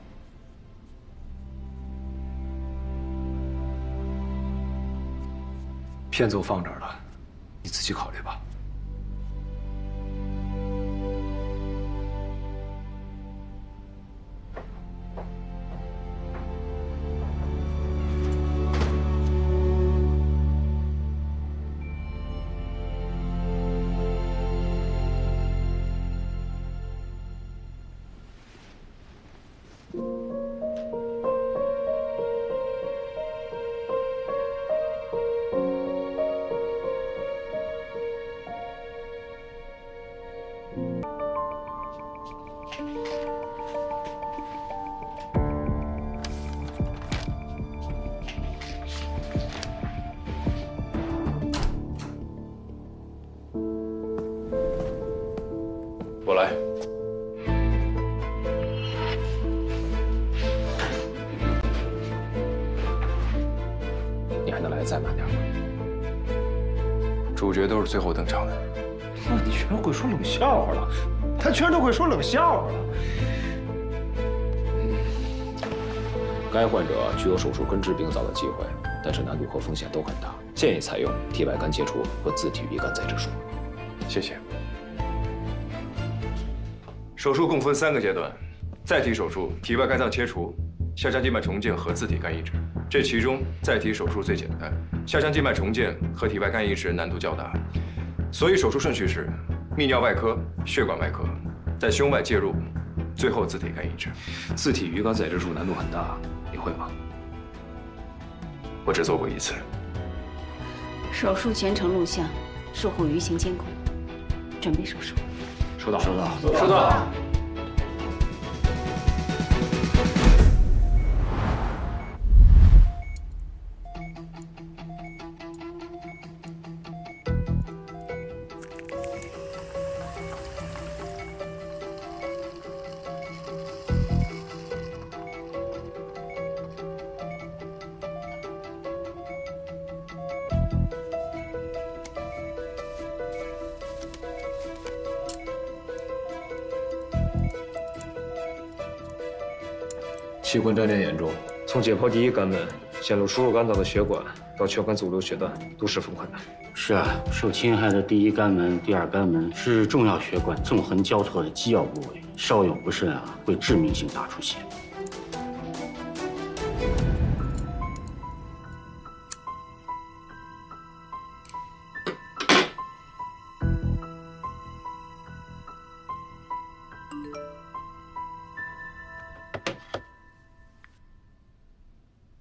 片子我放这儿了，你自己考虑吧。我来。你还能来得再慢点吗？主角都是最后登场的。哇，你居然会说冷笑话了！他居然都会说冷笑话了。该患者具有手术根治病灶的机会，但是难度和风险都很大，建议采用体外肝切除和自体鱼肝再植术。谢谢。手术共分3个阶段：载体手术、体外肝脏切除、下腔静脉重建和自体肝移植。这其中，载体手术最简单，下腔静脉重建和体外肝移植难度较大。所以手术顺序是：泌尿外科、血管外科，在胸外介入，最后自体肝移植。自体鱼肝再植术难度很大，你会吗？我只做过1次。手术全程录像，术后鱼形监控，准备手术。收到，收到，收到。器官粘连严重，从解剖第一肝门线路输入肝脏的血管到全肝阻流血断都十分困难。是啊，受侵害的第一肝门、第二肝门是重要血管纵横交错的机要部位，稍有不慎啊，会致命性大出血。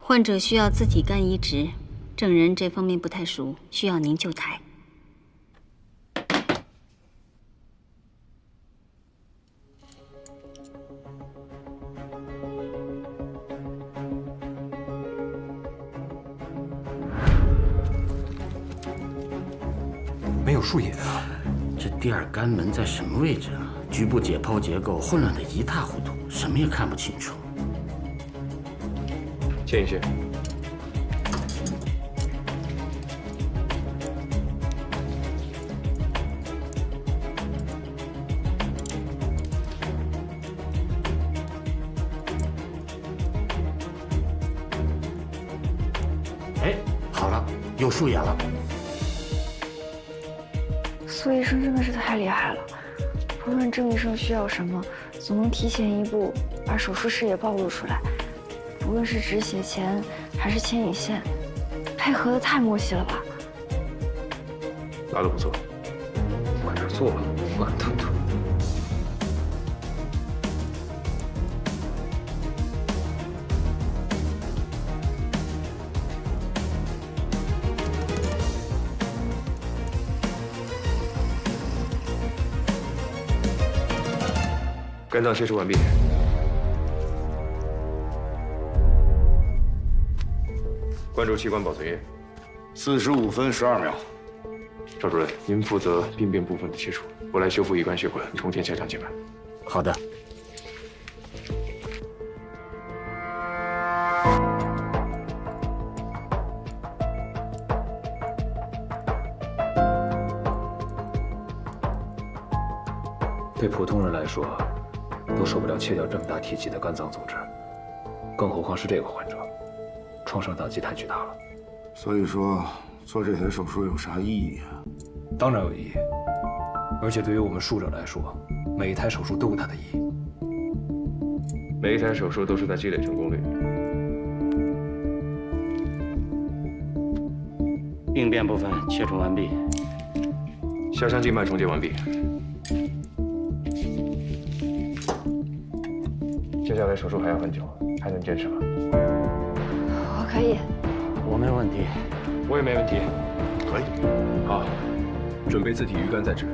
患者需要自体肝移植，证人这方面不太熟，需要您就台。没有树野啊！这第二肝门在什么位置啊？局部解剖结构混乱的一塌糊涂，什么也看不清楚。牵引线。哎，好了，有树眼了。苏医生真的是太厉害了，不论郑医生需要什么，总能提前一步把手术视野暴露出来。不论是止血钳还是牵引线，配合的太默契了吧？拿得不错，往这儿坐吧，慢吞吞。肝脏切除完毕。关注器官保存液。45分12秒。赵主任，您负责病变部分的切除，我来修复一关血管，重建下腔静脉。好的。对普通人来说，都受不了切掉这么大体积的肝脏组织，更何况是这个患者，创伤打击太巨大了。所以说，做这台手术有啥意义啊？当然有意义，而且对于我们术者来说，每一台手术都有它的意义。每一台手术都是在积累成功率。病变部分切除完毕，下腔静脉重建完毕。接下来手术还要很久，还能坚持吗？我可以。我没问题。我也没问题。可以。好，准备自体鱼肝再植。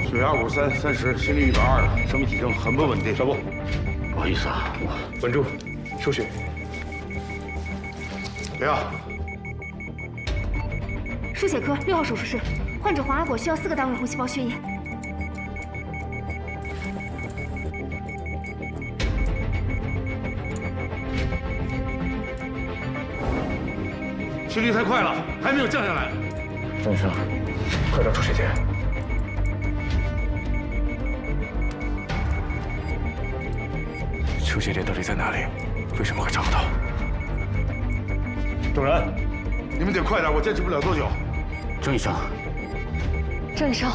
血压53、30，心率120了，生命体征很不稳定。少部，不好意思啊，稳住，输血。谁啊？输血科6号手术室，患者黄阿果需要4个单位红细胞血液。心率太快了，还没有降下来。郑医生，快到出血间。出血点到底在哪里？为什么会找不到？郑然，你们得快点，我坚持不了多久。郑医生，郑医生，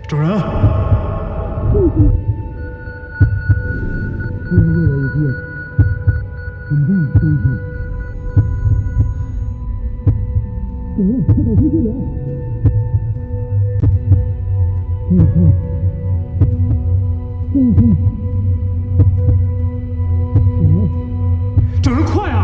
主人，整人快啊！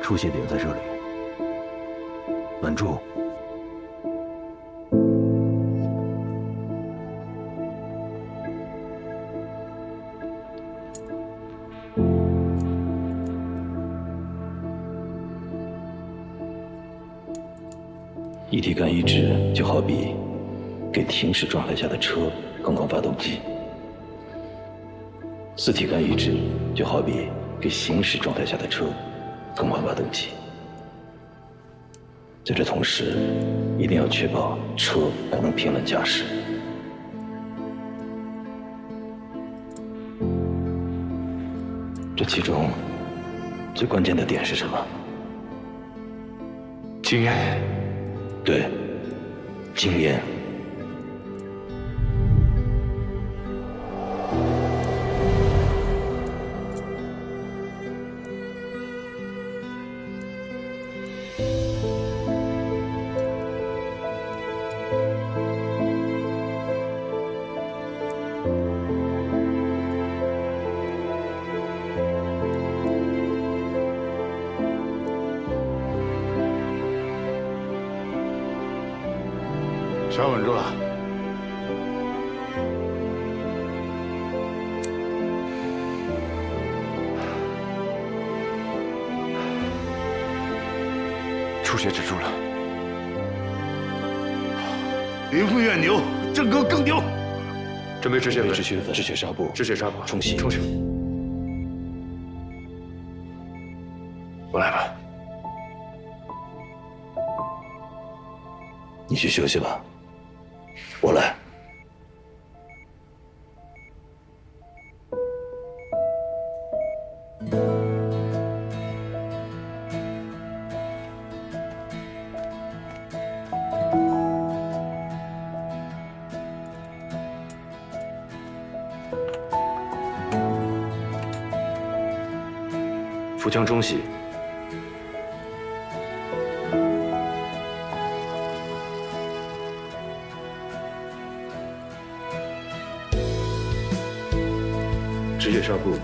出血点在这里，稳住。一体干移植就好比给停驶状态下的车更换发动机，四体干移植就好比给行驶状态下的车更换发动机。在这同时，一定要确保车还能平稳驾驶。这其中最关键的点是什么？经验。对，经验。手稳住了。出血止住了。林峰越牛，郑哥更牛。准备止血粉，止血纱布，止血纱布，冲洗，冲洗。我来吧。你去休息吧，我来。腹腔中洗。止血纱布。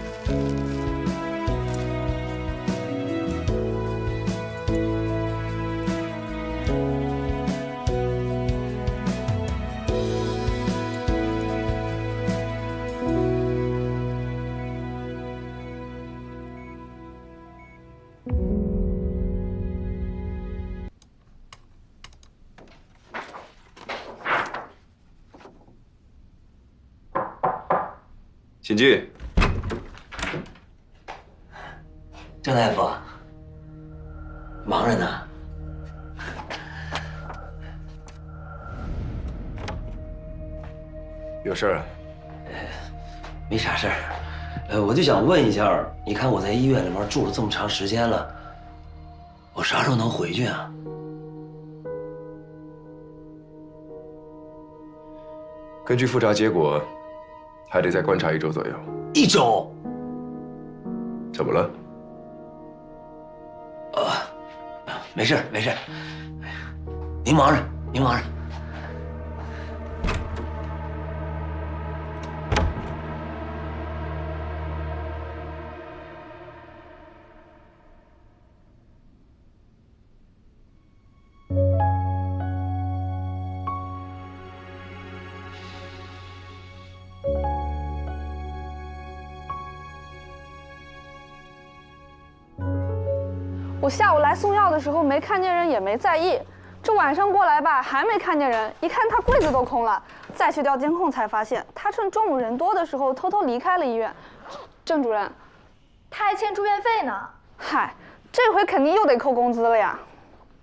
请进。郑大夫，忙着呢。有事啊？没啥事儿。我就想问一下，你看我在医院里面住了这么长时间了，我啥时候能回去啊？根据复查结果，还得再观察1周左右。1周？怎么了？没事没事，您忙着，您忙着。我下午来送药的时候没看见人，也没在意。这晚上过来吧，还没看见人。一看他柜子都空了，再去调监控才发现，他趁中午人多的时候偷偷离开了医院。郑主任，他还欠住院费呢。嗨，这回肯定又得扣工资了呀。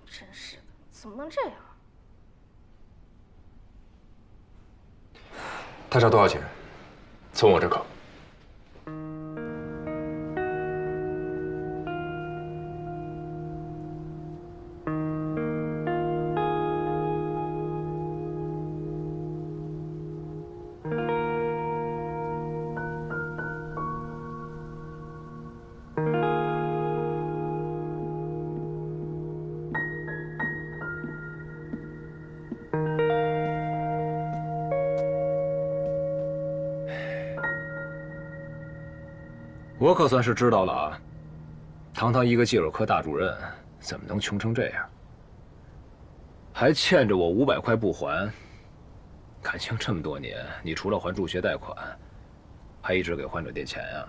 真是的，怎么能这样？他差多少钱？从我这扣。我可算是知道了啊，堂堂一个介入科大主任，怎么能穷成这样？还欠着我500块不还。感情这么多年，你除了还助学贷款，还一直给患者垫钱呀？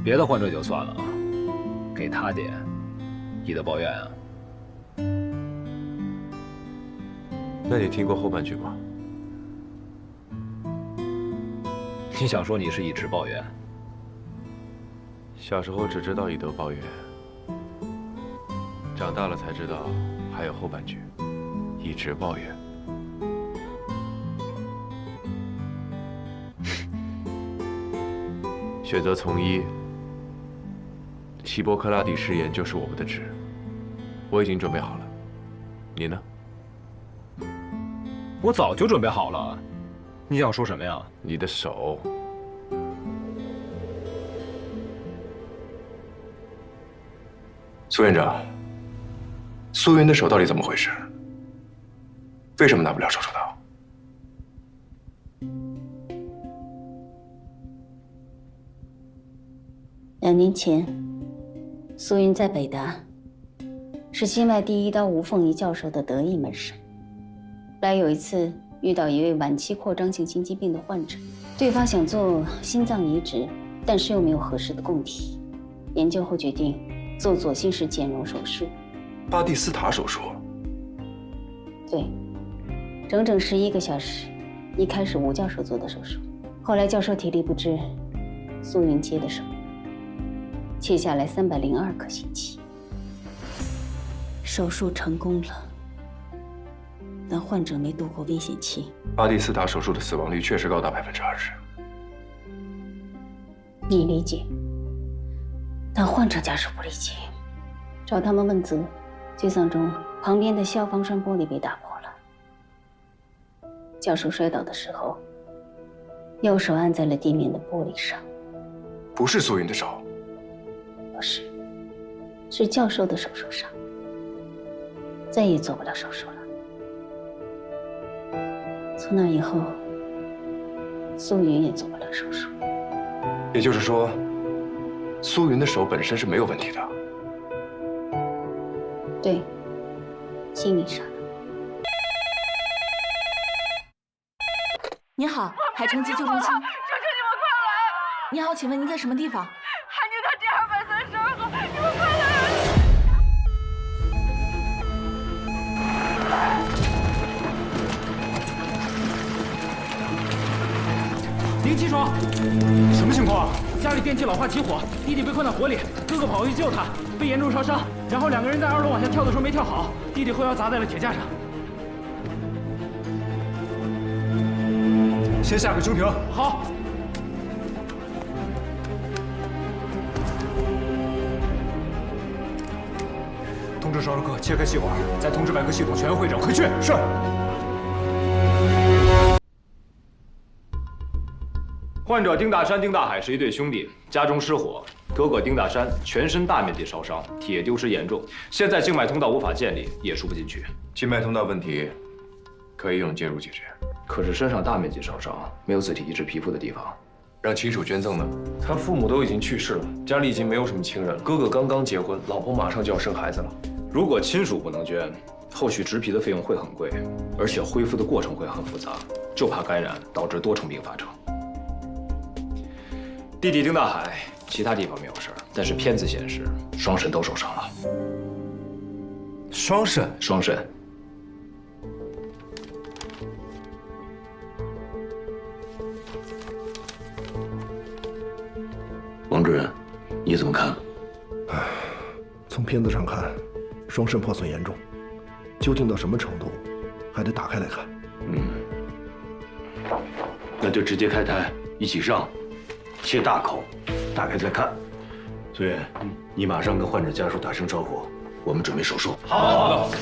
别的患者就算了，给他点，你的抱怨啊？那你听过后半句吗？你想说你是一直抱怨？小时候只知道以德报怨，长大了才知道还有后半句，一直抱怨。选择从医，希波克拉底誓言就是我们的职，我已经准备好了。你呢？我早就准备好了。你想说什么呀？你的手。苏院长，苏云的手到底怎么回事？为什么拿不了手术刀？2年前，苏云在北大是心外第一刀吴凤仪教授的得意门生。后来有一次遇到一位晚期扩张性心肌病的患者，对方想做心脏移植，但是又没有合适的供体。研究后决定做左心室减容手术。巴蒂斯塔手术？对，整整11个小时。一开始吴教授做的手术，后来教授体力不支，苏云接的手，切下来302颗心肌。手术成功了，但患者没度过危险期。巴蒂斯塔手术的死亡率确实高达20%。你理解，但患者家属不理解。找他们问责，沮丧中，旁边的消防栓玻璃被打破了。教授摔倒的时候，右手按在了地面的玻璃上。不是苏云的手？不是，是教授的手术上。再也做不了手术了。从那以后，苏云也做不了手术。也就是说，苏云的手本身是没有问题的。对，心理上。您好，海城急救中心。求求你们快来！您好，请问您在什么地方？韩宁他第232号，你们快来！您起床！什么情况？家里电器老化起火，弟弟被困在火里，哥哥跑回去救他，被严重烧伤，然后2个人在2楼往下跳的时候没跳好，弟弟后腰砸在了铁架上。先下个救瓶。好。通知烧伤科切开气管，再通知外科系统全员会诊。快去！是。患者丁大山、丁大海是一对兄弟，家中失火，哥哥丁大山全身大面积烧伤，体液丢失严重，现在静脉通道无法建立，也输不进去。静脉通道问题可以用介入解决，可是身上大面积烧伤，没有自体移植皮肤的地方。让亲属捐赠呢？他父母都已经去世了，家里已经没有什么亲人，哥哥刚刚结婚，老婆马上就要生孩子了。如果亲属不能捐，后续植皮的费用会很贵，而且恢复的过程会很复杂，就怕感染导致多重并发症。弟弟丁大海其他地方没有事儿，但是片子显示双肾都受伤了。双肾？双肾。王主任，你怎么看？从片子上看，双肾破损严重，究竟到什么程度，还得打开来看。那就直接开台，一起上，切大口，打开再看。苏远，你马上跟患者家属打声招呼，我们准备手术。好的。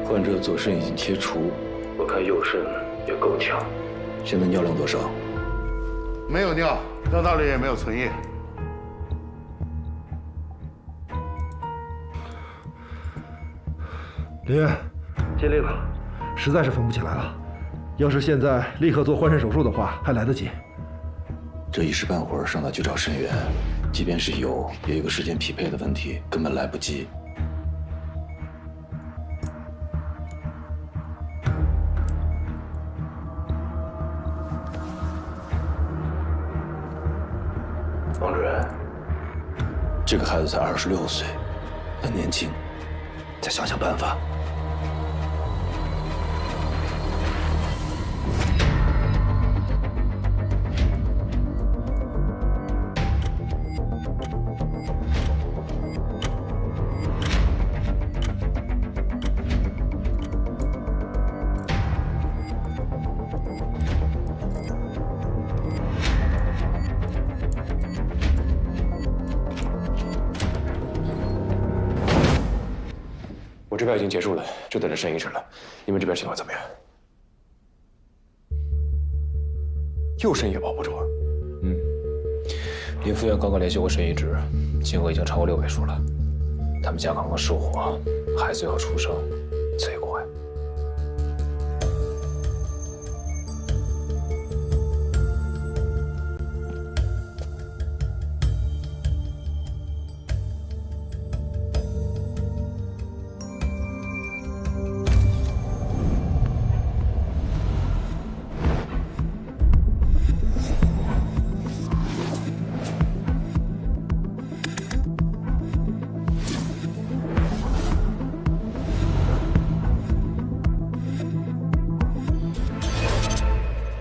患者左肾已经切除，我看右肾也够呛。现在尿量多少？没有尿，尿道里也没有存液。林院，尽力了，实在是分不起来了。要是现在立刻做换肾手术的话，还来得及。这一时半会儿上哪去找肾源？即便是有，也有个时间匹配的问题，根本来不及。王主任，这个孩子才26岁，很年轻，再想想办法。我这边已经结束了，就等着肾移植了。你们这边情况怎么样？右肾也保不住啊。林副院刚刚联系过肾移植，金额已经超过6位数了。他们家刚刚失火，孩子要出生，贼快。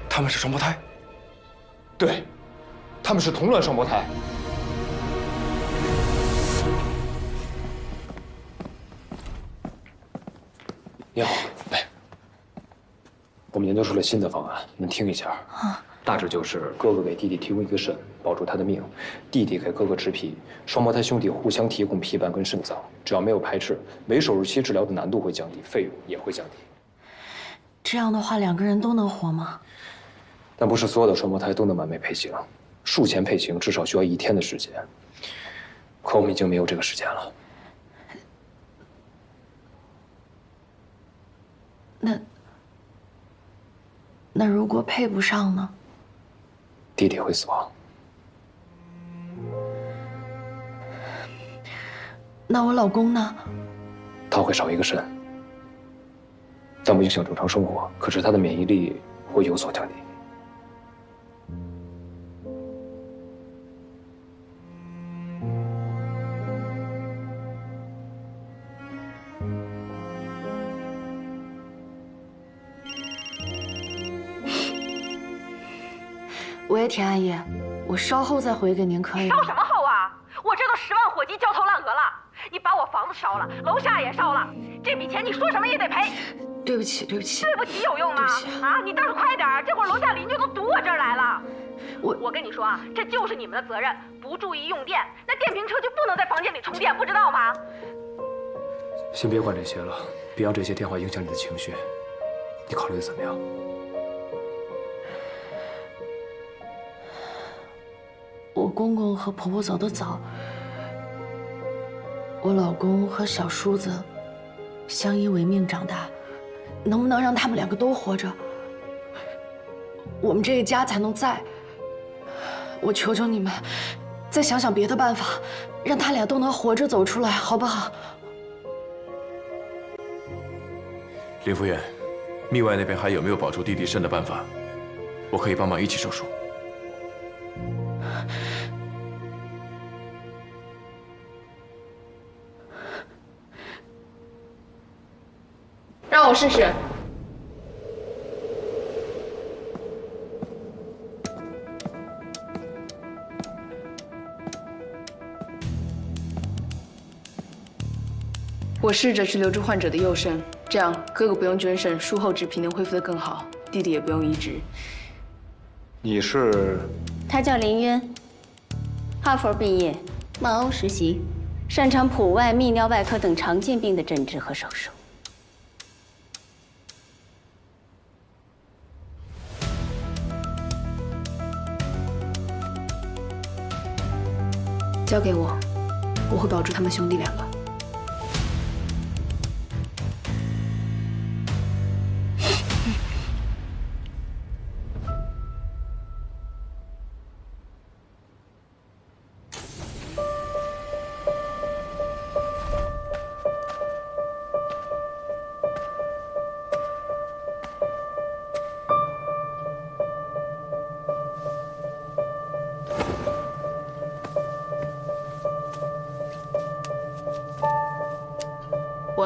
他们是双胞胎，对，他们是同卵双胞胎。你好，来，我们研究出了新的方案，您听一下。大致就是哥哥给弟弟提供一个肾，保住他的命；弟弟给哥哥植皮，双胞胎兄弟互相提供皮瓣跟肾脏，只要没有排斥，没手术期治疗的难度会降低，费用也会降低。这样的话，2个人都能活吗？但不是所有的双胞胎都能完美配型，术前配型至少需要1天的时间。可我们已经没有这个时间了。那如果配不上呢？弟弟会死亡。那我老公呢？他会少一个肾，但不影响正常生活。可是他的免疫力会有所降低。喂，田阿姨，我稍后再回给您，可以吗？烧什么后啊？我这都10万火急焦头烂额了，你把我房子烧了，楼下也烧了，这笔钱你说什么也得赔。对不起，对不起。对不起有用吗？啊，你倒是快点，这会儿楼下邻居都堵我这儿来了。我跟你说啊，这就是你们的责任，不注意用电，那电瓶车就不能在房间里充电，不知道吗？先别管这些了，别让这些电话影响你的情绪。你考虑的怎么样？我公公和婆婆走得早，我老公和小叔子相依为命长大，能不能让他们2个都活着，我们这个家才能在。我求求你们，再想想别的办法，让他俩都能活着走出来，好不好？林副院，密外那边还有没有保住弟弟肾的办法？我可以帮忙一起手术。让我试试。我试着去留住患者的右肾，这样哥哥不用捐肾，术后植皮能恢复得更好，弟弟也不用移植。你是？他叫林渊，哈佛毕业，曼欧实习，擅长普外、泌尿外科等常见病的诊治和手术。交给我，我会保住他们兄弟2个。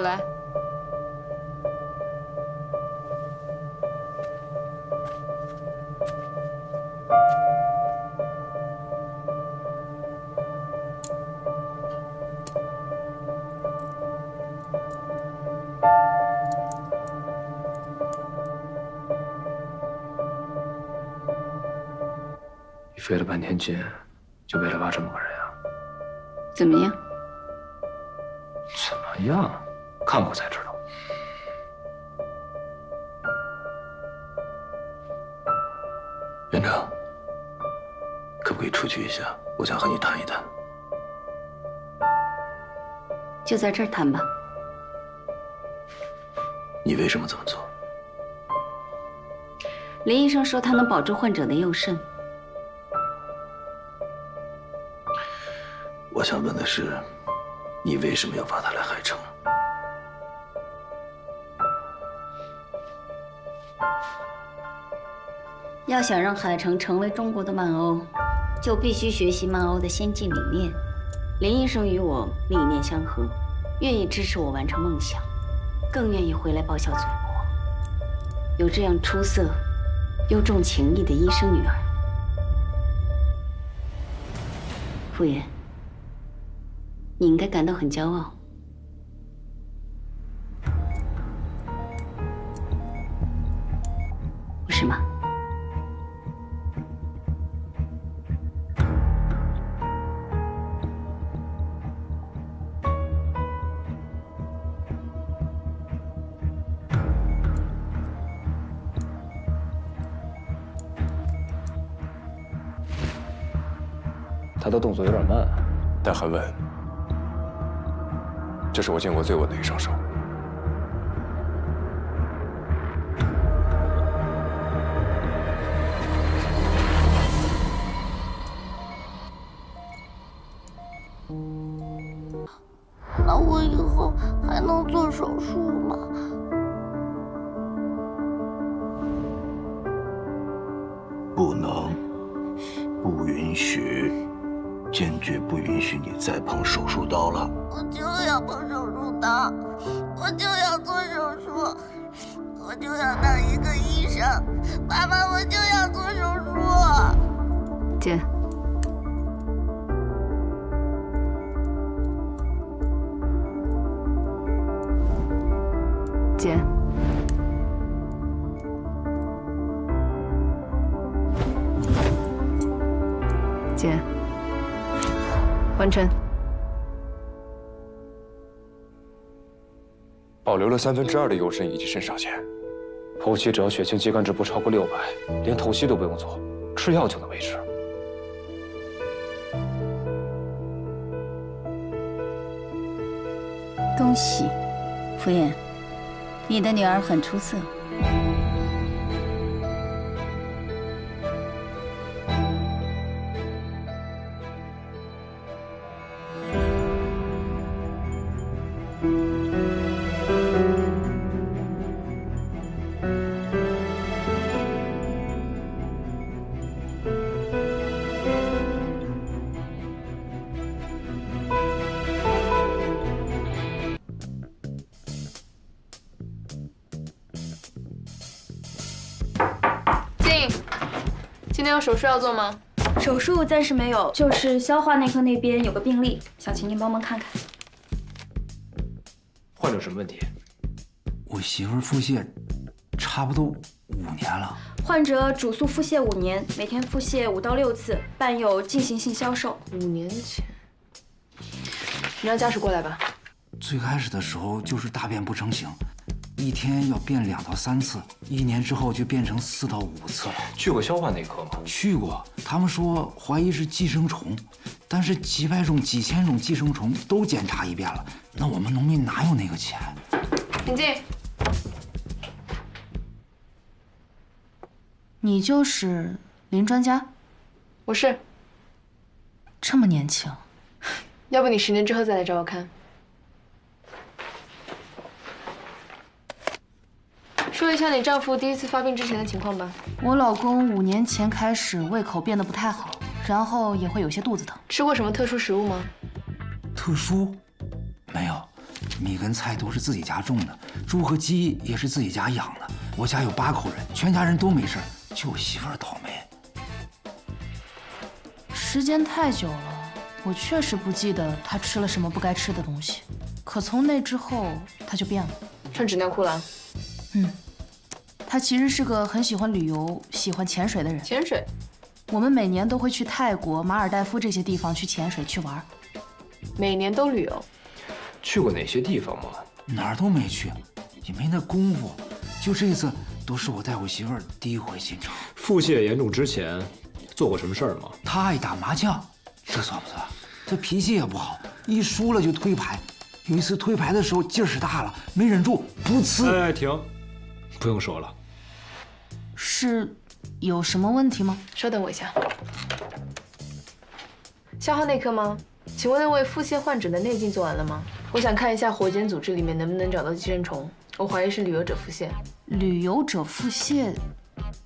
我来。你费了半天劲，就为了挖这么个人啊？怎么样？怎么样？看过才知道。院长，可不可以出去一下？我想和你谈一谈。就在这儿谈吧。你为什么这么做？林医生说他能保住患者的右肾。我想问的是，你为什么要挖他来海城？要想让海城成为中国的曼欧，就必须学习曼欧的先进理念。林医生与我理念相合，愿意支持我完成梦想，更愿意回来报效祖国。有这样出色又重情义的医生女儿，傅言，你应该感到很骄傲。不是吗？他的动作有点慢，但很稳。这是我见过最稳的一双手。那我以后还能做手术吗？不能，不允许，坚决不允许你再碰手术刀了。我就要碰手术刀，我就要做手术，我就要当一个医生。爸爸，我就要做手术。姐。姐。姐。完成。保留了2/3的右肾以及肾上腺。后期只要血清肌酐值不超过600，连透析都不用做，吃药就能维持。恭喜，傅言，你的女儿很出色。今天有手术要做吗？手术暂时没有，就是消化内科那边有个病例，想请您帮忙看看。患者什么问题？我媳妇腹泻，差不多5年了。患者主诉腹泻5年，每天腹泻5到6次，伴有进行性消瘦。5年前，你让家属过来吧。最开始的时候就是大便不成形。1天要便2到3次，1年之后就变成4到5次了。去过消化内科吗？去过，他们说怀疑是寄生虫，但是几百种、几千种寄生虫都检查一遍了，那我们农民哪有那个钱？请进。你就是林专家？我是。这么年轻，要不你10年之后再来找我看。说一下你丈夫第1次发病之前的情况吧。我老公5年前开始胃口变得不太好，然后也会有些肚子疼。吃过什么特殊食物吗？特殊？没有，米跟菜都是自己家种的，猪和鸡也是自己家养的。我家有8口人，全家人都没事，就我媳妇儿倒霉。时间太久了，我确实不记得他吃了什么不该吃的东西。可从那之后，他就变了。穿纸尿裤了？他其实是个很喜欢旅游、喜欢潜水的人。潜水？我们每年都会去泰国、马尔代夫这些地方去潜水去玩。每年都旅游？去过哪些地方吗？哪儿都没去，也没那功夫。就这次，都是我带我媳妇儿第一回进城。腹泻严重之前，做过什么事儿吗？他爱打麻将，这算不算？他脾气也不好，一输了就推牌。有一次推牌的时候劲儿使大了，没忍住，噗呲！哎，停，不用说了。是有什么问题吗？稍等我一下。消耗内科吗？请问那位腹泻患者的内镜做完了吗？我想看一下活检组织里面能不能找到寄生虫，我怀疑是旅游者腹泻。旅游者腹泻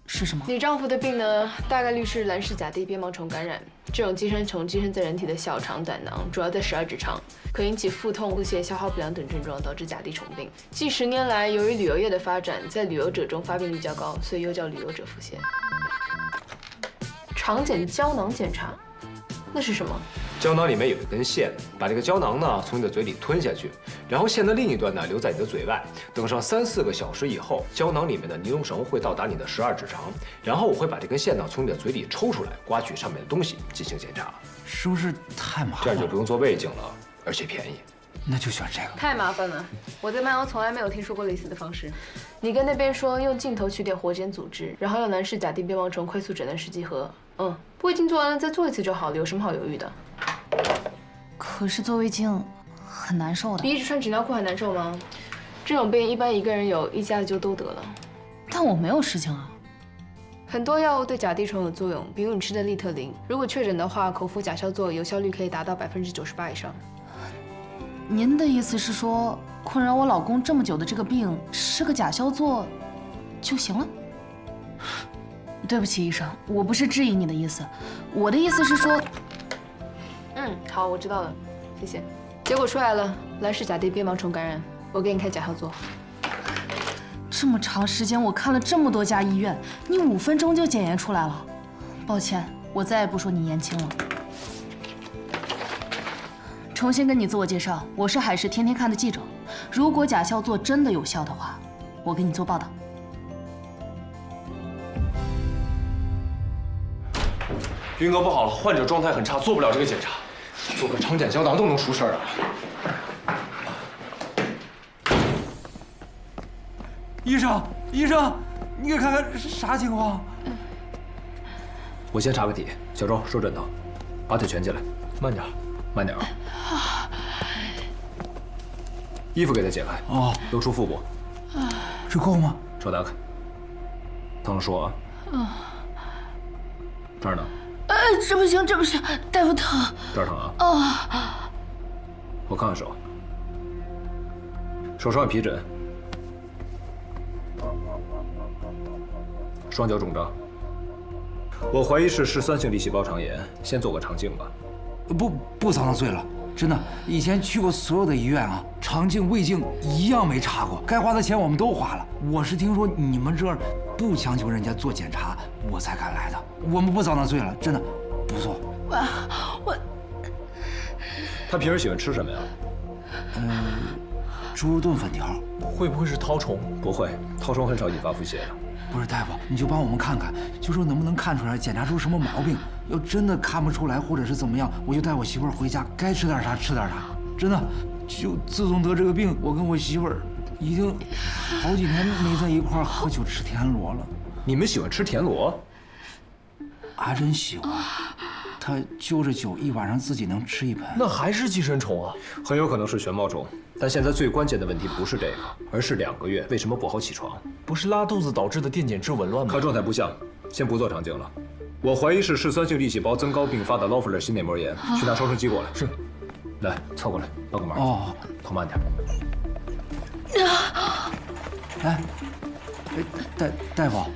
是什么？你丈夫的病呢，大概率是蓝氏甲地鞭毛虫感染。这种寄生虫寄生在人体的小肠、胆囊，主要在12指肠，可引起腹痛、腹泻、消耗不良等症状，导致甲地虫病。近10年来，由于旅游业的发展，在旅游者中发病率较高，所以又叫旅游者腹泻。肠检胶囊检查，那是什么？胶囊里面有一根线，把这个胶囊呢从你的嘴里吞下去，然后线的另一端呢留在你的嘴外。等上3、4个小时以后，胶囊里面的尼龙绳会到达你的12指肠，然后我会把这根线呢从你的嘴里抽出来，刮取上面的东西进行检查。是不是太麻烦？这样就不用做胃镜了，而且便宜。那就选这个。太麻烦了，我在漫欧从来没有听说过类似的方式。你跟那边说用镜头取点活检组织，然后用蓝氏甲地鞭毛虫快速诊断试剂盒。胃镜做完了再做一次就好了，有什么好犹豫的？可是做胃镜很难受的。比一直穿纸尿裤还难受吗？这种病一般一个人有，一家子就都得了。但我没有事情啊。很多药物对甲地虫有作用，比如你吃的利特林，如果确诊的话，口服甲硝唑有效率可以达到98%以上。您的意思是说，困扰我老公这么久的这个病，吃个甲硝唑就行了？对不起，医生，我不是质疑你的意思，我的意思是说，好，我知道了，谢谢。结果出来了，蓝氏甲地鞭毛虫感染，我给你开甲硝唑。这么长时间，我看了这么多家医院，你5分钟就检验出来了。抱歉，我再也不说你年轻了。重新跟你自我介绍，我是海事天天看的记者。如果甲硝唑真的有效的话，我给你做报道。云哥不好了，患者状态很差，做不了这个检查。做个肠检胶囊都能出事儿啊！医生，你给看看是啥情况？我先查个体。小周收枕头，把腿蜷起来，慢点，慢点啊！衣服给他解开，露出腹部。这够吗？手打开。疼了说啊。这儿呢？这不行，大夫疼。这儿疼啊？我看看手，手上有皮疹，双脚肿胀，我怀疑是13性粒细胞肠炎，先做个肠镜吧。不遭那罪了，真的，以前去过所有的医院啊，肠镜、胃镜一样没查过，该花的钱我们都花了。我是听说你们这儿不强求人家做检查，我才敢来的。我们不遭那罪了，真的，不做。我。他平时喜欢吃什么呀？猪肉炖粉条。会不会是绦虫？不会，绦虫很少引发腹泻的。不是大夫，你就帮我们看看，就说能不能看出来，检查出什么毛病。要真的看不出来，或者是怎么样，我就带我媳妇儿回家，该吃点啥吃点啥。真的，就自从得这个病，我跟我媳妇儿已经好几年没在一块儿喝酒吃田螺了。你们喜欢吃田螺？还真喜欢。他就着酒一晚上自己能吃一盆。那还是寄生虫啊？很有可能是旋毛虫。但现在最关键的问题不是这个，而是2个月为什么不好起床？不是拉肚子导致的电解质紊乱吗？看状态不像，先不做肠镜了。我怀疑是13性粒细胞增高并发的劳弗勒心内膜炎，去拿超声机过来。是。来，凑过来，帮个忙。头慢点。哎，大夫，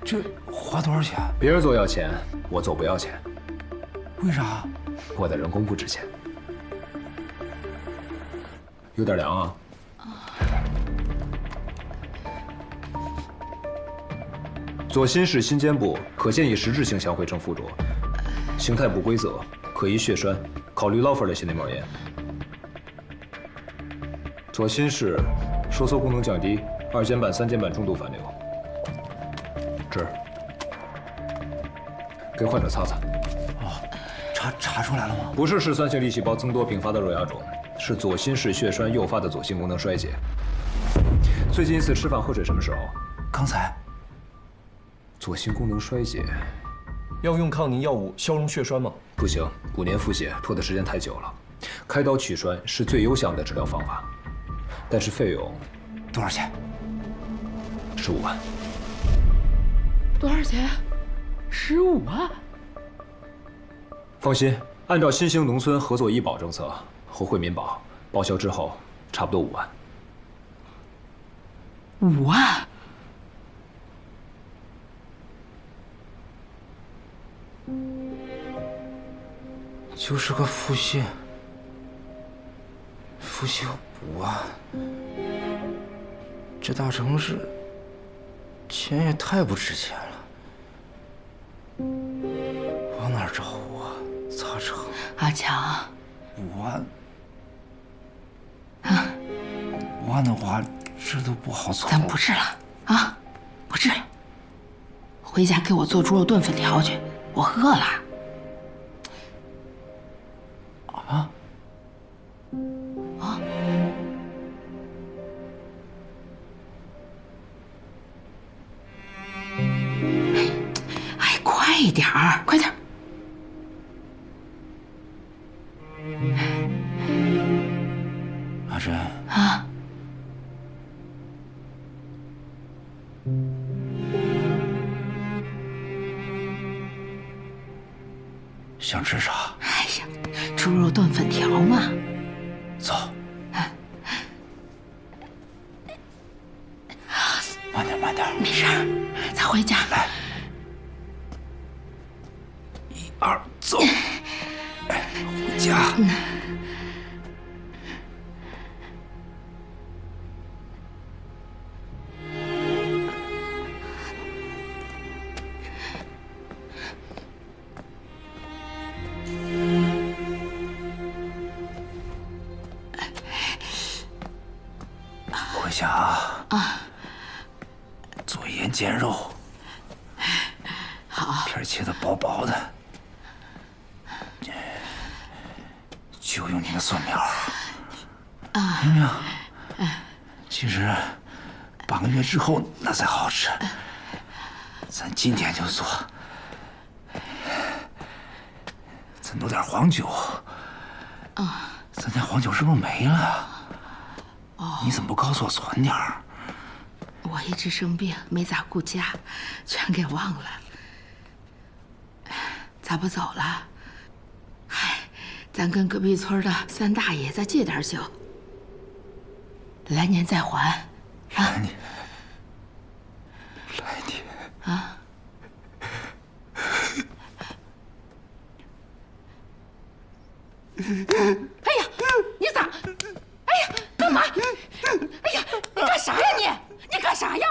这花多少钱？别人做要钱，我做不要钱。为啥？我的人工不值钱。有点凉啊。左心室心尖部可见以实质性相会正附着，形态不规则，可疑血栓，考虑laufer类型内膜炎。左心室收缩功能降低，2尖瓣、3尖瓣中度反流。这儿，给患者擦擦。哦，查出来了吗？不是嗜酸性粒细胞增多并发的肉芽肿，是左心室血栓诱发的左心功能衰竭。最近一次吃饭喝水什么时候？刚才。左心功能衰竭，要用抗凝药物消融血栓吗？不行，5年腹泻拖的时间太久了，开刀取栓是最优项的治疗方法，但是费用多少钱？15万。多少钱？15万。放心，按照新兴农村合作医保政策和惠民保报销之后，差不多5万。5万。就是个腹泻5万，这大城市钱也太不值钱了，往哪儿找啊？咋整？阿强，5万，5万的话，这都不好凑。咱不治了啊，不治了，回家给我做猪肉炖粉条去，我饿了。快一点儿，快点儿！阿珍啊，想吃啥？哎呀，猪肉炖粉条嘛。走。慢点，慢点。没事儿，咱回家。来。1、2，走！回家。回家啊！啊。做盐煎肉。好。片切的薄薄的。就用你的蒜苗，明明？其实半个月之后那才好吃，咱今天就做。咱弄点黄酒。咱家黄酒是不是没了？你怎么不告诉我存点儿？我一直生病，没咋顾家，全给忘了。咋不走了？咱跟隔壁村的3大爷再借点酒，来年再还。来年啊！哎呀，你咋？哎呀，干嘛？哎呀，你干啥呀你？你干啥呀？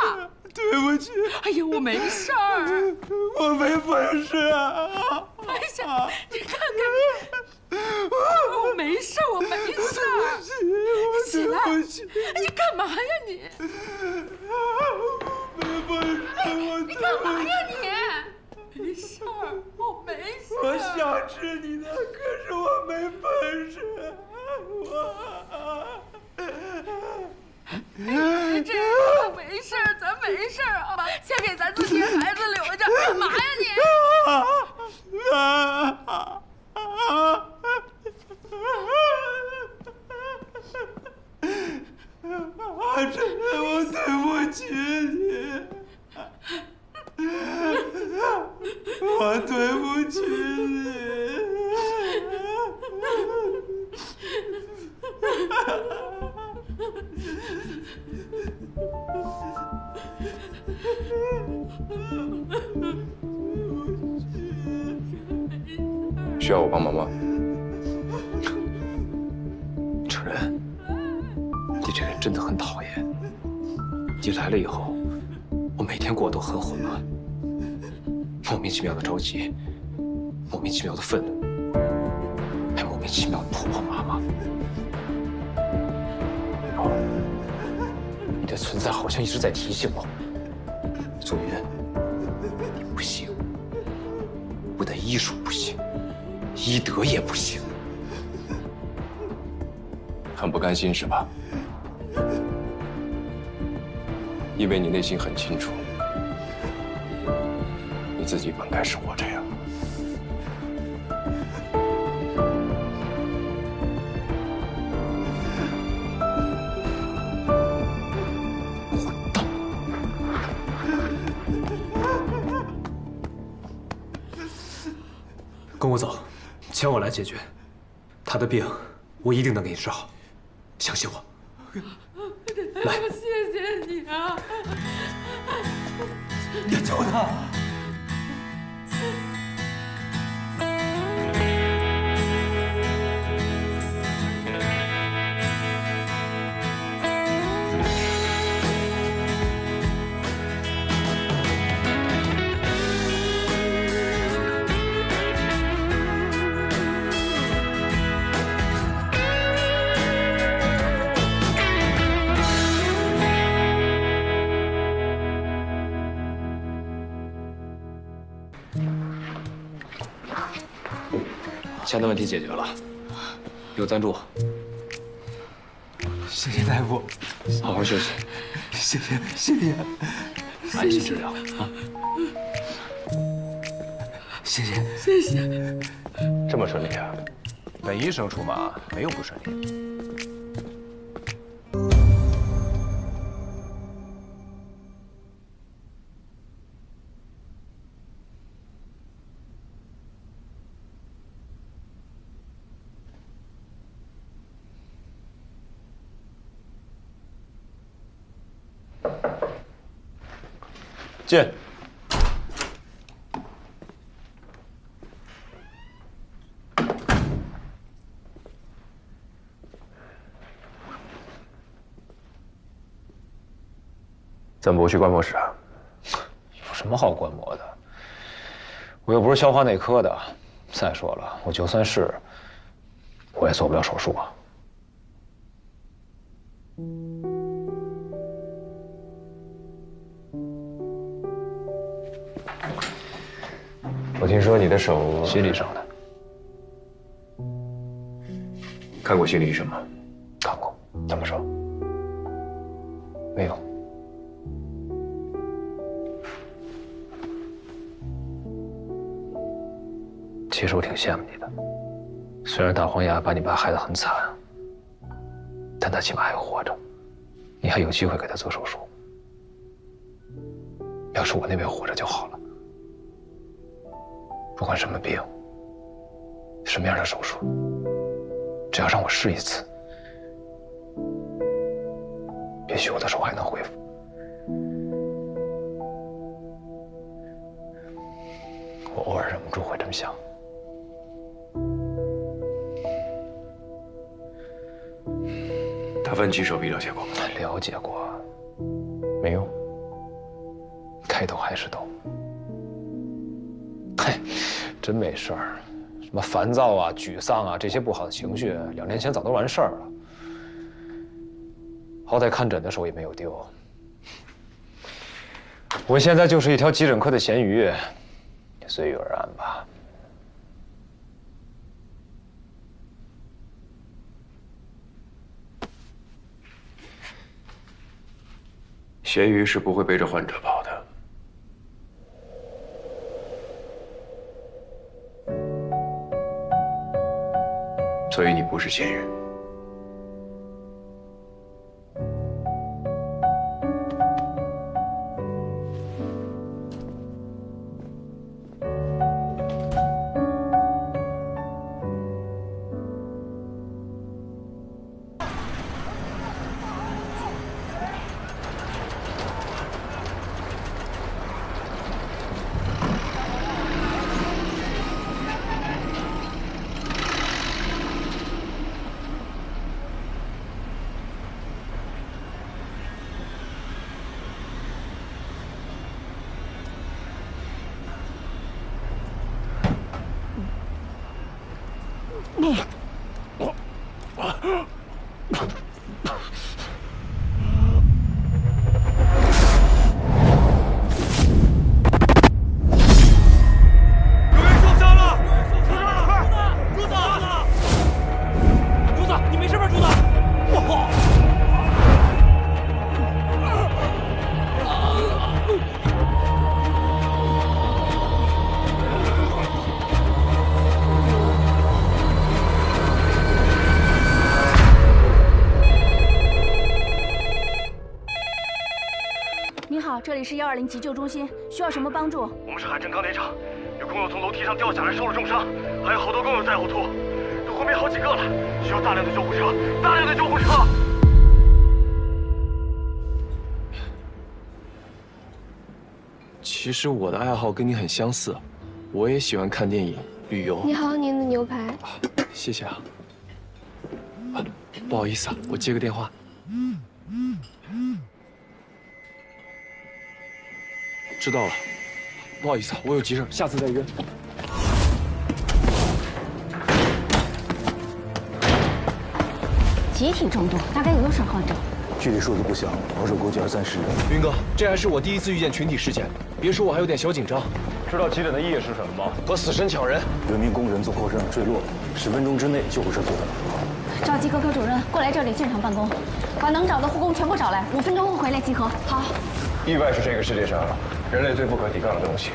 对不起。哎呀，我没事儿，我没本事啊！哎呀，你看看。我没事，我没事。你起来！你干嘛呀你？没本事，你干嘛呀你？没事儿，我没事。我想吃你的，可是我没本事。这没事，咱没事啊，先给咱自己孩子留着。干嘛呀你？阿珍，我对不起你，我对不起你。需要我帮忙吗？承认。真的很讨厌。你来了以后，我每天过得都很混乱，莫名其妙的着急，莫名其妙的愤怒，还莫名其妙的婆婆妈妈。你的存在好像一直在提醒我，祖云，你不行，不但医术不行，医德也不行。很不甘心是吧？因为你内心很清楚，你自己本该是我这样。跟我走，钱我来解决。他的病，我一定能给你治好，相信我。来，谢谢你啊！你救他！钱的问题解决了，有赞助。谢谢大夫，好好休息。谢谢，安心治疗啊！谢。这么顺利啊？本医生出马，没有不顺利。进。怎么不去观摩室啊？有什么好观摩的？我又不是消化内科的。再说了，我就算是，我也做不了手术啊。我听说你的手心理上的，看过心理医生吗？看过，怎么说？没有。其实我挺羡慕你的，虽然大黄牙把你爸害得很惨，但他起码还活着，你还有机会给他做手术。要是我那边活着就好了。不管什么病，什么样的手术，只要让我试一次，也许我的手还能恢复。我偶尔忍不住会这么想。大范棘手臂了解过吗？了解过，没用，开刀还是刀。嘿，真没事儿，什么烦躁啊、沮丧啊这些不好的情绪，2年前早都完事儿了。好歹看诊的时候也没有丢。我现在就是一条急诊科的咸鱼，随遇而安吧。咸鱼是不会背着患者跑的。所以你不是咸鱼。你好，这里是120急救中心，需要什么帮助？我们是海城钢铁厂，有工友从楼梯上掉下来，受了重伤，还有好多工友在呕吐，这昏迷好几个了，需要大量的救护车，大量的救护车。其实我的爱好跟你很相似，我也喜欢看电影、旅游。你好，您的牛排。谢谢啊。不好意思啊，我接个电话。知道了，不好意思啊，我有急事，下次再约。集体中毒，大概有多少患者？具体数字不详，保守估计20-30人。云哥，这还是我第一次遇见群体事件，别说我还有点小紧张。知道急诊的意义是什么吗？和死神抢人。有名工人从货车上坠落，10分钟之内救护车做到。召集各科主任过来这里现场办公，把能找的护工全部找来，5分钟后回来集合。好。意外是这个世界上人类最不可抵抗的东西，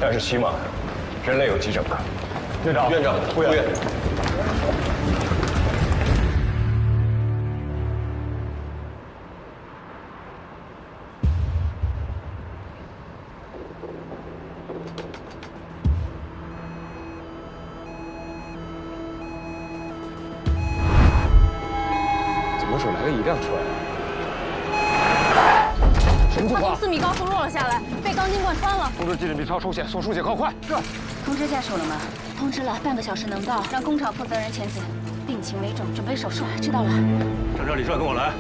但是起码人类有急诊科。院长，副院。怎么只来了一辆车呀？什么情况？他从4米高处落了下来，被钢筋贯穿了。通知急诊 B 超出现，送输血靠快。是。通知家属了吗？通知了，半个小时能到。让工厂负责人签字。病情危重，准备手术。知道了。站这李帅，跟我来。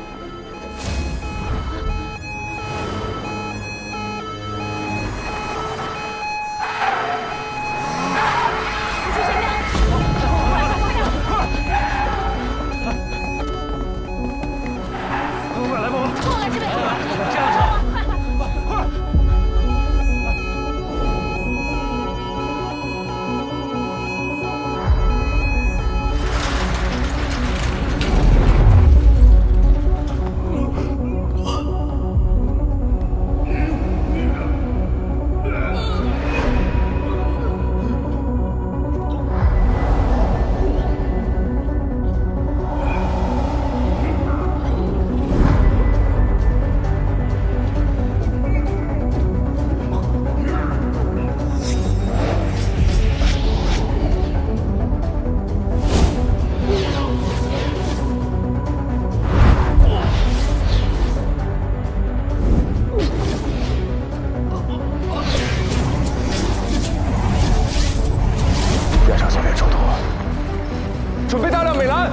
准备大量美兰。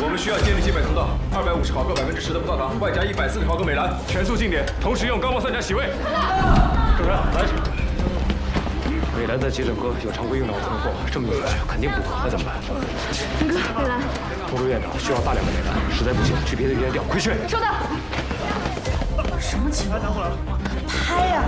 我们需要建立基本通道，250毫克10%的葡萄糖，外加140毫克美兰，全速进点，同时用高锰酸钾洗胃。主任，来。美兰在急诊科有常规用药存货，这么用下去肯定不够，那怎么办？陈哥，美兰。通知院长，需要大量的美兰，实在不行去别的医院调，快去。收到。什么情况？拍呀！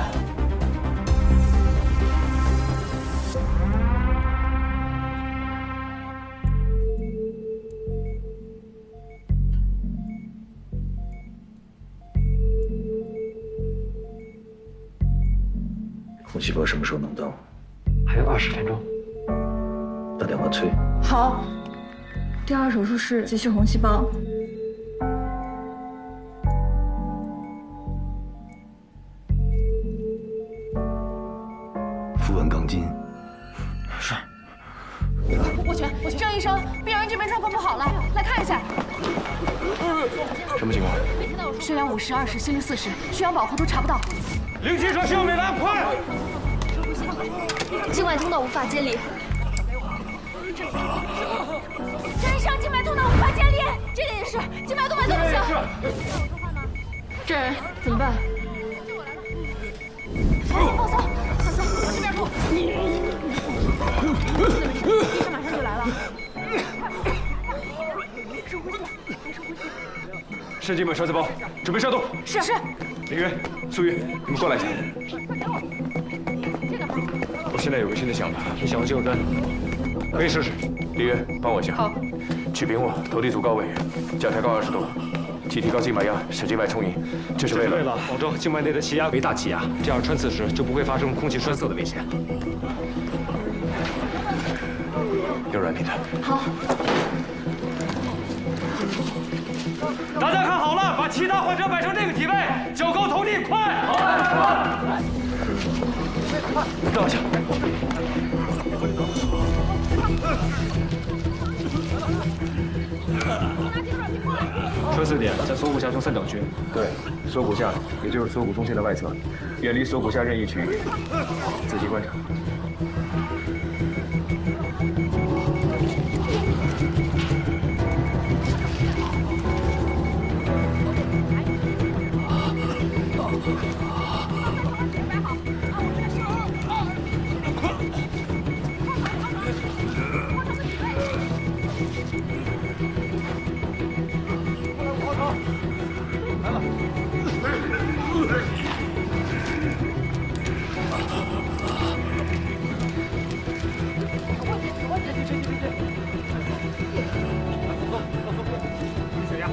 红细胞什么时候能到？还有20分钟。打电话催。好。第2手术室急需红细胞。符文钢筋。是。我去，郑医生，病人这边状况不好了，来看一下。什么情况？血氧50、20，心率40，血氧饱和度查不到。073需要美兰，快！静脉通道无法接力。陈医生，静脉通道无法接力，这个也是，静脉动脉都不行。这人怎么办？放松，放松，往这边吐。申请本栓刺包，准备上动。是。林渊、苏玉，你们过来一下。我现在有个新的想法，你想要这个杆，可以试试。林渊，帮我一下。好。取平卧，头地足高位，脚抬高20度，体提高静脉压，使静脉充盈。这是为了保证静脉内的气压为大气压，这样穿刺时就不会发生空气栓塞的危险。用软皮的。好。大家看好了，把其他患者摆成这个体位，脚高头低，快！绕一下。穿刺点在锁骨下中3角区。对，锁骨下，也就是锁骨中线的外侧，远离锁骨下任意区域，仔细观察。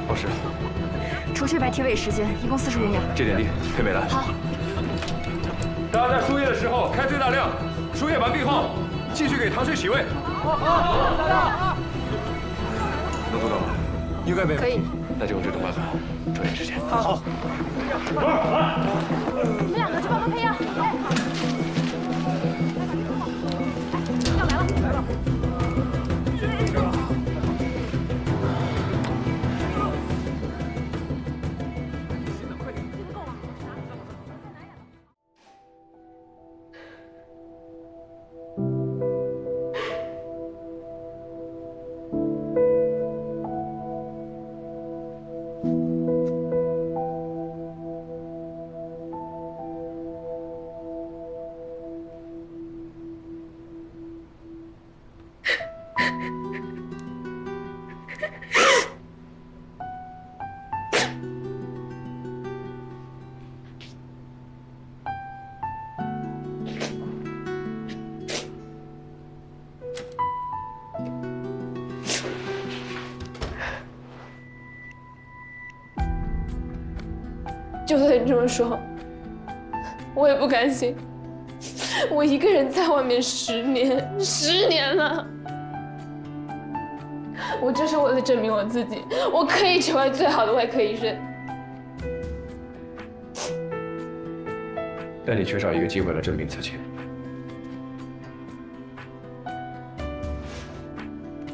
老师，除去白体位时间一共45秒。这点地，配美兰。好。大家在输液的时候开最大量，输液完毕后继续给糖水洗胃。能做到吗？应该没有。可以。那就用这种办法，抓紧时间。好。你们2个去帮忙配药。药来了。来了。就算你这么说，我也不甘心。我一个人在外面10年了。我这是为了证明我自己，我可以成为最好的外科医生。但你缺少一个机会来证明自己。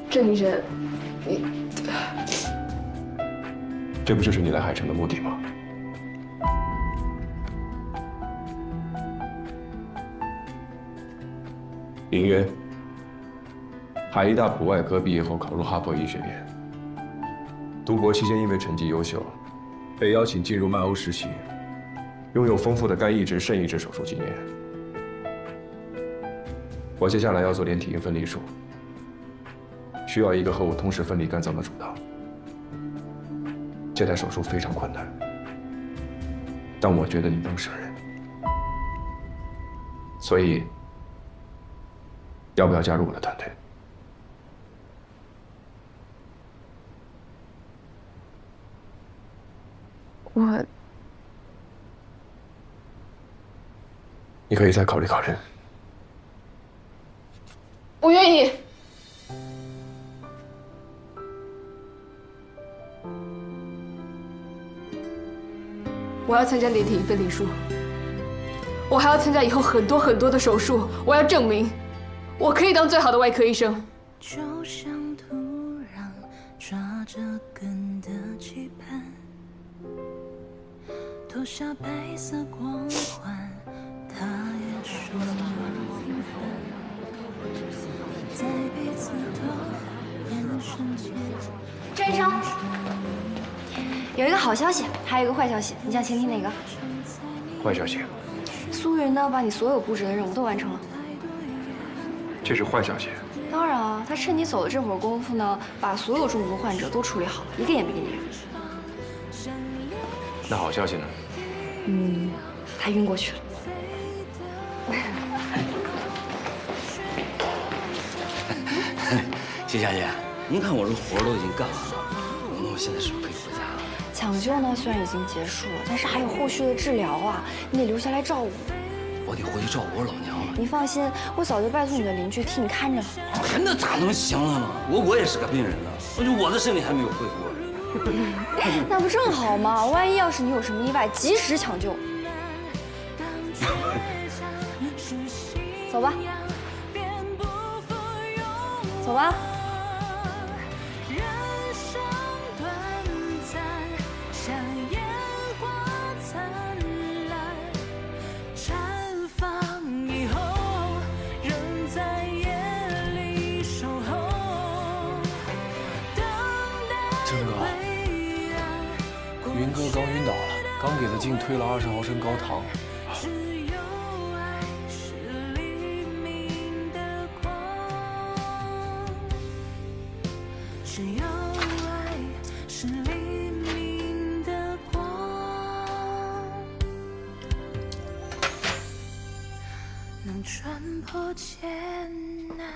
郑医生，你，这不就是你来海城的目的吗？林渊，海医大普外科毕业后考入哈佛医学院，读博期间因为成绩优秀，被邀请进入曼欧实习，拥有丰富的肝移植、肾移植手术经验。我接下来要做连体婴分离术，需要一个和我同时分离肝脏的主刀。这台手术非常困难，但我觉得你能胜任，所以。要不要加入我的团队？你可以再考虑考虑。我愿意。我要参加连体婴分离术，我还要参加以后很多的手术，我要证明。我可以当最好的外科医生。就像土壤抓着根的期盼，投下白色光环，它也说平凡，在彼此的眼神间。郑医生，有一个好消息，还有一个坏消息，你想先听哪个？坏消息。苏云呢，把你所有布置的任务都完成了。这是坏消息。当然啊，他趁你走的这会儿功夫呢，把所有中毒患者都处理好了，一个也没给你留。那好消息呢？他晕过去了。谢小姐，您看我这活都已经干完了，那我现在是不是可以回家了？抢救呢虽然已经结束了，但是还有后续的治疗啊，你得留下来照顾。我得回去照顾我老娘了。你放心，我早就拜托你的邻居替你看着了。那咋能行了呢？我也是个病人呢，我的身体还没有恢复。那不正好吗？万一要是你有什么意外，及时抢救。走吧，走吧。郑哥，云哥刚晕倒了，刚给他劲推了20毫升高糖。穿破艰难。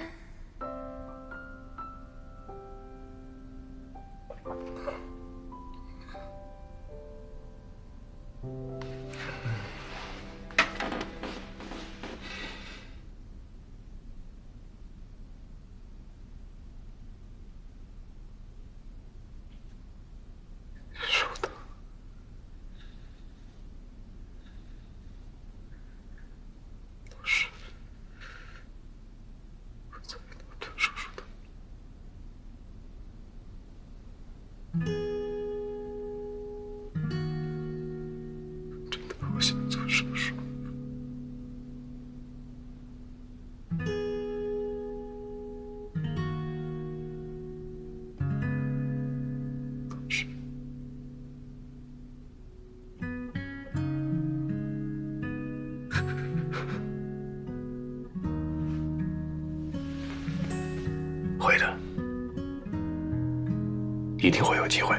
我想做手术。但是，会的，一定会有机会。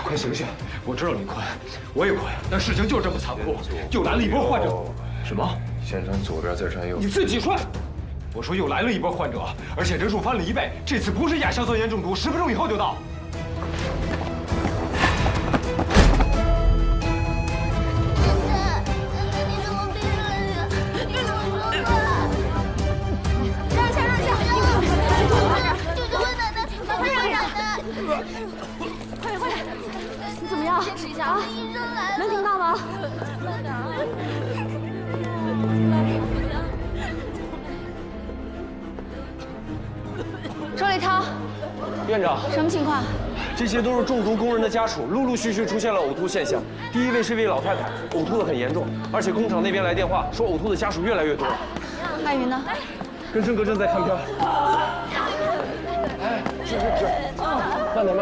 快醒醒！我知道你困，我也困，但事情就这么残酷，又来了一波患者。什么？先穿左边，再穿右边。你自己穿！我说又来了一波患者，而且人数翻了1倍。这次不是亚硝酸盐中毒，10分钟以后就到。坚持一下啊！能听到吗？周礼涛，院长，什么情况？这些都是中毒工人的家属，陆陆续续出现了呕吐现象。第一位是一位老太太，呕吐的很严重，而且工厂那边来电话说呕吐的家属越来越多。艾云呢？跟郑哥正在看片。哎，是，慢点。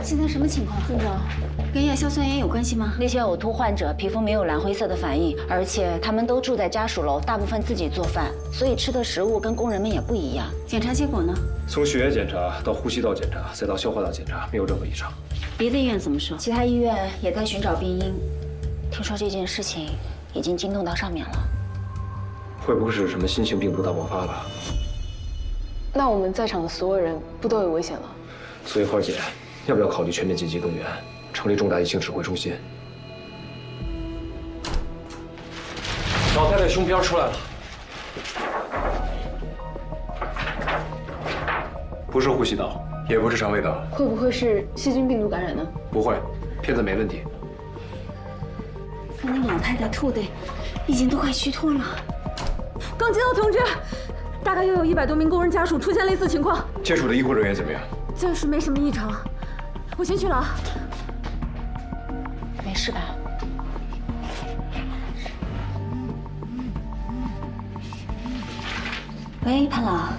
现在什么情况？院长，跟亚硝酸盐有关系吗？那些呕吐患者皮肤没有蓝灰色的反应，而且他们都住在家属楼，大部分自己做饭，所以吃的食物跟工人们也不一样。检查结果呢？从血液检查到呼吸道检查，再到消化道检查，没有任何异常。别的医院怎么说？其他医院也在寻找病因。听说这件事情已经惊动到上面了。会不会是什么新型病毒大爆发了？那我们在场的所有人不都有危险了？所以花姐，要不要考虑全面紧急动员，成立重大疫情指挥中心？老太太胸片出来了，不是呼吸道，也不是肠胃道，会不会是细菌病毒感染呢？不会，片子没问题。看那老太太吐的，已经都快虚脱了。刚接到通知，大概又有100多名工人家属出现类似情况。接触的医护人员怎么样？暂时没什么异常，我先去了啊。没事吧？喂，潘老，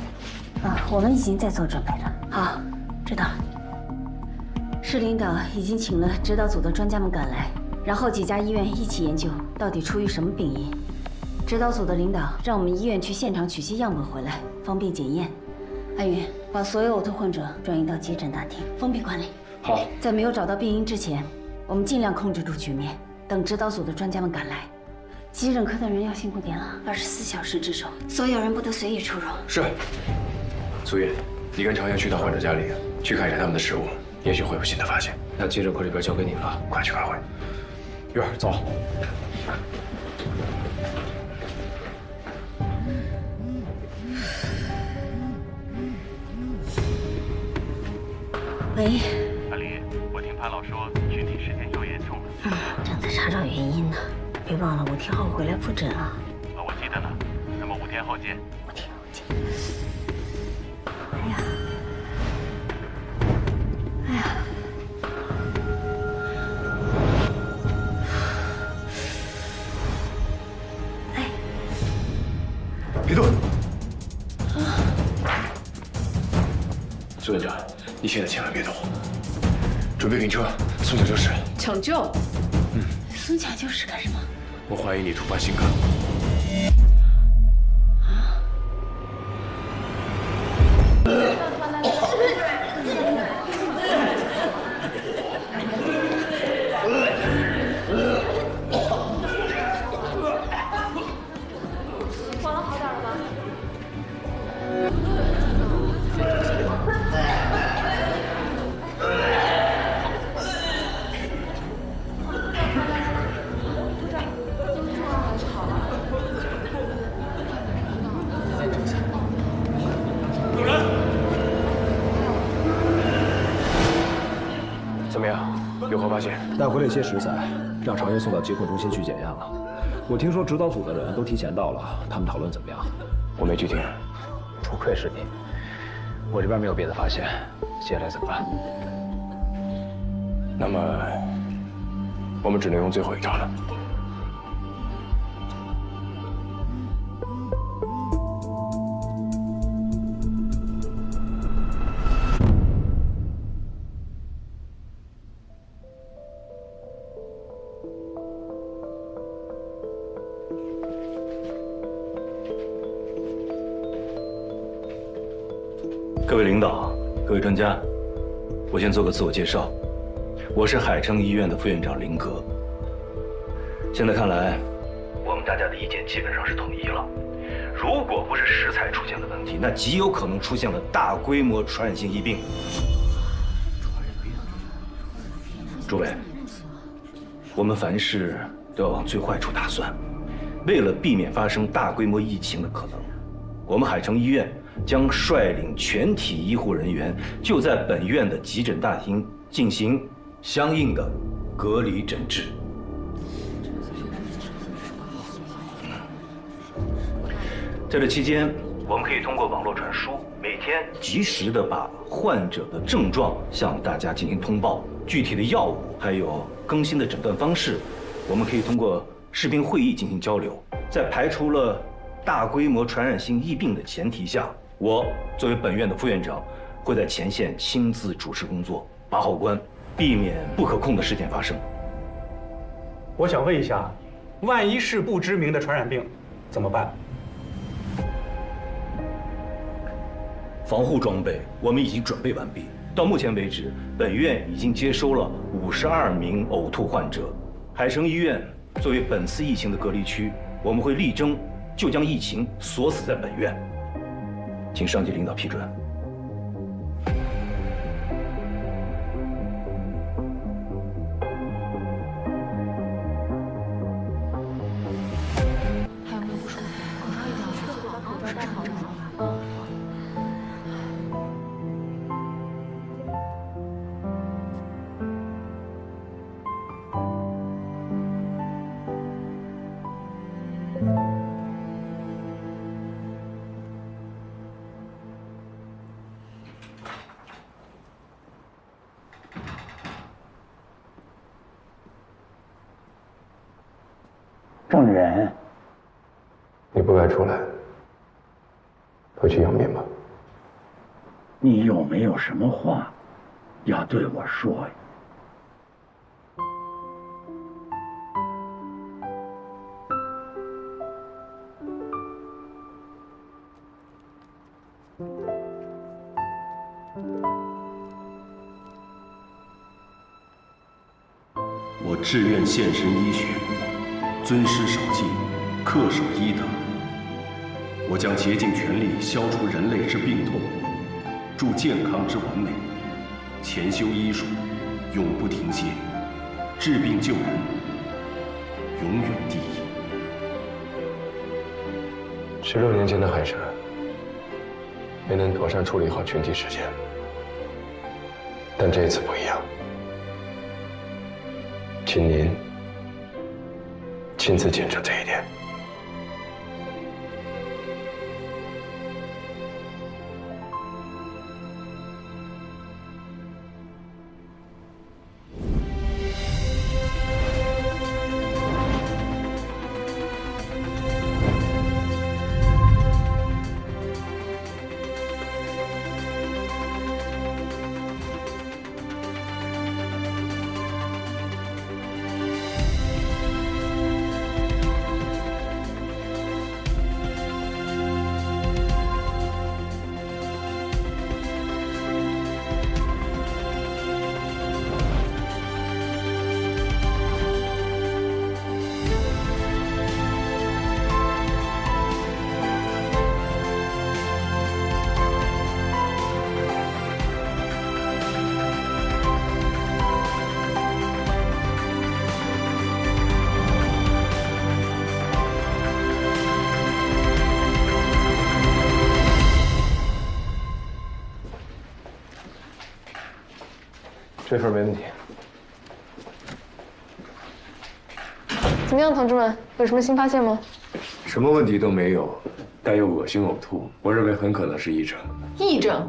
我们已经在做准备了。好，知道。市领导已经请了指导组的专家们赶来，然后几家医院一起研究到底出于什么病因。指导组的领导让我们医院去现场取些样本回来，方便检验。安云，把所有呕吐患者转移到急诊大厅，封闭管理。好，在没有找到病因之前，我们尽量控制住局面，等指导组的专家们赶来。急诊科的人要辛苦点了，24小时值守，所有人不得随意出入。是。苏叶，你跟常燕去到患者家里，去看一下他们的食物，也许会有新的发现。那急诊科这边交给你了，快去开会。玉儿，走。喂，阿离，我听潘老说具体事件又严重了。正在查找原因呢，别忘了5天后回来复诊啊。我记得了，那么5天后见。5天后见。哎呀，哎呀，哎，别动！苏院长，你现在千万别动，准备灵车送抢救室。抢救？送抢救室干什么？我怀疑你突发心梗。管了好点了吧？怎么样？有何发现？带回了一些食材，让常燕送到疾控中心去检验了。我听说指导组的人都提前到了，他们讨论怎么样？我没去听。不愧是你。我这边没有别的发现，接下来怎么办？那么，我们只能用最后一招了。各位领导，各位专家，我先做个自我介绍，我是海城医院的副院长林格。现在看来，我们大家的意见基本上是统一了。如果不是食材出现了问题，那极有可能出现了大规模传染性疫病。诸位，我们凡事都要往最坏处打算，为了避免发生大规模疫情的可能，我们海城医院将率领全体医护人员就在本院的急诊大厅进行相应的隔离诊治。在这期间，我们可以通过网络传输，每天及时的把患者的症状向大家进行通报，具体的药物还有更新的诊断方式，我们可以通过视频会议进行交流。在排除了大规模传染性疫病的前提下，我作为本院的副院长，会在前线亲自主持工作，把好关，避免不可控的事件发生。我想问一下，万一是不知名的传染病，怎么办？防护装备我们已经准备完毕。到目前为止，本院已经接收了52名呕吐患者。海城医院作为本次疫情的隔离区，我们会力争就将疫情锁死在本院。请上级领导批准。还有没有不舒服？把口罩戴好就好。证人，你不该出来，回去养病吧。你有没有什么话要对我说呀？我志愿献身医学，尊师守纪，恪守医德。我将竭尽全力消除人类之病痛，助健康之完美，潜修医术，永不停歇，治病救人，永远第一。16年前的海蛇没能妥善处理好群体事件，但这次不一样，请您亲自见证这一点。这份没问题。怎么样，同志们，有什么新发现吗？什么问题都没有，带有恶心呕吐，我认为很可能是癔症。癔症？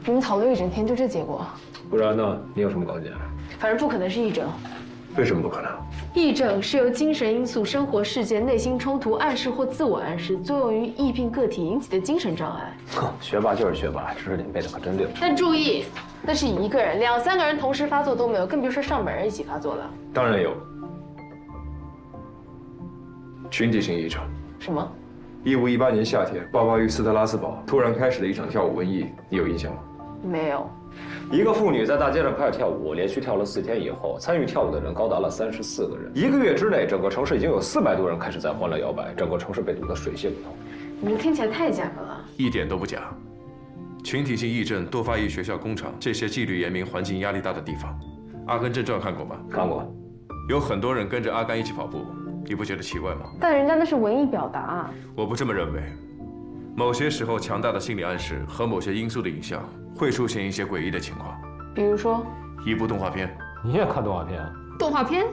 你们讨论一整天，就这结果？不然呢？你有什么高见？反正不可能是癔症。为什么不可能？癔症是由精神因素、生活事件、内心冲突、暗示或自我暗示作用于疫病个体引起的精神障碍。哼，学霸就是学霸，知识点背的可真溜。但注意，那是一个人，2、3个人同时发作都没有，更别说上百人一起发作了。当然有。群体性癔症。什么？1518年夏天爆发于斯特拉斯堡，突然开始的一场跳舞瘟疫，你有印象吗？没有。一个妇女在大街上开始跳舞，连续跳了4天以后，参与跳舞的人高达了34个人。1个月之内，整个城市已经有400多人开始在欢乐摇摆，整个城市被堵得水泄不通。你们听起来太假了。一点都不假。群体性癔症多发于学校、工厂这些纪律严明、环境压力大的地方。《阿甘正传》看过吗？看过。有很多人跟着阿甘一起跑步，你不觉得奇怪吗？但人家那是文艺表达。我不这么认为。某些时候，强大的心理暗示和某些因素的影响，会出现一些诡异的情况。比如说，一部动画片。你也看动画片啊？动画片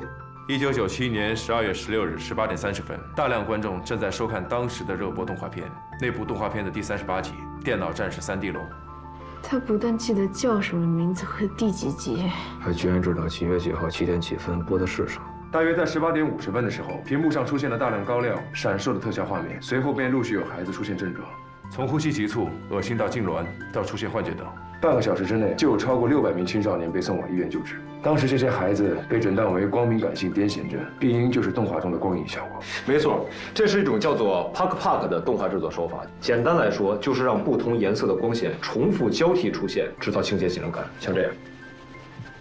？1997年12月16日18点30分，大量观众正在收看当时的热播动画片。那部动画片的第38集《电脑战士3D 龙》。他不但记得叫什么名字和第几集，还居然知道几月几号7点几分播的是什么。大约在18点50分的时候，屏幕上出现了大量高亮、闪烁的特效画面，随后便陆续有孩子出现症状，从呼吸急促、恶心到痉挛，到出现幻觉等。半个小时之内，就有超过600名青少年被送往医院救治。当时这些孩子被诊断为光敏感性癫痫症，病因就是动画中的光影效果。没错，这是一种叫做 Puck 的动画制作手法。简单来说，就是让不同颜色的光线重复交替出现，制造情节紧张感，像这样。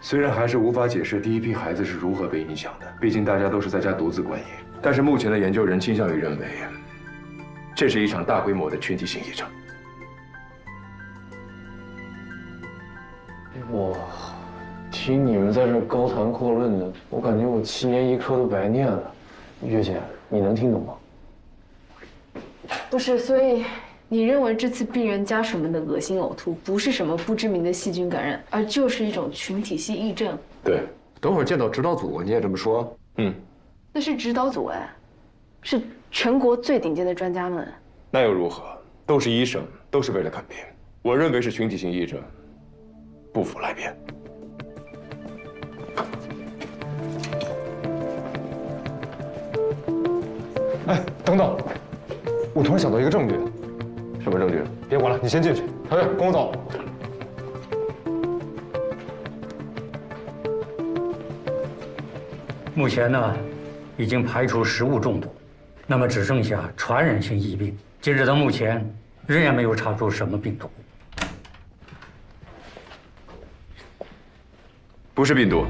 虽然还是无法解释第一批孩子是如何被影响的，毕竟大家都是在家独自观影。但是目前的研究人倾向于认为，这是一场大规模的群体性癔症。哇，听你们在这高谈阔论的，我感觉我7年医科都白念了。月姐，你能听懂吗？不是，所以你认为这次病人家属们的恶心呕吐不是什么不知名的细菌感染，而就是一种群体性癔症？对，等会儿见到指导组你也这么说？那是指导组哎，是全国最顶尖的专家们。那又如何？都是医生，都是为了看病。我认为是群体性癔症，不服来辩。等等，我突然想到一个证据。什么证据？别管了，你先进去。唐月，跟我走。目前呢，已经排除食物中毒，那么只剩下传染性疫病。截止到目前，仍然没有查出什么病毒。不是病毒。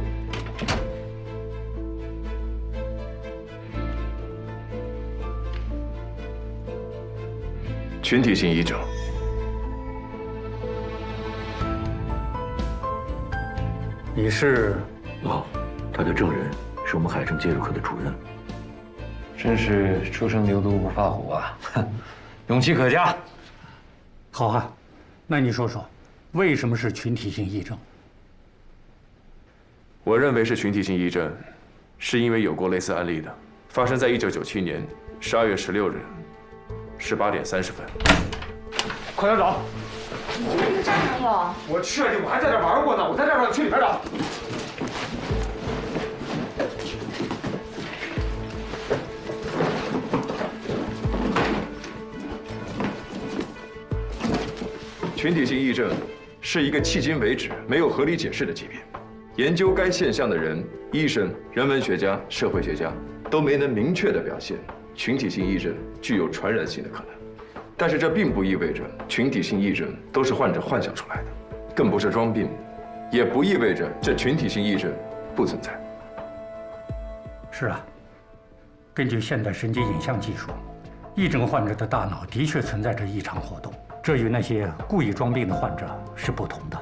群体性癔症。你是？哦，他的证人是我们海城介入科的主任。真是初生牛犊不怕虎啊！勇气可嘉。好汉，那你说说，为什么是群体性癔症？我认为是群体性癔症，是因为有过类似案例的，发生在1997年12月16日18点30分。快点找！这个站哪有？我确定我还在这玩过呢，我在这儿，你去里边找。群体性癔症是一个迄今为止没有合理解释的疾病。研究该现象的人，医生、人文学家、社会学家都没能明确地表现群体性癔症具有传染性的可能。但是这并不意味着群体性癔症都是患者幻想出来的，更不是装病，也不意味着这群体性癔症不存在。是啊，根据现代神经影像技术，癔症患者的大脑的确存在着异常活动，这与那些故意装病的患者是不同的。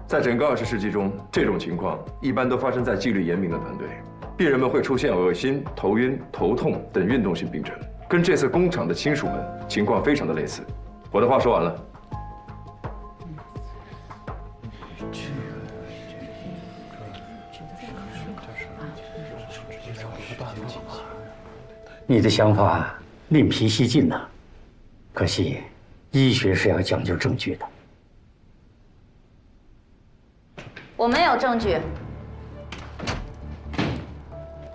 在整个20世纪中，这种情况一般都发生在纪律严明的团队，病人们会出现恶心、头晕、头痛等运动性病症，跟这次工厂的亲属们情况非常的类似。我的话说完了。你的想法另辟蹊径呐，可惜医学是要讲究证据的。我们有证据，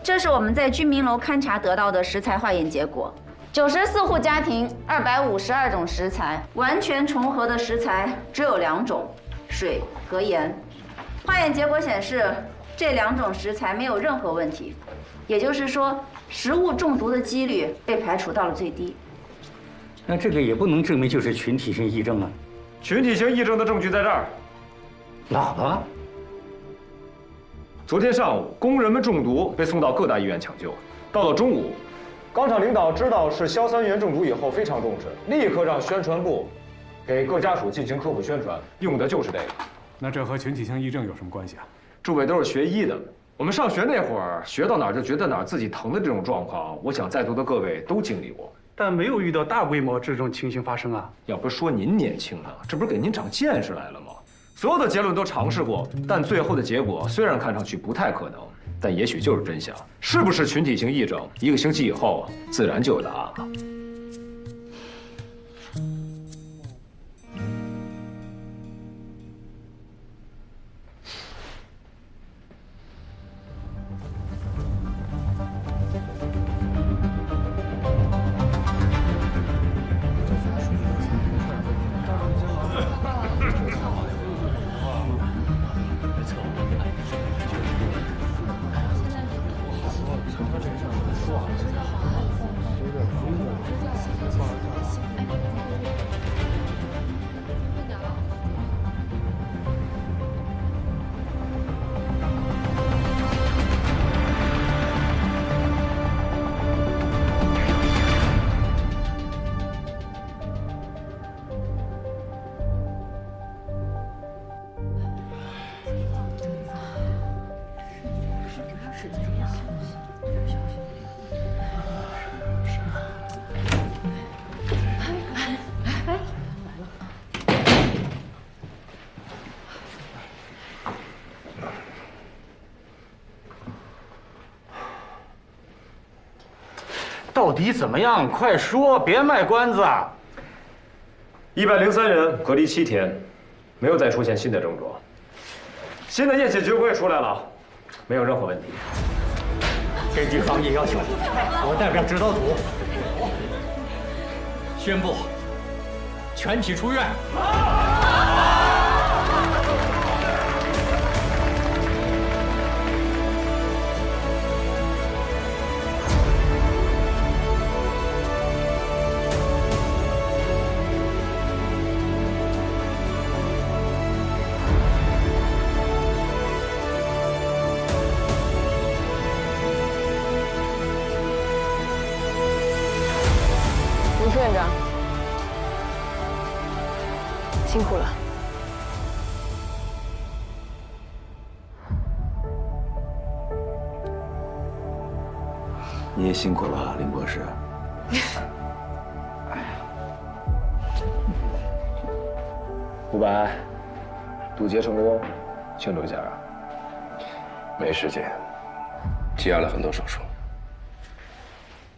这是我们在居民楼勘查得到的食材化验结果。94户家庭，252种食材，完全重合的食材只有2种，水和盐。化验结果显示，这2种食材没有任何问题，也就是说，食物中毒的几率被排除到了最低。那这个也不能证明就是群体性癔症啊。群体性癔症的证据在这儿。喇叭。昨天上午，工人们中毒，被送到各大医院抢救。到了中午，钢厂领导知道是硝酸盐中毒以后，非常重视，立刻让宣传部给各家属进行科普宣传，用的就是这个。那这和群体性癔症有什么关系啊？诸位都是学医的，我们上学那会儿，学到哪儿就觉得哪儿自己疼的这种状况，我想在座的各位都经历过，但没有遇到大规模这种情形发生啊。要不是说您年轻了，这不是给您长见识来了吗？所有的结论都尝试过，但最后的结果虽然看上去不太可能，但也许就是真相。是不是群体性癔症？1个星期以后，自然就有答案了。到底怎么样？快说，别卖关子。103人隔离7天，没有再出现新的症状。新的验血结果也出来了，没有任何问题。根据防疫要求，我代表指导组宣布全体出院。林副院长，辛苦了。你也辛苦了，林博士。伍佰，堵截成功，庆祝一下啊！没时间，积压了很多手术。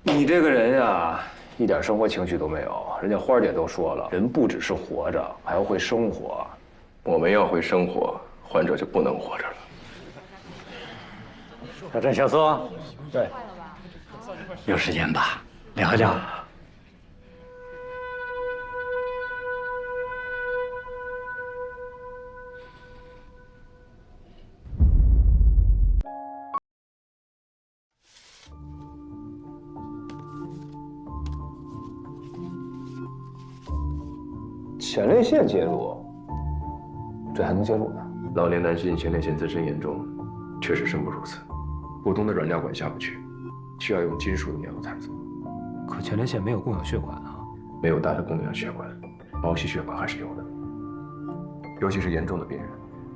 你这个人呀，一点生活情趣都没有。人家花姐都说了，人不只是活着，还要会生活。我们要会生活，患者就不能活着了。小郑、小苏，对，有时间吧，聊聊。前列腺介入，这还能介入呢？老年男性前列腺增生严重，确实生不如此。普通的软尿管下不去，需要用金属的尿才做。可前列腺没有供氧血管啊，没有大的供氧血管，毛细血管还是有的。尤其是严重的病人，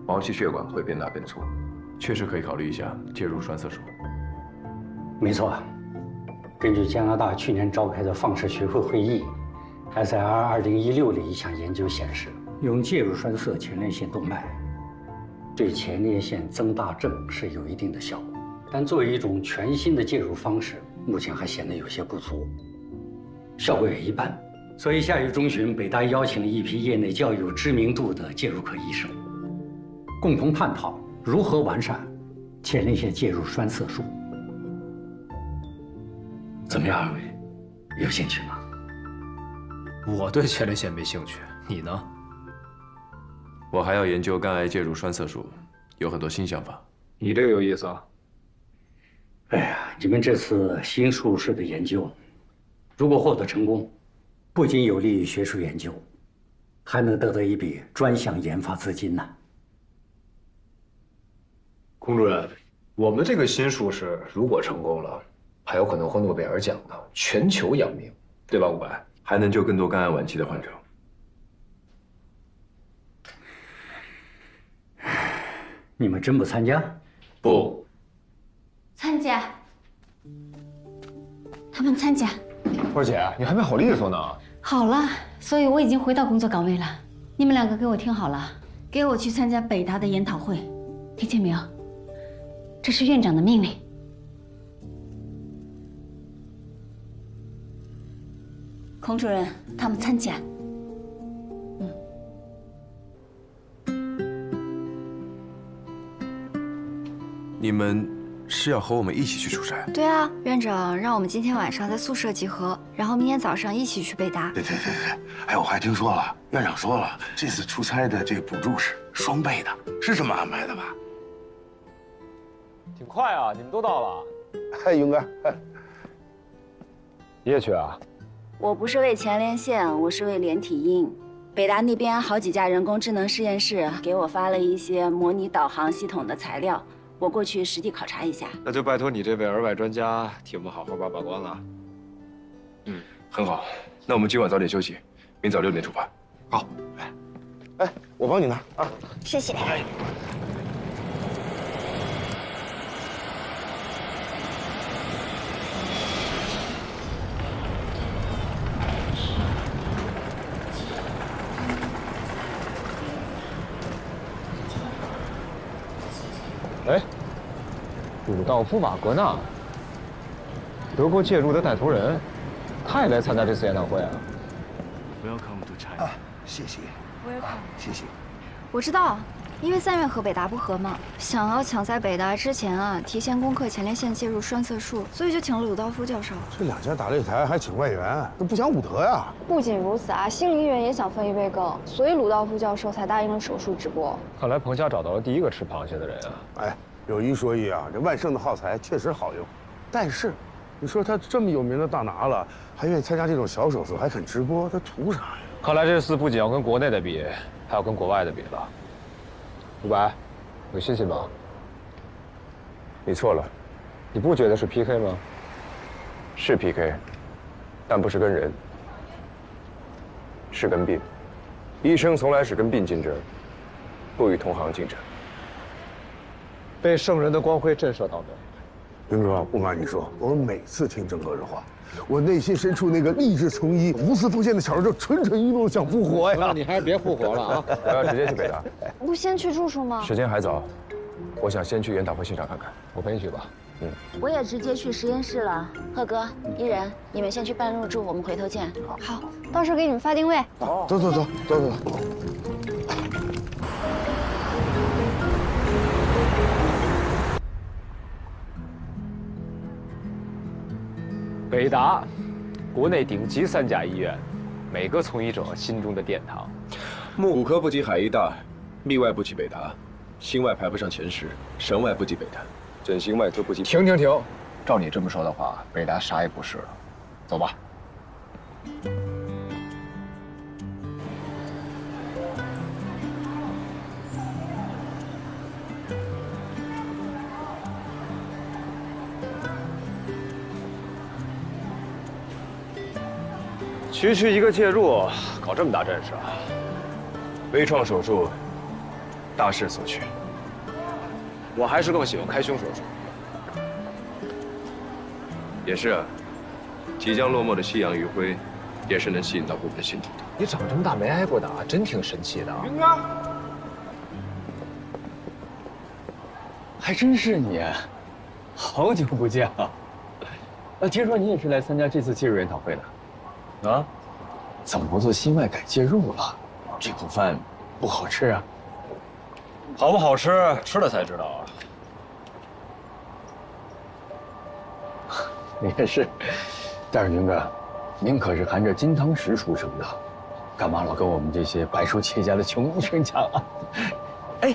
毛细血管会变大变粗，确实可以考虑一下介入栓塞术。没错，根据加拿大去年召开的放射学会会议。SIR 2016的一项研究显示，用介入栓塞前列腺动脉，对前列腺增大症是有一定的效果，但作为一种全新的介入方式，目前还显得有些不足，效果也一般。所以下月中旬，北大邀请了一批业内较有知名度的介入科医生，共同探讨如何完善前列腺介入栓塞术。怎么样，有兴趣吗？我对前列腺没兴趣，你呢？我还要研究肝癌介入栓塞术，有很多新想法。你这个有意思啊！哎呀，你们这次新术式的研究，如果获得成功，不仅有利于学术研究，还能得到一笔专项研发资金呢。龚主任，我们这个新术式如果成功了，还有可能获诺贝尔奖呢，全球扬名，对吧，伍佰？还能救更多肝癌晚期的患者。你们真不参加？不，参加。他们参加。花姐，你还没好利索呢。好了，所以我已经回到工作岗位了。你们两个给我听好了，给我去参加北大的研讨会，听见没有？这是院长的命令。孔主任，他们参加。你们是要和我们一起去出差？对啊，院长让我们今天晚上在宿舍集合，然后明天早上一起去北大。对，哎，我还听说了，院长说了，这次出差的这个补助是双倍的，是这么安排的吧？挺快啊，你们都到了。哎，勇哥，你也去啊？我不是为前列腺，我是为连体婴。北大那边好几家人工智能实验室给我发了一些模拟导航系统的材料，我过去实地考察一下。那就拜托你这位额外专家替我们好好把关了。很好。那我们今晚早点休息，明早6点出发。好。哎，我帮你拿啊。谢谢。哎，鲁道夫·瓦格纳，德国介入的带头人，他也来参加这次研讨会啊。Welcome to China。谢谢。Welcome。谢谢。我知道，因为3院和北大不合嘛，想要抢在北大之前啊，提前攻克前列腺介入栓塞术，所以就请了鲁道夫教授。这2家打擂台还请外援，这不讲武德呀！不仅如此啊，心理医院也想分一杯羹，所以鲁道夫教授才答应了手术直播。看来彭家找到了第一个吃螃蟹的人啊！哎，有一说一啊，这万盛的耗材确实好用，但是，你说他这么有名的大拿了，还愿意参加这种小手术，还肯直播，他图啥呀？看来这次不仅要跟国内的比，还要跟国外的比了。伍佰，有信心吗？你错了，你不觉得是 PK 吗？是 PK， 但不是跟人，是跟病。医生从来是跟病竞争，不与同行竞争。被圣人的光辉震慑到的。云哥，不瞒你说，我每次听郑哥的话，我内心深处那个立志从医、无私奉献的小人就蠢蠢欲动，想复活呀！你还是别复活了啊！我要直接去北大。不先去住宿吗？时间还早，我想先去研讨会现场看看。我陪你去吧。我也直接去实验室了。贺哥、伊人，你们先去办入住，我们回头见。好，到时候给你们发定位。走。北大，国内顶级3甲医院，每个从医者心中的殿堂。骨科不及海医大，泌外不及北大，心外排不上前10，神外不及北大，整形外科不及。停！照你这么说的话，北大啥也不是了。走吧。区一个介入，搞这么大阵势啊！微创手术，大势所趋。我还是更喜欢开胸手术。也是啊，即将落幕的夕阳余晖，也是能吸引到部分信徒的。你长这么大没挨过打，真挺神奇的。云哥，还真是你，好久不见啊！听说你也是来参加这次介入研讨会的。啊，怎么不做心外改介入了？这口饭不好吃啊？好不好吃，吃了才知道啊。你也是，但是云哥，您可是含着金汤匙出生的，干嘛老跟我们这些白手起家的穷医生讲啊？哎，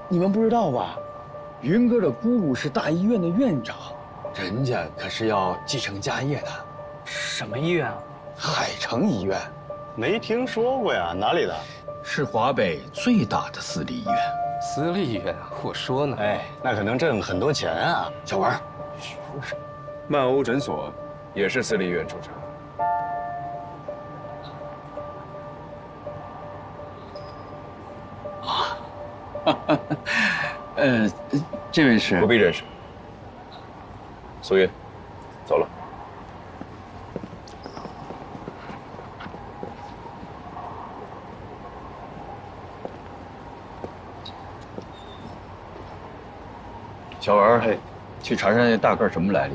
你们不知道吧？云哥的姑姑是大医院的院长，人家可是要继承家业的。什么医院啊？海城医院，没听说过呀，哪里的？是华北最大的私立医院。私立医院，我说呢。哎，那可能挣很多钱啊。小文，曼欧诊所也是私立医院出身。这位是？不必认识。苏云，走了。小文，去查查那大个什么来历，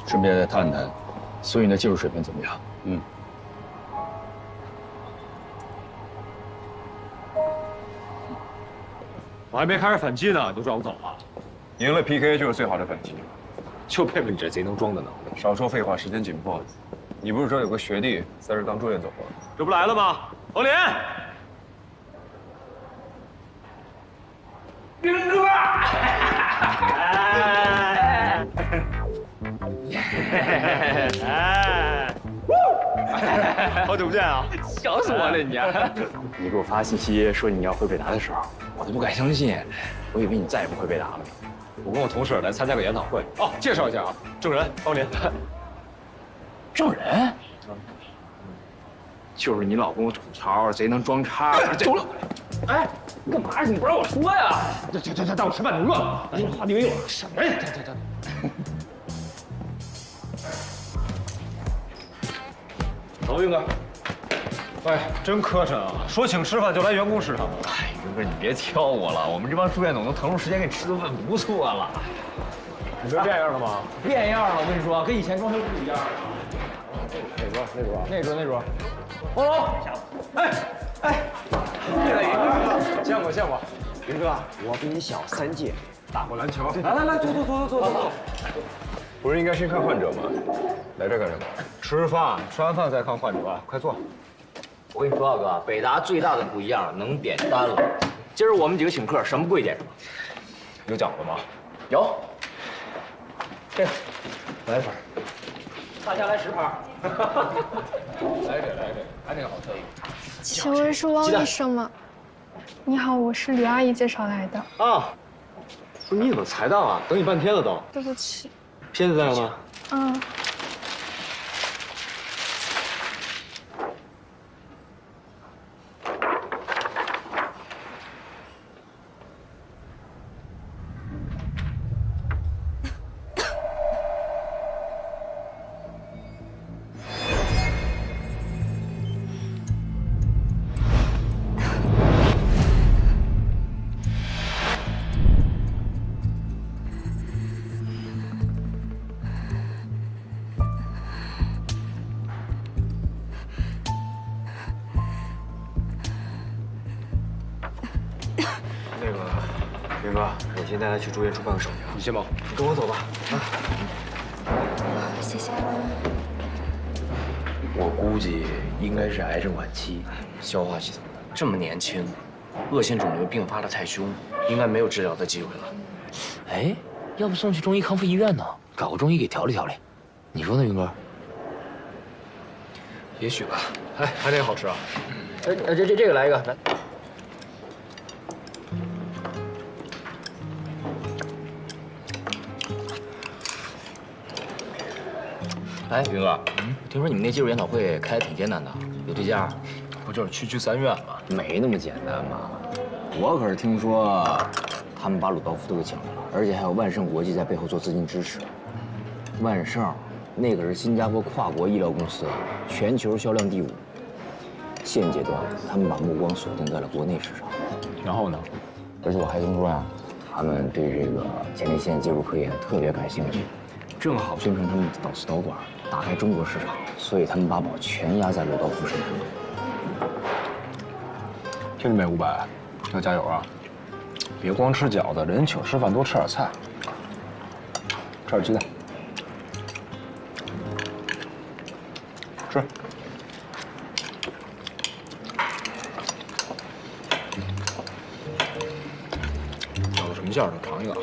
顺便再探探苏云的技术水平怎么样。我还没开始反击呢，你就让我走了？赢了 PK 就是最好的反击，就佩服你这贼能装的能力。少说废话，时间紧迫。你不是说有个学弟在这当住院总吗？这不来了吗？王林，云哥，好久不见啊！笑死我了你！你给我发信息说你要回北大的时候，我都不敢相信，我以为你再也不回北大了。我跟我同事来参加个研讨会。哦，介绍一下啊，证人方林。证人？就是你老跟我吐槽贼能装叉。走了。哎，干嘛？你不让我说呀？这，带我吃饭，你乱了。哎，话你没有什么呀？这。走，云哥。哎，真磕碜啊！说请吃饭就来员工食堂。哎，云哥，你别挑我了，我们这帮住院总能腾出时间给你吃顿饭，不错了。你这变样了吗？变样了，我跟你说，跟以前装修不一样了。那桌。王龙，哎，见过见过，云哥，我比你小3届，打过篮球。来，坐。不是应该先看患者吗？来这干什么？吃饭，吃完饭再看患者，快坐。我跟你说啊，哥，北大最大的不一样，能点单了。今儿我们几个请客，什么贵点什么。有讲究吗？有。这个，来一盘。大家来10盘。来这，还那个好特意。请问是汪医生吗？你好，我是吕阿姨介绍来的。啊，不是你怎么才到啊？等你半天了都。对不起。片子在了吗？嗯。云哥，我先带他去住院处办个手续。你先忙，你跟我走吧。谢谢。我估计应该是癌症晚期，消化系统的。这么年轻，恶性肿瘤并发的太凶，应该没有治疗的机会了。哎，要不送去中医康复医院呢？搞个中医给调理调理。你说呢，云哥？也许吧。哎，还那个好吃啊？这个来一个，来。哎，云哥，听说你们那技术研讨会开得挺艰难的，有对家？不就是区3院吗？没那么简单嘛！我可是听说，他们把鲁道夫都给请来了，而且还有万盛国际在背后做资金支持。万盛，那可是新加坡跨国医疗公司，全球销量第5。现阶段，他们把目光锁定在了国内市场。然后呢？而且我还听说啊，他们对这个前列腺介入科研特别感兴趣，正好宣传他们的导丝导管。打开中国市场，所以他们把宝全压在鲁道夫身上。听见没，500，要加油啊！别光吃饺子，人请吃饭多吃点菜，吃点鸡蛋，吃。饺子什么馅儿的？尝一个。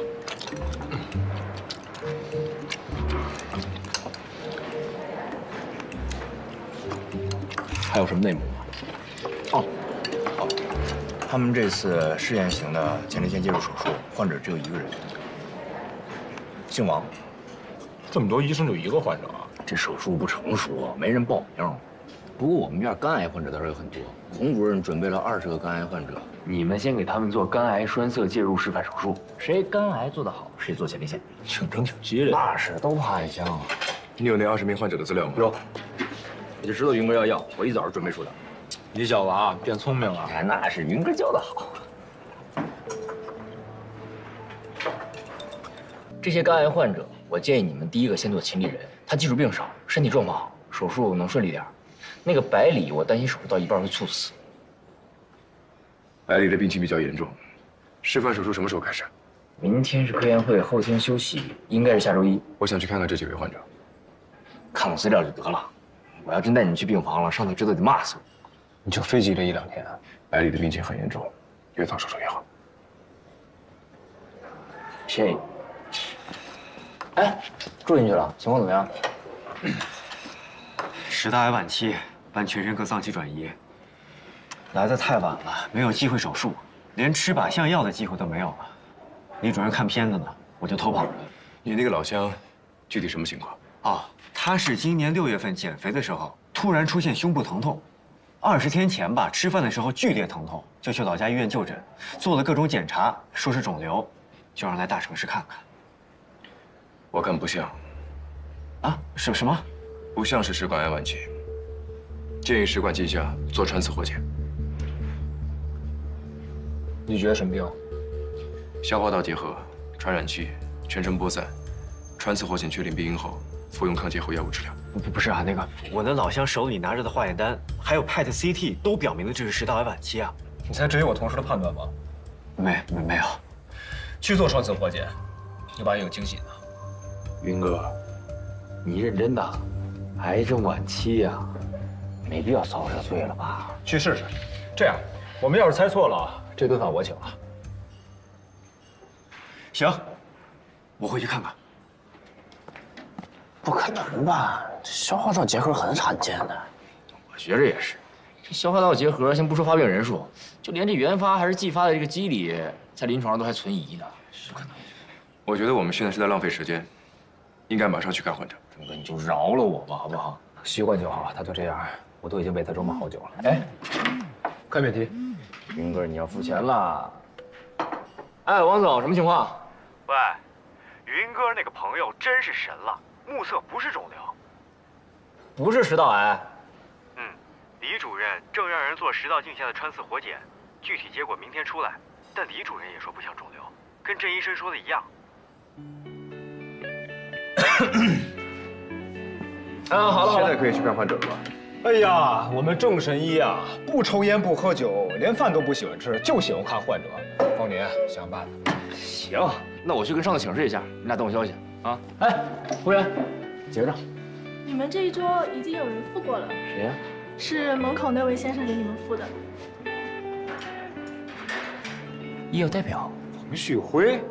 还有什么内幕吗？哦，他们这次试验型的前列腺介入手术，患者只有1个人，姓王。这么多医生就1个患者啊？这手术不成熟，没人报名。不过我们院肝癌患者倒是有很多，孔主任准备了20个肝癌患者。你们先给他们做肝癌栓塞介入示范手术，谁肝癌做得好，谁做前列腺。竞争挺激烈。那是，都怕一枪。你有那20名患者的资料吗？有。我就知道云哥要，我一早就准备出来。你小子啊，变聪明了。哎，那是云哥教的好。这些肝癌患者，我建议你们第一个先做亲历人，他基础病少，身体状况好，手术能顺利点。那个百里，我担心手术到一半会猝死。百里的病情比较严重，示范手术什么时候开始？明天是科研会，后天休息，应该是下周1。我想去看看这几位患者，看看资料就得了。我要真带你去病房了，上头知道得骂死我。你就飞机这1、2天啊？百里的病情很严重，越早手术越好。谢谢。哎，住进去了，情况怎么样？10大癌晚期，办全身各脏器转移。来得太晚了，没有机会手术，连吃靶向药的机会都没有了。李主任看片子呢，我就偷跑了。你那个老乡，具体什么情况？哦，他是今年6月份减肥的时候，突然出现胸部疼痛，20天前吧，吃饭的时候剧烈疼痛，就去老家医院就诊，做了各种检查，说是肿瘤，就让来大城市看看。我看不像。啊？什么？不像是食管癌晚期，建议食管镜下做穿刺活检。你觉得什么病？消化道结核，传染期，全身播散，穿刺活检确定病因后，服用抗结核药物治疗。不是啊，那个我的老乡手里拿着的化验单，还有 PET CT 都表明了这是食道癌晚期啊。你才质疑我同事的判断吗？没有。去做双侧活检，又把你有惊喜呢。云哥，你认真的？癌症晚期呀，没必要扫射碎了吧？去试试。这样，我们要是猜错了，这顿饭我请了。行，我回去看看。不可能吧？消化道结核很罕见的。我觉着也是，这消化道结核，先不说发病人数，就连这原发还是继发的这个机理，在临床上都还存疑呢。不可能。我觉得我们现在是在浪费时间，应该马上去看患者。钟哥，你就饶了我吧，好不好？习惯就好，他就这样，我都已经为他折磨好久了。哎，开免提。云哥，你要付钱了。哎，王总，什么情况？喂，云哥那个朋友真是神了，目测不是肿瘤，不是食道癌。李主任正让人做食道镜下的穿刺活检，具体结果明天出来。但李主任也说不像肿瘤，跟郑医生说的一样。好了，现在可以去看患者了吧？哎呀，我们郑神医啊，不抽烟不喝酒，连饭都不喜欢吃，就喜欢看患者。方林，想办法。行，那我去跟上头请示一下，你俩等我消息啊。哎，服务员，结个账。你们这一桌已经有人付过了。谁呀？是门口那位先生给你们付的。医药代表黄旭辉。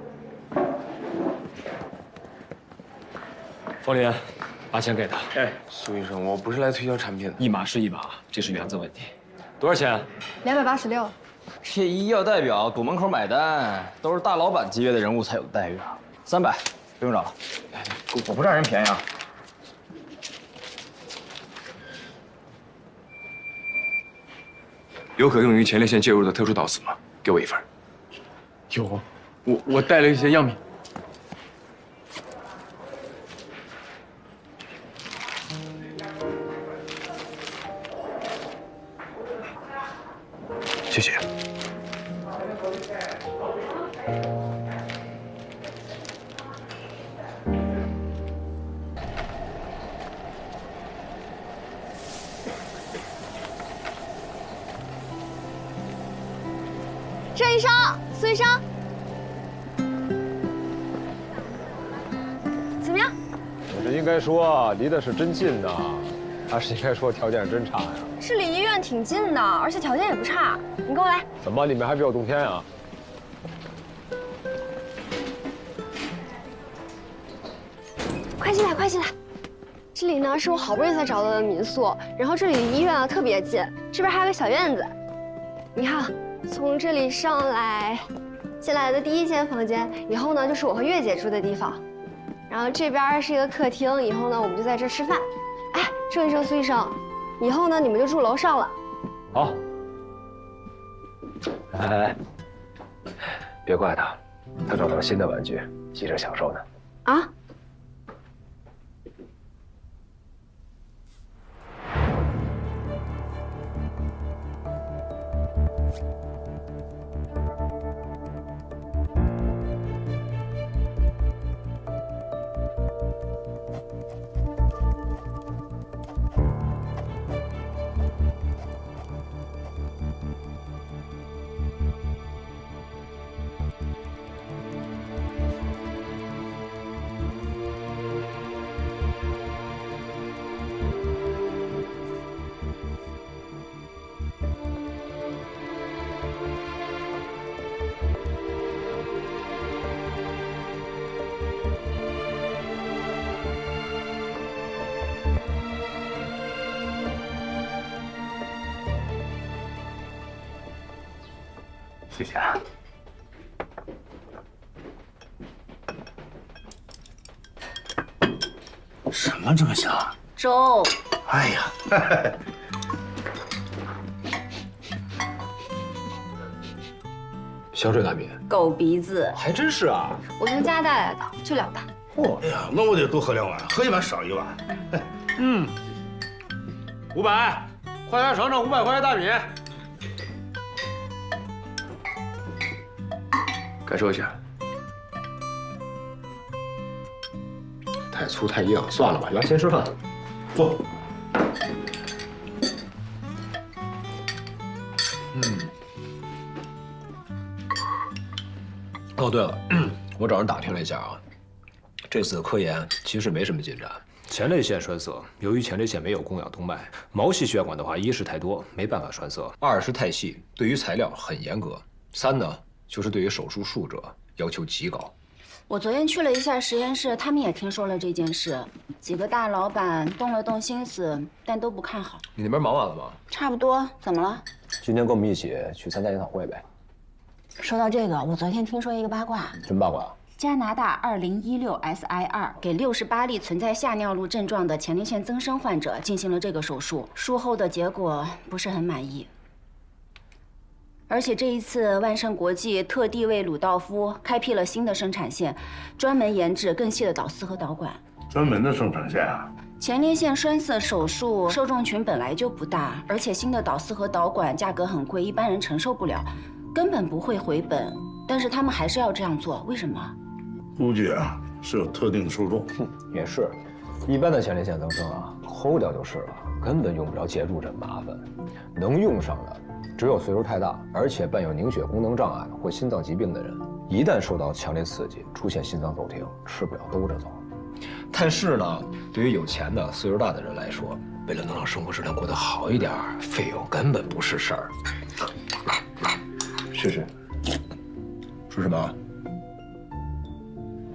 方林，把钱给他。哎，苏医生，我不是来推销产品的。一码是一码，这是原则问题。多少钱286。这医药代表堵门口买单，都是大老板级别的人物才有的待遇啊。300，不用找了。我不占人便宜啊。有可用于前列腺介入的特殊导丝吗？给我一份。有，我带了一些样品。谢谢。郑医生，苏医生，怎么样？我这应该说离的是真近呐，还是应该说条件真差呀？是离医院挺近的，而且条件也不差。你跟我来。怎么，里面还比较冬天啊？快进来，快进来！这里呢是我好不容易才找到的民宿，然后这里离医院啊特别近，这边还有个小院子。你看。从这里上来，进来的第一间房间，以后呢就是我和月姐住的地方，然后这边是一个客厅，以后呢我们就在这吃饭。哎，郑医生、苏医生，以后呢你们就住楼上了。好。哎，别怪他，他找到了新的玩具，急着享受呢。啊？谢谢啊。什么这么香？粥。哎呀，香水大米，狗鼻子，还真是啊。我从家带来的，就2大。嚯，哎呀，那我得多喝2碗，喝1碗少1碗。500，快点省省500块钱大米。感受一下。太粗太硬，算了吧，来先吃饭。坐。哦，对了，我找人打听了一下啊，这次科研其实没什么进展。前列腺栓塞，由于前列腺没有供氧动脉，毛细血管的话，一是太多没办法栓塞，二是太细，对于材料很严格，三呢就是对于手术术者要求极高。我昨天去了一下实验室，他们也听说了这件事，几个大老板动了动心思，但都不看好。你那边忙完了吗？差不多，怎么了？今天跟我们一起去参加研讨会呗。说到这个，我昨天听说一个八卦。什么八卦？加拿大2016 SI2给68例存在下尿路症状的前列腺增生患者进行了这个手术，术后的结果不是很满意。而且这一次，万盛国际特地为鲁道夫开辟了新的生产线，专门研制更细的导丝和导管。专门的生产线啊！前列腺栓塞手术受众群本来就不大，而且新的导丝和导管价格很贵，一般人承受不了，根本不会回本。但是他们还是要这样做，为什么？估计啊是有特定的受众。也是，一般的前列腺增生啊，抠掉就是了，根本用不着介入，这麻烦。能用上的只有岁数太大，而且伴有凝血功能障碍或心脏疾病的人，一旦受到强烈刺激，出现心脏骤停，吃不了兜着走。但是呢，对于有钱的、岁数大的人来说，为了能让生活质量过得好一点，费用根本不是事儿。试试。是什么？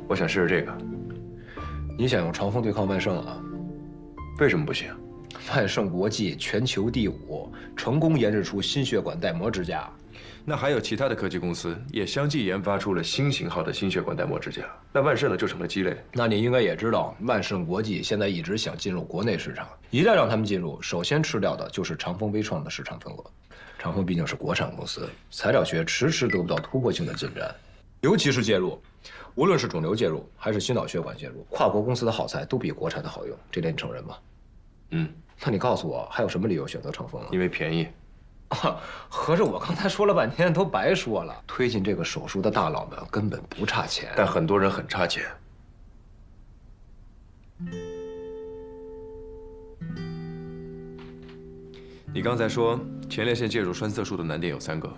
我想试试这个。你想用长风对抗万盛啊？为什么不行？万盛国际全球第5，成功研制出心血管带膜支架。那还有其他的科技公司也相继研发出了新型号的心血管带膜支架，那万盛呢就成了鸡肋。那你应该也知道，万盛国际现在一直想进入国内市场，一旦让他们进入，首先吃掉的就是长风微创的市场份额。长风毕竟是国产公司，材料学迟迟得不到突破性的进展，尤其是介入，无论是肿瘤介入还是心脑血管介入，跨国公司的好材都比国产的好用，这点你承认吗？嗯。那你告诉我，还有什么理由选择长风啊？因为便宜。合着我刚才说了半天都白说了。推进这个手术的大佬们根本不差钱，但很多人很差钱。你刚才说前列腺介入栓塞术的难点有3个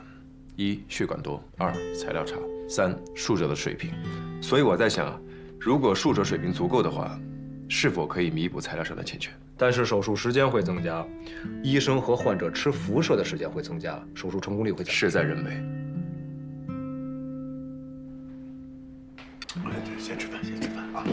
：1血管多，2材料差，3术者的水平。所以我在想，如果术者水平足够的话，是否可以弥补材料上的欠缺？但是手术时间会增加，医生和患者吃辐射的时间会增加，手术成功率会事在人为。先吃饭，先吃饭啊！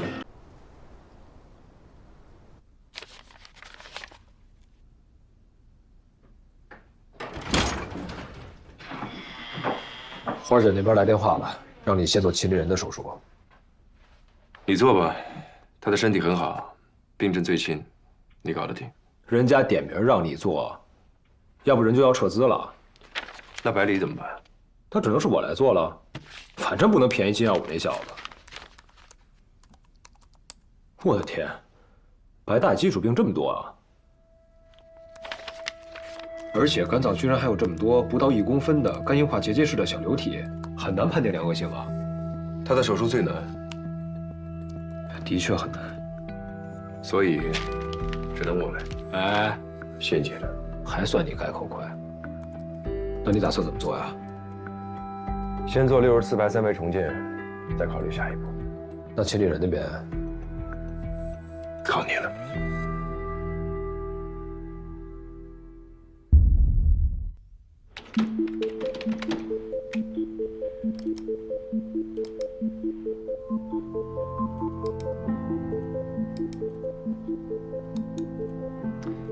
花姐那边来电话了，让你先做亲历人的手术。你做吧，他的身体很好，病症最轻，你搞得定。人家点名让你做，要不人就要撤资了。那百里怎么办？那只能是我来做了，反正不能便宜金耀武那小子。我的天，白大基础病这么多啊！而且肝脏居然还有这么多不到1公分的肝硬化结节式的小瘤体，很难判定良恶性啊。他的手术最难，的确很难，所以只能我来。哎，谢姐的，还算你改口快。那你打算怎么做呀？先做64排3维重建，再考虑下一步。那亲历人那边，靠你了。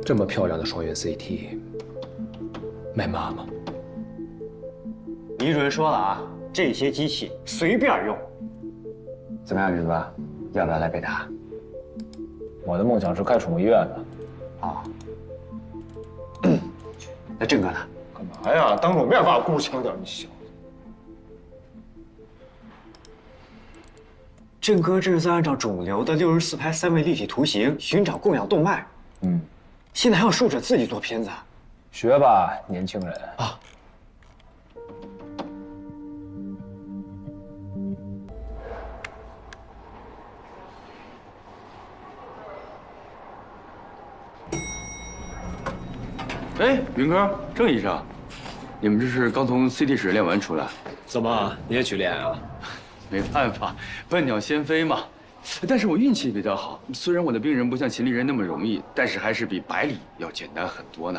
这么漂亮的双元 CT， 卖妈吗？李主任说了啊，这些机器随便用。怎么样，云子？要不要来北大？我的梦想是开宠物医院的。啊。那郑哥呢？干嘛呀？当着我面把我姑抢点，你小子！郑哥这是在按照肿瘤的64排3维立体图形寻找供氧动脉。现在还有术者自己做片子。学吧，年轻人啊！哎，云哥，郑医生，你们这是刚从 CT 室练完出来？怎么，你也去练啊？没办法，笨鸟先飞嘛。但是我运气比较好，虽然我的病人不像秦丽人那么容易，但是还是比百里要简单很多呢。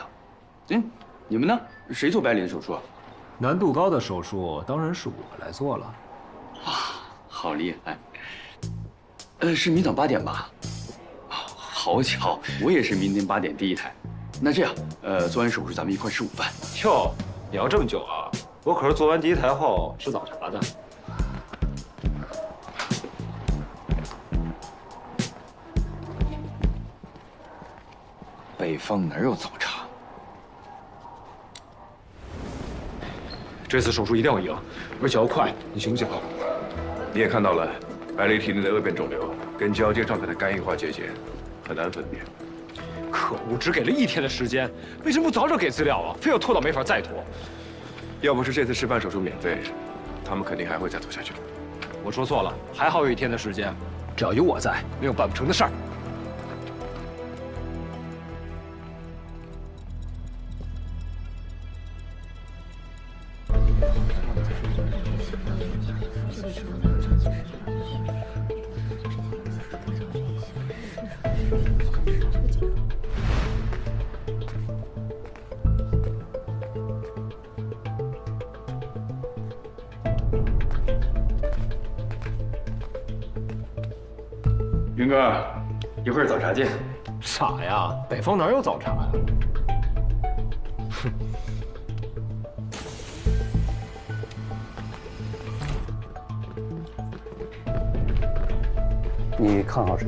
你们呢？谁做百里的手术啊？难度高的手术当然是我来做了。哇，好厉害！是明早8点吧？好巧，我也是明天8点第一台。那这样，做完手术咱们一块吃午饭。哟，你要这么久啊？我可是做完第一台后吃早茶的。北方哪有早茶？这次手术一定要赢，而且要快。你行不行？你也看到了，百里体内的恶变肿瘤跟交接状态的肝硬化结节很难分辨。可恶，只给了1天的时间，为什么不早点给资料啊？非要拖到没法再拖。要不是这次示范手术免费，他们肯定还会再做下去。我说错了，还好有1天的时间，只要有我在，没有办不成的事儿。云哥，一会儿早茶见。傻呀，北方哪有早茶呀？哼。你看好谁？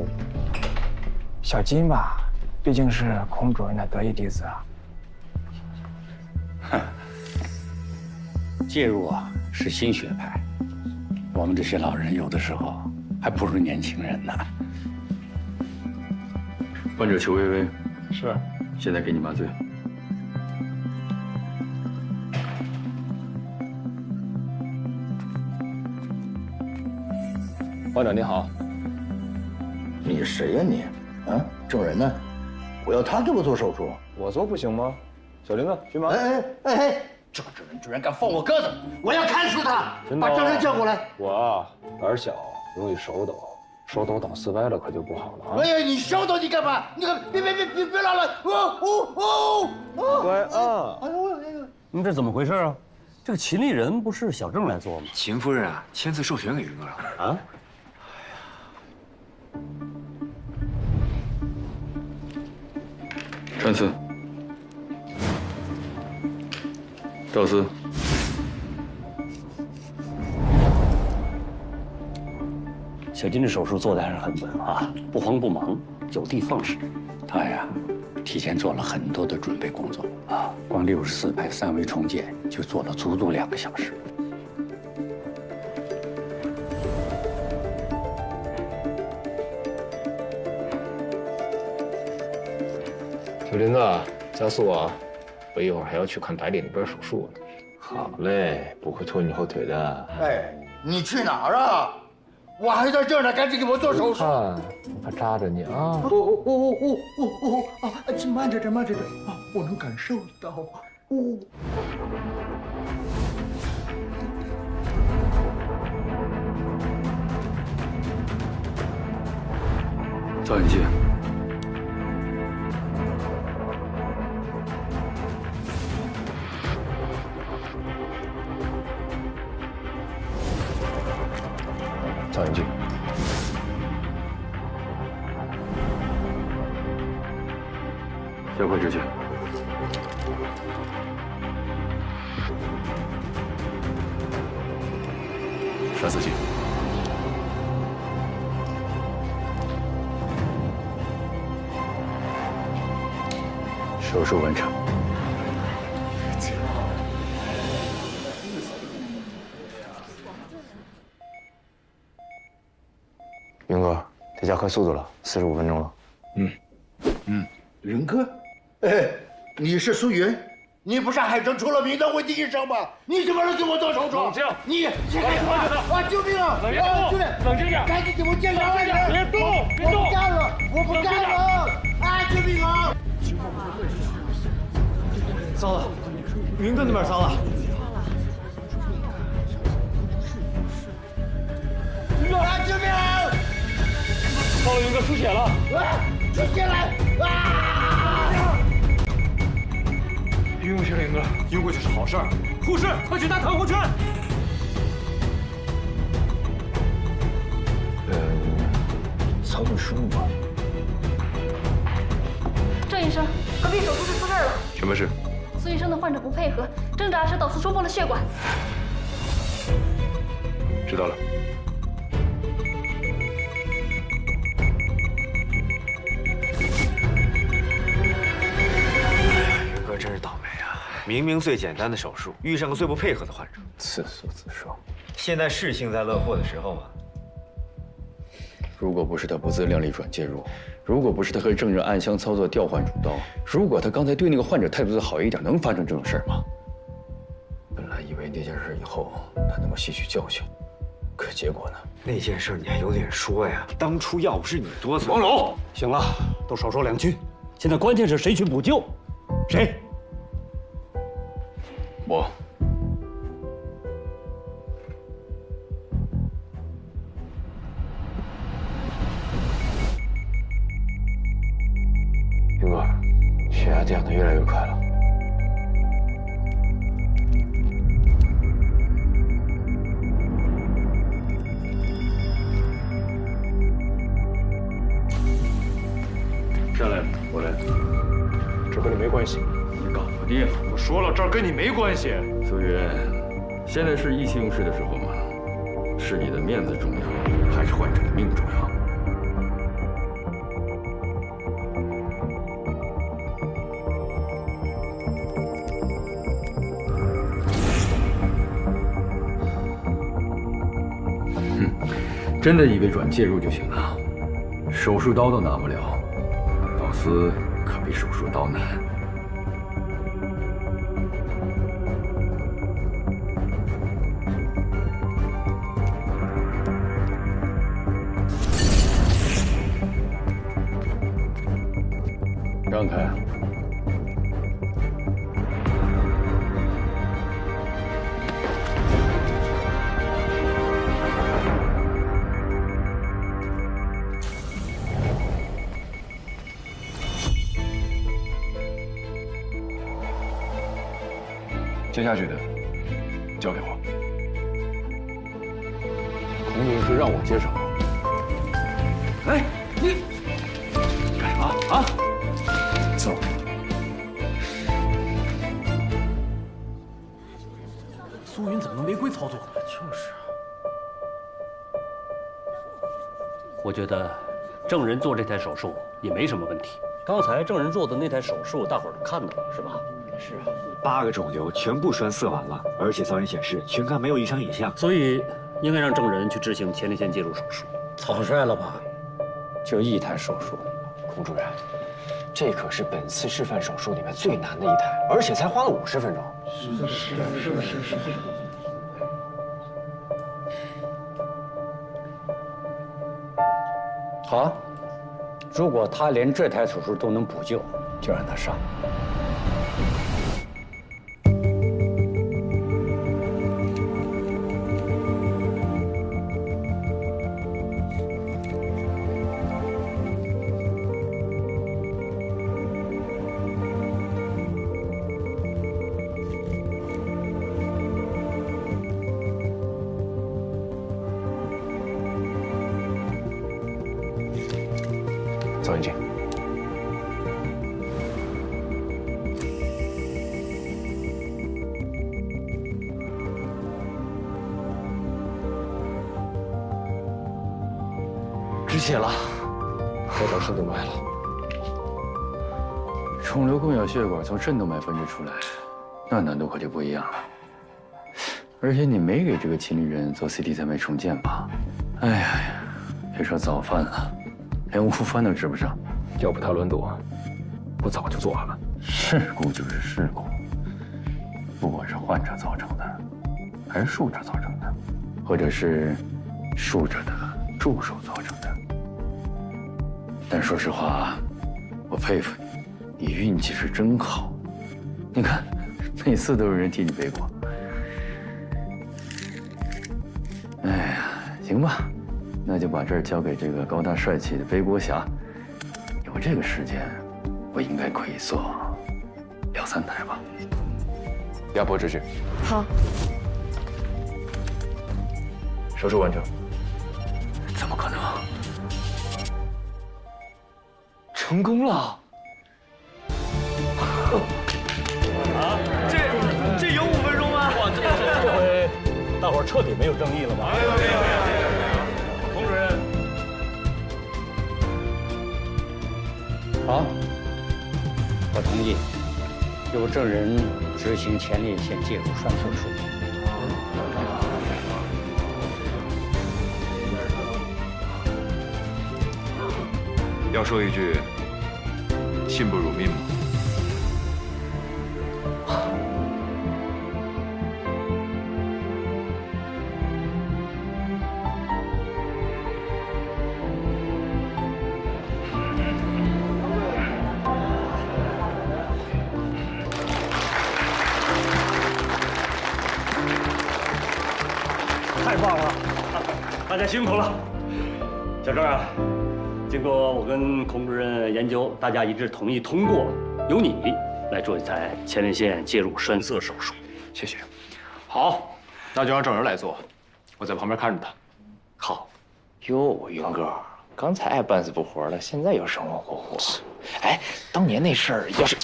小金吧，毕竟是孔主任的得意弟子啊。哼，介入啊是新学派，我们这些老人有的时候还不如年轻人呢。患者裘薇薇，是，现在给你麻醉。患者你好。你谁呀你？啊，证人呢？我要他给我做手术，我做不行吗？小林子，徐麻。这个证人居然敢放我鸽子，我要砍死他！把证人叫过来。我胆小，容易手抖，手抖倒四歪了可就不好了啊！哎呀，你手抖你干嘛？你可别拉了！乖啊！哎呦！你这怎么回事啊？这个秦丽人不是小郑来做吗？秦夫人啊，签字授权给云哥了。啊？川司，赵司，小金这手术做的还是很稳啊，不慌不忙，有的放矢。他呀，提前做了很多的准备工作啊，光64排3维重建就做了足足2个小时。小林子，加速啊！我一会儿还要去看百里那边手术呢。好嘞，不会拖你后腿的。哎，你去哪儿啊？我还在这儿呢，赶紧给我做手术。我怕扎着你啊！慢着点，啊，我能感受到。赵远记。赵远记。加快执行。栓死剂。手术完成。云哥，得加快速度了，45分钟了。云哥，哎，你是苏云，你不是海城出了名的问题医生吗？你怎么能给我做手术？冷静！你干什么？啊！救命啊！冷静！冷静点！赶紧给我见个爱人！别动！别动！我不干了！我不干了！啊！救命啊！糟了，云哥那边糟了。哥！救命！到了，云哥出血了！出血了！啊！别用血了，云哥，晕过去是好事儿。护士，快去打看护圈！操作失误吧。郑医生，隔壁手术室出事了。什么事？苏医生的患者不配合，挣扎时导丝戳破了血管。知道了。云哥真是倒霉啊！明明最简单的手术，遇上个最不配合的患者。自作自受。现在是幸灾乐祸的时候吗？如果不是他不自量力转介入，如果不是他和郑人暗箱操作调换主刀，如果他刚才对那个患者态度再好一点，能发生这种事吗？本来以为那件事以后他能够吸取教训，可结果呢？那件事你还有脸说呀？当初要不是你多嘴，王龙，行了，都少说两句。现在关键是谁去补救？谁？我。云哥，血压降得越来越快了。下来，我来。这跟你没关系。你搞不定。我说了，这儿跟你没关系。苏云，现在是意气用事的时候吗？是你的面子重要，还是患者的命重要？真的以为转介入就行了，手术刀都拿不了，导丝可比手术刀难。让开！接下去的交给我。孔女士让我接手。哎，你干什么啊？走。苏云怎么能违规操作呢？就是啊。我觉得郑人做这台手术也没什么问题。刚才郑人做的那台手术，大伙儿都看到了，是吧？是啊，8个肿瘤全部栓塞完了，而且造影显示全肝没有异常影像，所以应该让郑人去执行前列腺介入手术。草率了吧？就一台手术，孔主任，这可是本次示范手术里面最难的一台，而且才花了50分钟。是。好，如果他连这台手术都能补救，就让他上。走进去。止血了，该找肾动脉了。肿瘤供氧血管从肾动脉分支出来，那难度可就不一样了。而且你没给这个亲历人做 CT 3维重建吧？哎呀，别说早饭了，连午饭都吃不上。要不他轮到我早就做完了。事故就是事故，不管是患者造成的，还是术者造成的，或者是术者的助手造成的。但说实话，我佩服你，你运气是真好。你看，每次都有人替你背锅。哎呀，行吧，那就把这儿交给这个高大帅气的背锅侠。有这个时间，我应该可以做2、3台吧。压迫秩序。好。手术完成。怎么可能？成功了！这有5分钟吗？哇，这回大伙儿彻底没有争议了吧？没有。佟主任，好，我同意，由证人执行前列腺介入栓塞术。要说一句，信不辱命吗？太棒了，大家辛苦了。小郑啊，经过我跟孔主任研究，大家一致同意通过由你来做一台前列腺介入栓塞手术。谢谢。好，那就让郑人来做，我在旁边看着他。好。哟，云哥，刚才爱半死不活的，现在又生龙活虎。哎，当年那事儿要是……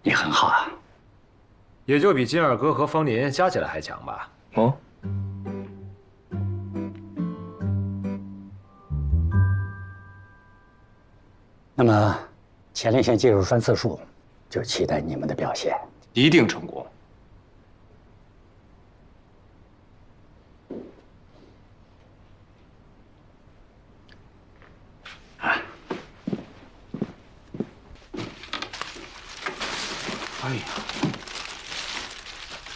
你很好啊，也就比金二哥和方林加起来还强吧？哦。那么，前列腺介入栓塞术，就期待你们的表现，一定成功。哎呀，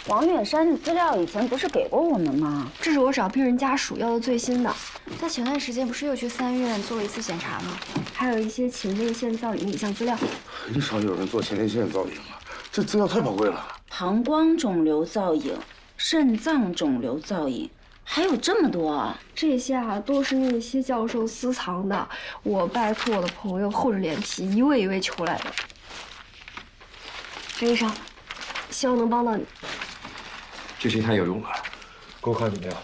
王远山的资料以前不是给过我们吗？这是我找病人家属要的最新的。他前段时间不是又去3院做了一次检查吗？还有一些前列腺造影影像资料。很少有人做前列腺造影了，这资料太宝贵了。膀胱肿瘤造影、肾脏肿瘤造影，还有这么多啊！这些啊都是那些教授私藏的，我拜托我的朋友厚着脸皮一位一位求来的。陈医生，希望能帮到你。这些太有用了，给我看怎么样？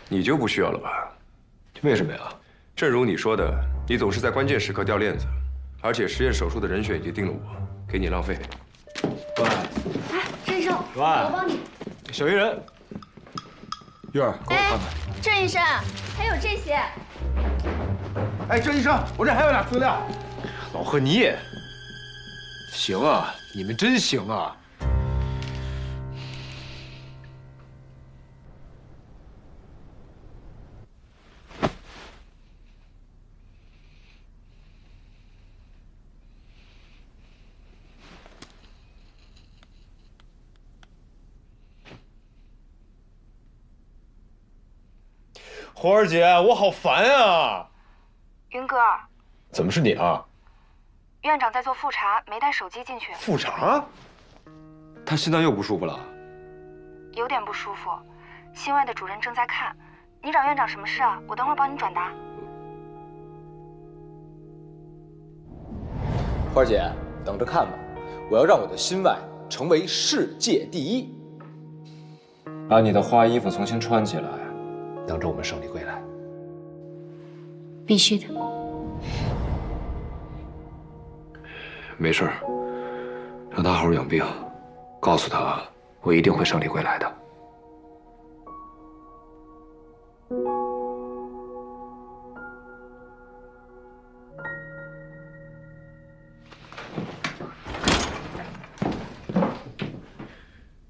你就不需要了吧？为什么呀？正如你说的，你总是在关键时刻掉链子，而且实验手术的人选已经定了我，给你浪费。喂，哎，陈医生，喂，我帮你。小鱼人，玉儿，给我看看。郑医生，还有这些。哎，郑医生，我这还有俩资料。老贺，你也行啊，你们真行啊！火儿姐，我好烦啊！云哥，怎么是你啊？院长在做复查，没带手机进去。复查？他心脏又不舒服了？有点不舒服，心外的主任正在看。你找院长什么事啊？我等会儿帮你转达。花儿姐，等着看吧，我要让我的心外成为世界第一。把你的花衣服重新穿起来，等着我们胜利归来。必须的。没事，让他好好养病，告诉他我一定会胜利归来的。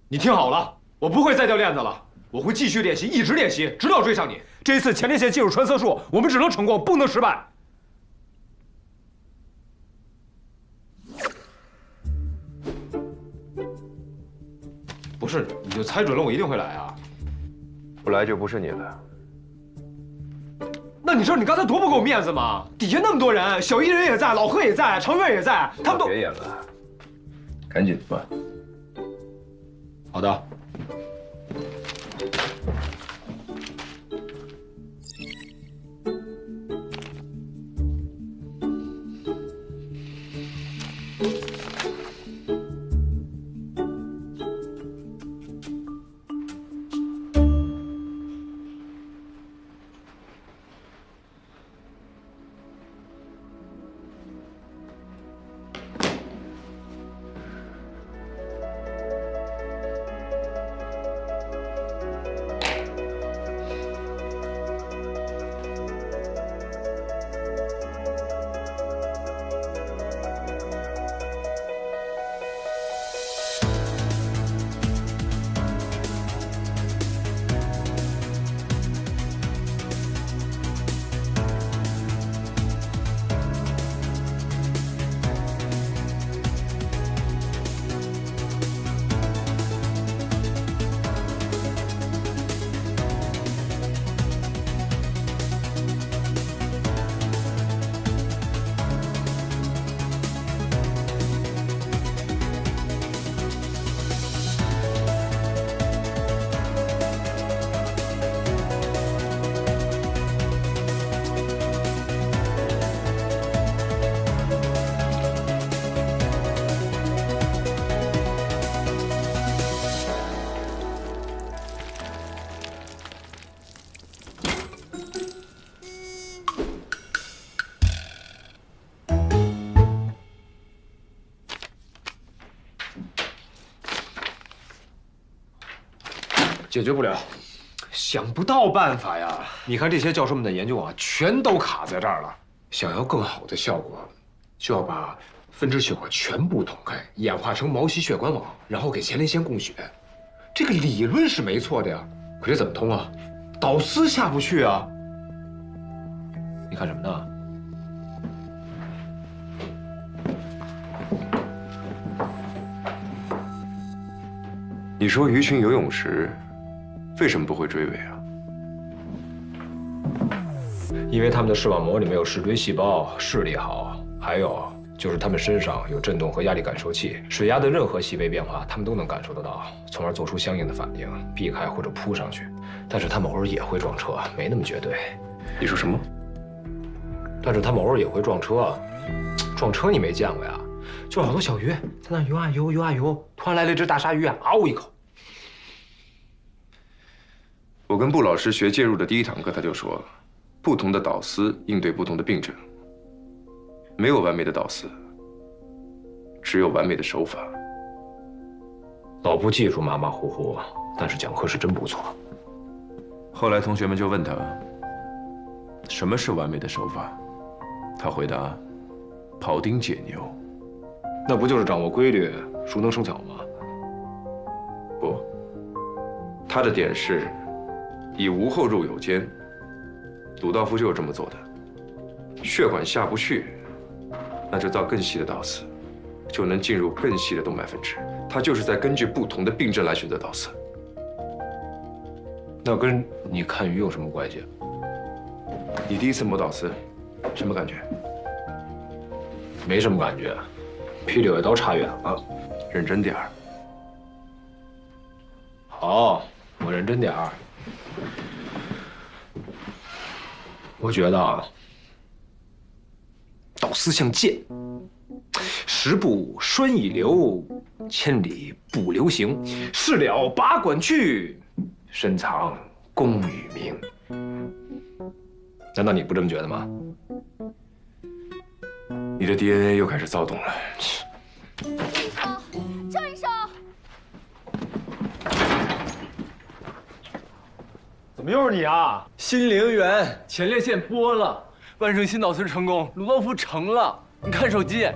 你听好了，我不会再掉链子了，我会继续练习，一直练习，直到追上你。这一次前列腺介入穿塞术，我们只能成功，不能失败。不是，你就猜准了我一定会来啊？不来就不是你了。那你知道你刚才多不给我面子吗？底下那么多人，小艺人也在，老贺也在，常远也在，他们都别演了，赶紧吧。的。解决不了，想不到办法呀！你看这些教授们的研究啊，全都卡在这儿了。想要更好的效果，就要把分支血管全部捅开，演化成毛细血管网，然后给前列腺供血。这个理论是没错的呀，可是怎么通啊？导丝下不去啊！你看什么呢？你说鱼群游泳时为什么不会追尾啊？因为它们的视网膜里面有视锥细胞，视力好，还有就是它们身上有振动和压力感受器，水压的任何细微变化，它们都能感受得到，从而做出相应的反应，避开或者扑上去。但是它们偶尔也会撞车，没那么绝对。你说什么？但是它们偶尔也会撞车，撞车你没见过呀？就是好多小鱼在那游啊游，游啊游，突然来了一只大鲨鱼啊，嗷一口。我跟布老师学介入的第一堂课，他就说，不同的导丝应对不同的病症，没有完美的导丝，只有完美的手法。老布技术马马虎虎，但是讲课是真不错。后来同学们就问他，什么是完美的手法？他回答，庖丁解牛。那不就是掌握规律，熟能生巧吗？不，他的点是，以无后入有间。鲁道夫就是这么做的。血管下不去，那就造更细的导丝，就能进入更细的动脉分支。他就是在根据不同的病症来选择导丝。那跟你看鱼有什么关系？你第一次摸导丝，什么感觉？没什么感觉，比柳叶刀差远了。认真点儿。好，我认真点儿。我觉得啊，导丝像箭，十步栓已留，千里不留行。事了拔管去，深藏功与名。难道你不这么觉得吗？你的 DNA 又开始躁动了。救一手！怎么又是你啊？心陵源前列腺剥了，万圣新导丝成功，鲁道夫成了。你看手机。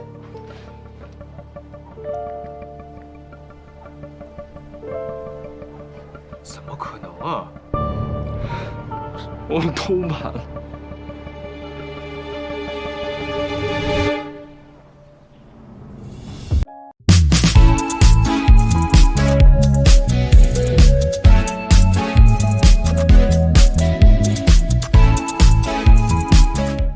怎么可能啊？我们偷满了。